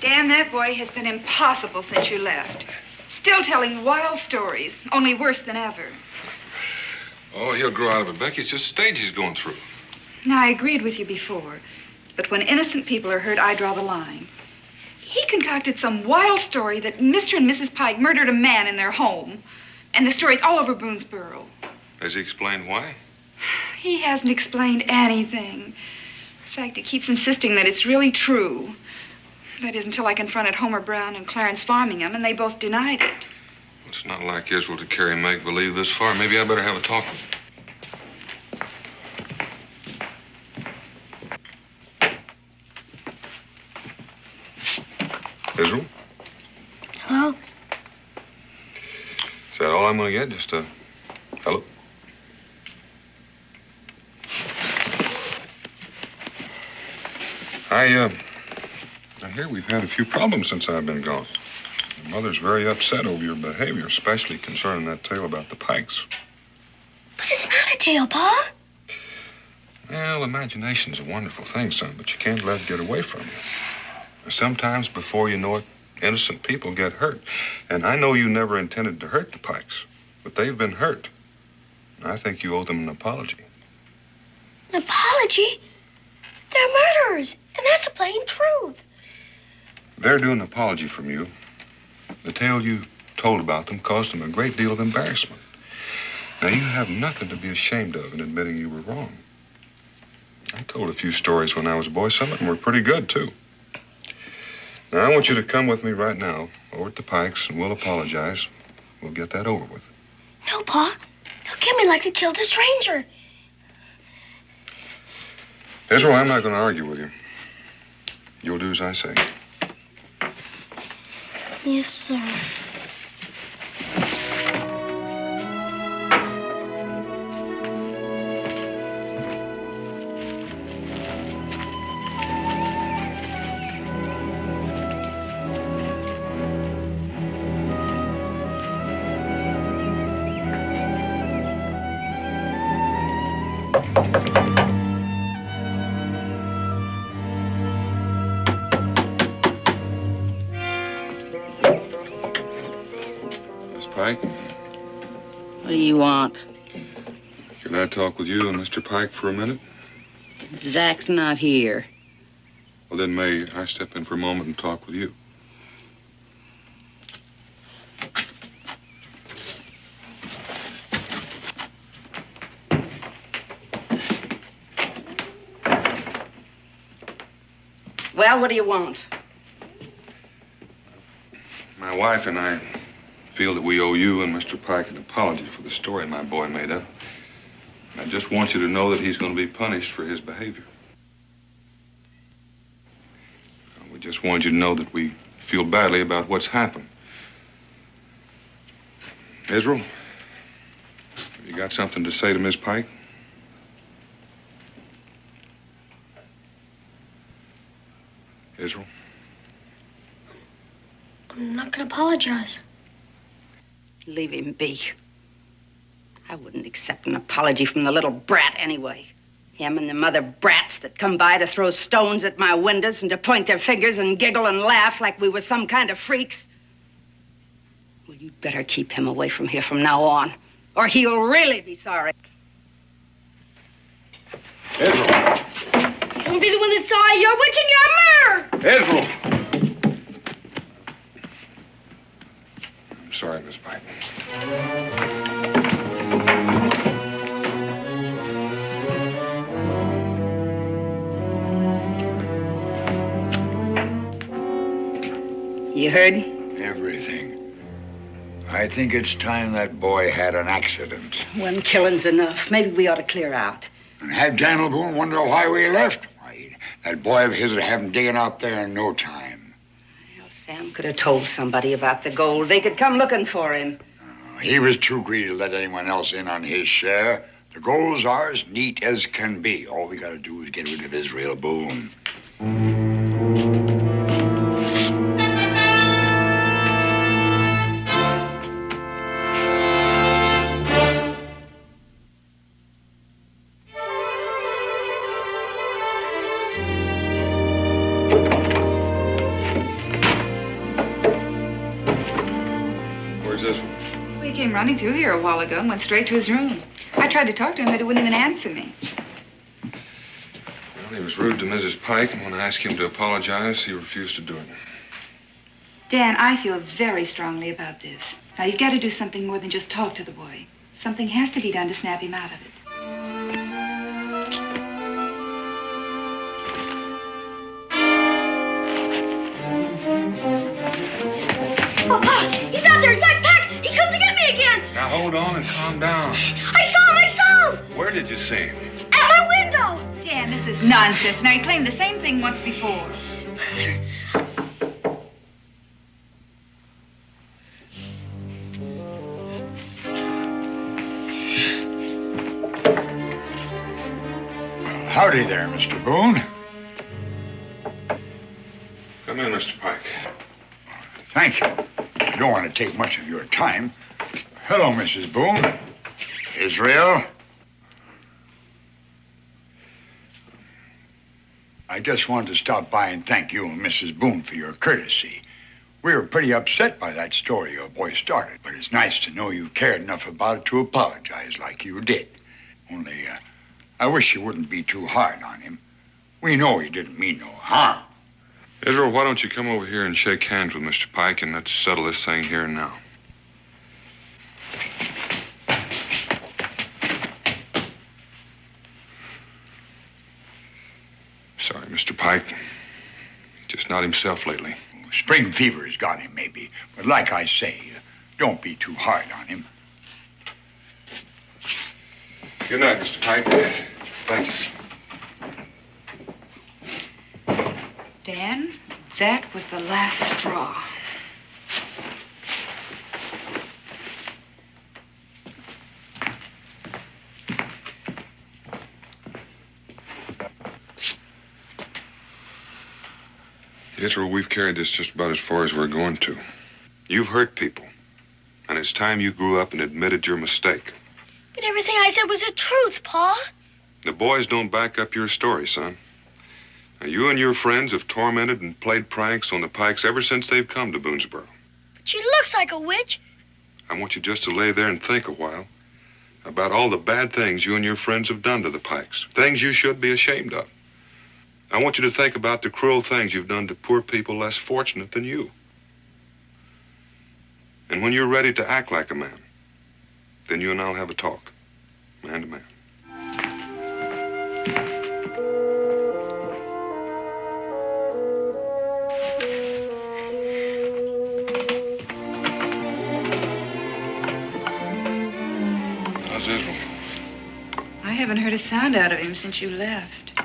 [SPEAKER 1] Dan, that boy has been impossible since you left. Still telling wild stories, only worse than ever.
[SPEAKER 9] Oh, he'll grow out of it, Becky. It's just a stage he's going through.
[SPEAKER 1] Now, I agreed with you before. But when innocent people are hurt, I draw the line. He concocted some wild story that Mr. and Mrs. Pike murdered a man in their home. And the story's all over Boonesboro.
[SPEAKER 9] Has he explained why?
[SPEAKER 1] He hasn't explained anything. In fact, he keeps insisting that it's really true. That is, until I confronted Homer Brown and Clarence Farmingham, and they both denied it.
[SPEAKER 9] It's not like Israel to carry make-believe this far. Maybe I better have a talk with him. Israel?
[SPEAKER 3] Hello?
[SPEAKER 9] Is that all I'm going to get? Just a hello? I hear we've had a few problems since I've been gone. Your mother's very upset over your behavior, especially concerning that tale about the Pikes.
[SPEAKER 3] But it's not a tale, Pa.
[SPEAKER 9] Well, imagination's a wonderful thing, son, but you can't let it get away from you. Sometimes, before you know it, innocent people get hurt. And I know you never intended to hurt the Pikes, but they've been hurt. And I think you owe them an apology.
[SPEAKER 3] An apology? They're murderers, and that's the plain truth.
[SPEAKER 9] They're due an apology from you. The tale you told about them caused them a great deal of embarrassment. Now, you have nothing to be ashamed of in admitting you were wrong. I told a few stories when I was a boy. Some of them were pretty good, too. Now, I want you to come with me right now over at the Pikes, and we'll apologize. We'll get that over with.
[SPEAKER 3] No, Pa. They'll kill me like they killed this ranger.
[SPEAKER 9] Israel, I'm not going to argue with you. You'll do as I say.
[SPEAKER 3] Yes, sir.
[SPEAKER 9] Pike.
[SPEAKER 21] What do you want?
[SPEAKER 9] Can I talk with you and Mr. Pike for a minute?
[SPEAKER 21] Zach's not here.
[SPEAKER 9] Well, then may I step in for a moment and talk with you?
[SPEAKER 21] Well, what do you want?
[SPEAKER 9] My wife and I feel that we owe you and Mr. Pike an apology for the story my boy made up. I just want you to know that he's going to be punished for his behavior. We just want you to know that we feel badly about what's happened. Israel, have you got something to say to Miss Pike? Israel?
[SPEAKER 3] I'm not gonna apologize.
[SPEAKER 21] Leave him be. I wouldn't accept an apology from the little brat anyway. Him and the mother brats that come by to throw stones at my windows and to point their fingers and giggle and laugh like we were some kind of freaks. Well, you'd better keep him away from here from now on, or he'll really be sorry.
[SPEAKER 9] Israel!
[SPEAKER 3] Don't be the one that's sorry. You're witch in your mirror.
[SPEAKER 9] Israel! I'm sorry, Miss Pike.
[SPEAKER 21] You heard?
[SPEAKER 19] Everything. I think it's time that boy had an accident.
[SPEAKER 21] One killing's enough. Maybe we ought to clear out.
[SPEAKER 19] And have Daniel Boone wonder why we left. Why, that boy of his would have him digging out there in no time.
[SPEAKER 21] Well, Sam could have told somebody about the gold. They could come looking for him.
[SPEAKER 19] He was too greedy to let anyone else in on his share. The gold's ours, neat as can be. All we gotta do is get rid of Israel Boone.
[SPEAKER 1] Running through here a while ago and went straight to his room. I tried to talk to him, but he wouldn't even answer me.
[SPEAKER 9] Well, he was rude to Mrs. Pike, and when I asked him to apologize, he refused to do it.
[SPEAKER 1] Dan, I feel very strongly about this. Now, you've got to do something more than just talk to the boy. Something has to be done to snap him out of it.
[SPEAKER 3] Papa, he's out there. Zach Pack. He come to get me again.
[SPEAKER 9] Now, hold on and calm down.
[SPEAKER 3] I saw him.
[SPEAKER 9] Where did you see him?
[SPEAKER 3] At my window.
[SPEAKER 1] Dan, this is nonsense. Now, he claimed the same thing once before.
[SPEAKER 19] Well, howdy there, Mr. Boone.
[SPEAKER 9] Come in, Mr. Pike.
[SPEAKER 19] Thank you. I don't want to take much of your time. Hello, Mrs. Boone. Israel. I just wanted to stop by and thank you and Mrs. Boone for your courtesy. We were pretty upset by that story your boy started, but it's nice to know you cared enough about it to apologize like you did. Only, I wish you wouldn't be too hard on him. We know he didn't mean no harm.
[SPEAKER 9] Israel, why don't you come over here and shake hands with Mr. Pike, and let's settle this thing here and now. Sorry, Mr. Pike. He's just not himself lately.
[SPEAKER 19] Spring fever's got him, maybe. But like I say, don't be too hard on him.
[SPEAKER 9] Good night, Mr. Pike. Thank you.
[SPEAKER 1] Dan, that was the last straw.
[SPEAKER 9] Israel, we've carried this just about as far as we're going to. You've hurt people, and it's time you grew up and admitted your mistake.
[SPEAKER 3] But everything I said was the truth, Pa.
[SPEAKER 9] The boys don't back up your story, son. Now, you and your friends have tormented and played pranks on the Pikes ever since they've come to Boonesboro.
[SPEAKER 3] But she looks like a witch.
[SPEAKER 9] I want you just to lay there and think a while about all the bad things you and your friends have done to the Pikes. Things you should be ashamed of. I want you to think about the cruel things you've done to poor people less fortunate than you. And when you're ready to act like a man, then you and I'll have a talk, man to man. How's Israel?
[SPEAKER 1] I haven't heard a sound out of him since you left.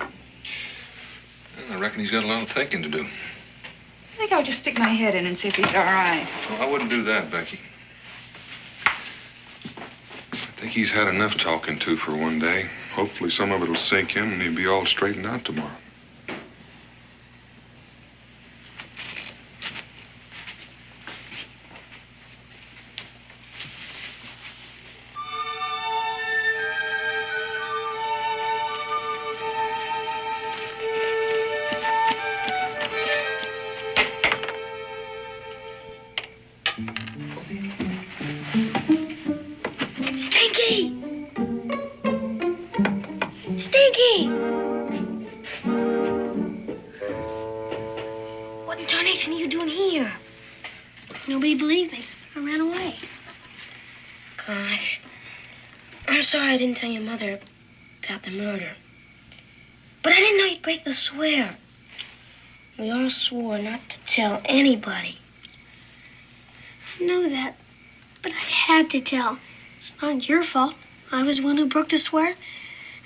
[SPEAKER 9] I reckon he's got a lot of thinking to do.
[SPEAKER 1] I think I'll just stick my head in and see if he's all right.
[SPEAKER 9] Well, I wouldn't do that, Becky. I think he's had enough talking to for one day. Hopefully some of it'll sink in and he'll be all straightened out tomorrow.
[SPEAKER 3] Sorry I didn't tell your mother about the murder. But I didn't know you'd break the swear. We all swore not to tell anybody. I know that, but I had to tell. It's not your fault. I was the one who broke the swear,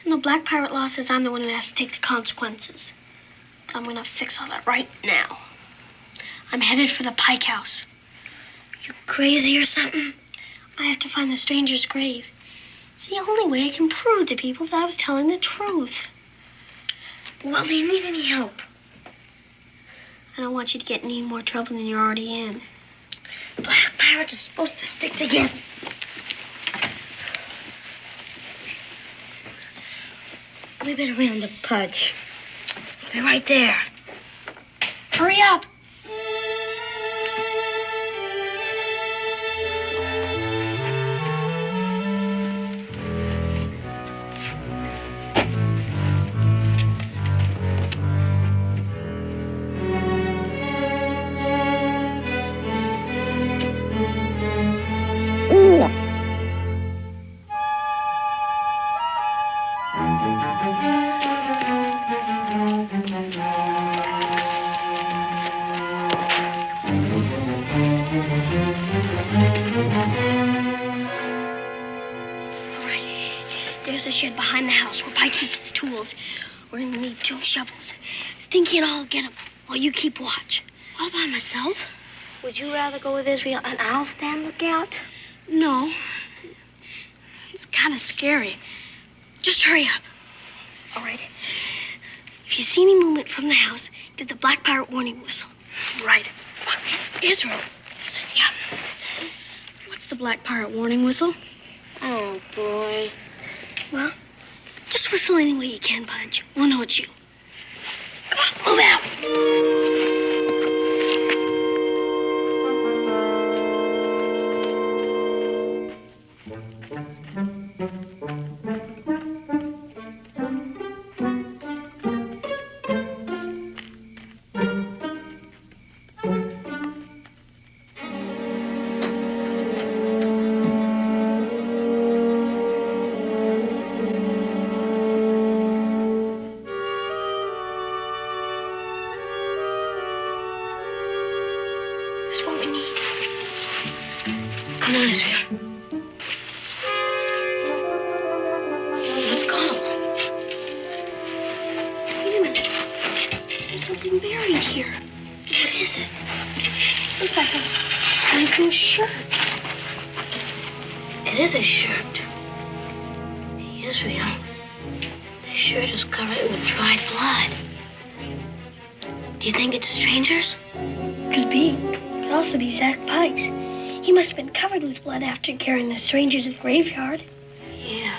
[SPEAKER 3] and the Black Pirate law says I'm the one who has to take the consequences. But I'm gonna fix all that right now. I'm headed for the Pike House. You crazy or something? I have to find the stranger's grave. It's the only way I can prove to people that I was telling the truth. Well, do you need any help? I don't want you to get in any more trouble than you're already in. Black pirates are supposed to stick together. We better round up Pudge. I'll be right there. Hurry up. Shed behind the house where Pike keeps his tools. We're gonna need 2 shovels. Stinky and I'll get them while you keep watch. All by myself? Would you rather go with Israel and I'll stand lookout? No. It's kind of scary. Just hurry up. All right. If you see any movement from the house, give the Black Pirate warning whistle. Right. Israel. Yeah. What's the Black Pirate warning whistle? Oh, boy. Well, just whistle any way you can, Pudge. We'll know it's you. Come on, move out. After carrying the stranger to the graveyard. Yeah.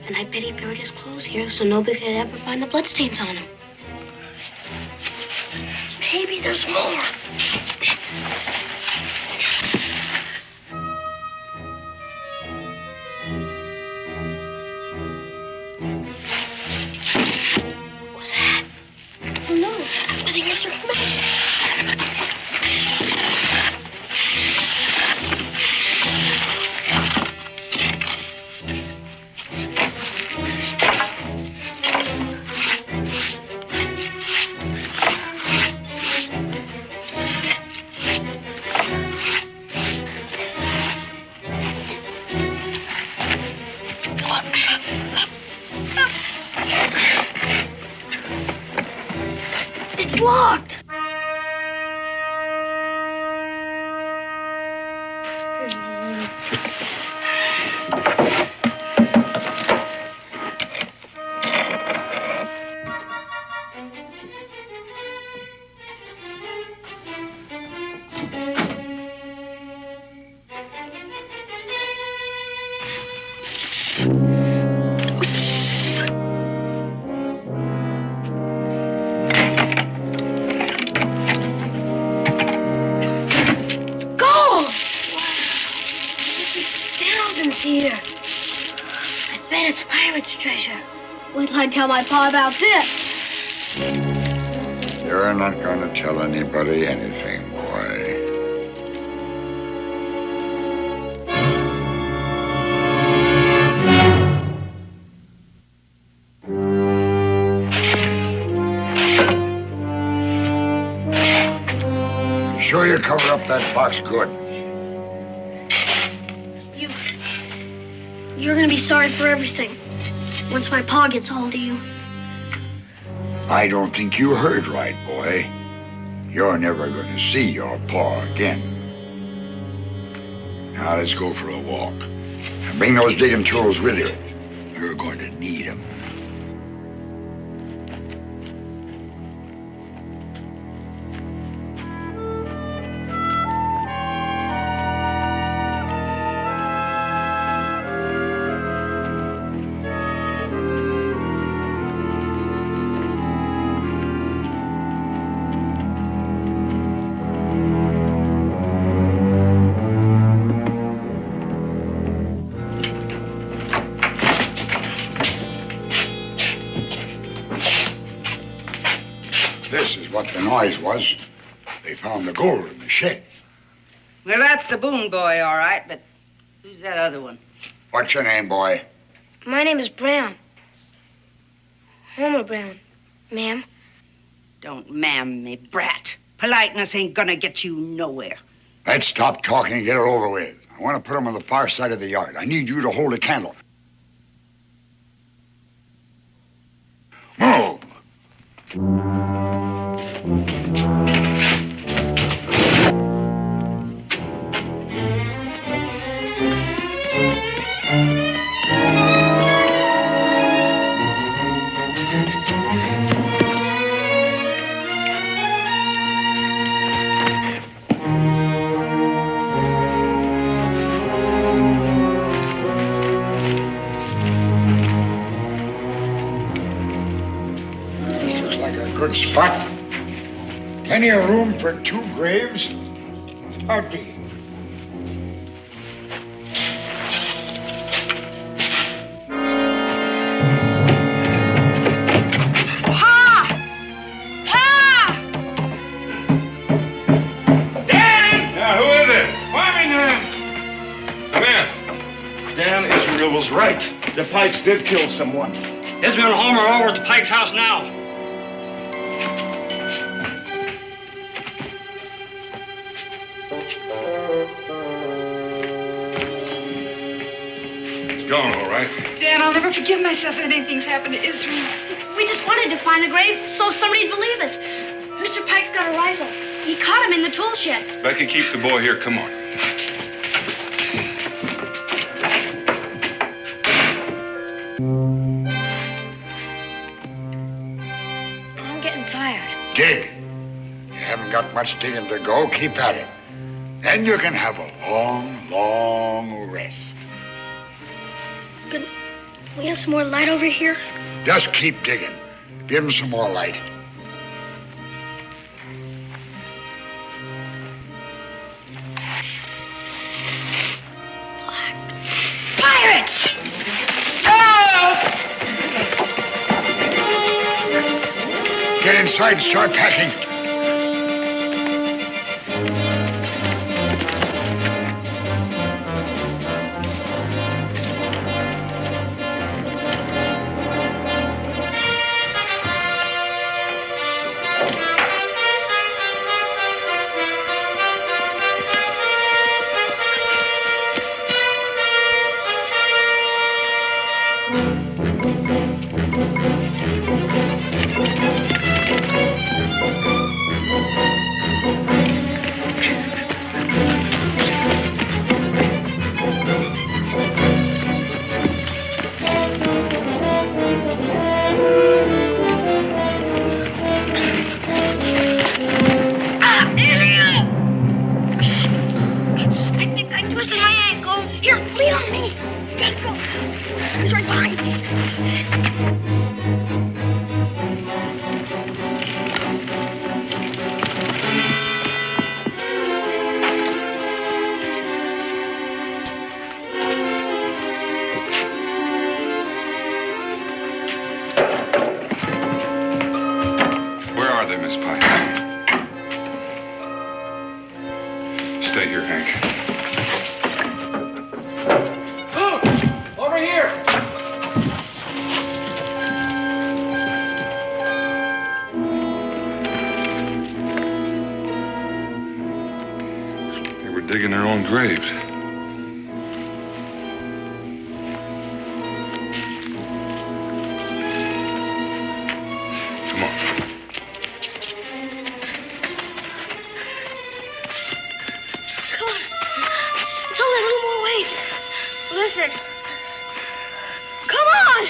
[SPEAKER 3] And I bet he buried his clothes here so nobody could ever find the bloodstains on him. Maybe there's more. I think Mr. Clements. It's locked. Here. I bet it's pirate's treasure. Wait till I tell my pa about this.
[SPEAKER 19] You're not going to tell anybody anything, boy. You sure you cover up that box good?
[SPEAKER 3] You're gonna be sorry for everything once my pa gets hold of you.
[SPEAKER 19] I don't think you heard right, boy. You're never gonna see your pa again. Now let's go for a walk. And bring those digging tools with you. You're going to need them. This is what the noise was. They found the gold in the shed.
[SPEAKER 21] Well, that's the Boone boy, all right, but who's that other one?
[SPEAKER 19] What's your name, boy?
[SPEAKER 3] My name is Brown. Homer Brown, ma'am.
[SPEAKER 21] Don't ma'am me, brat. Politeness ain't gonna get you nowhere.
[SPEAKER 19] Let's stop talking and get it over with. I want to put them on the far side of the yard. I need you to hold a candle. Move! Good spot. Plenty of room for 2 graves. Start digging.
[SPEAKER 11] Pa! Pa! Dan!
[SPEAKER 9] Yeah, who is it?
[SPEAKER 11] Farming
[SPEAKER 9] Come in.
[SPEAKER 15] Dan, Israel was right. The Pikes did kill someone.
[SPEAKER 2] Israel and Homer are over at the Pike's house now.
[SPEAKER 9] Gone, all right.
[SPEAKER 1] Dan, I'll never forgive myself if anything's happened to Israel.
[SPEAKER 7] We just wanted to find the grave so somebody'd believe us. Mr. Pike's got a rifle. He caught him in the tool shed.
[SPEAKER 9] Becky, keep the boy here. Come on.
[SPEAKER 3] I'm getting tired.
[SPEAKER 19] Dig. You haven't got much digging to go. Keep at it. Then you can have a long, long rest.
[SPEAKER 3] Can we have some more light over here?
[SPEAKER 19] Just keep digging. Give him some more light.
[SPEAKER 3] Pirates!
[SPEAKER 19] Get get inside and start packing.
[SPEAKER 9] Digging their own graves. Come on.
[SPEAKER 3] Come on. It's only a little more ways. Listen. Come on!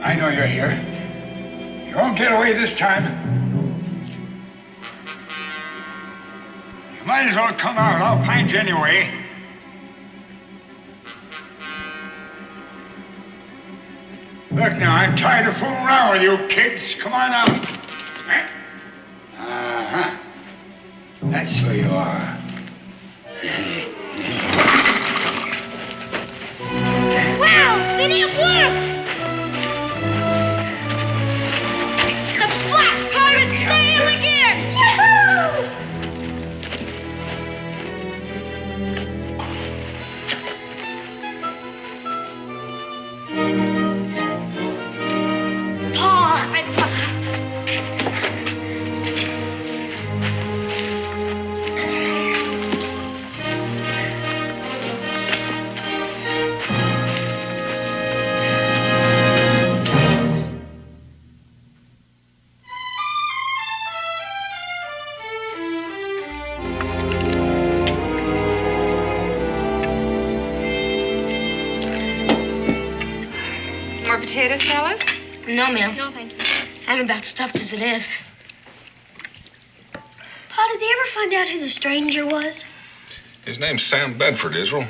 [SPEAKER 19] I know you're here. You won't get away this time. You might as well come out. I'll find you anyway. Look now, I'm tired of fooling around with you kids. Come on out. Uh-huh. That's who you are.
[SPEAKER 3] Wow, it worked! Sail again! Yahoo!
[SPEAKER 1] Potato salad?
[SPEAKER 7] No, ma'am.
[SPEAKER 3] No, thank you.
[SPEAKER 7] I'm about stuffed as it is.
[SPEAKER 3] Pa, did they ever find out who the stranger was?
[SPEAKER 9] His name's Sam Bedford, Israel.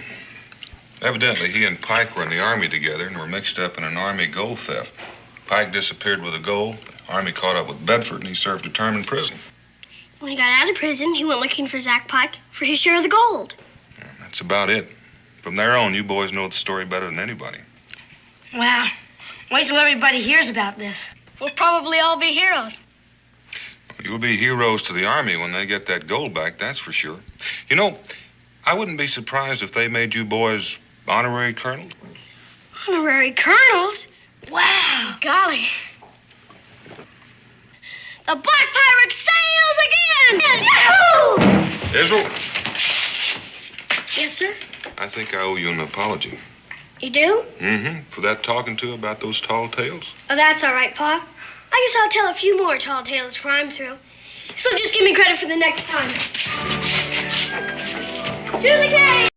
[SPEAKER 9] Evidently, he and Pike were in the Army together and were mixed up in an Army gold theft. Pike disappeared with the gold. The Army caught up with Bedford, and he served a term in prison.
[SPEAKER 3] When he got out of prison, he went looking for Zach Pike for his share of the gold.
[SPEAKER 9] Yeah, that's about it. From there on, you boys know the story better than anybody.
[SPEAKER 7] Wow. Wait till everybody hears about this.
[SPEAKER 3] We'll probably all be heroes.
[SPEAKER 9] You'll be heroes to the Army when they get that gold back, that's for sure. You know, I wouldn't be surprised if they made you boys honorary colonels.
[SPEAKER 3] Honorary colonels? Wow. Golly. The Black Pirate sails again! Yahoo!
[SPEAKER 9] Israel,
[SPEAKER 3] Yes, sir?
[SPEAKER 9] I think I owe you an apology.
[SPEAKER 3] You do?
[SPEAKER 9] Mm-hmm. For that talking to about those tall tales.
[SPEAKER 3] Oh, that's all right, Pa. I guess I'll tell a few more tall tales before I'm through. So just give me credit for the next time. To the game!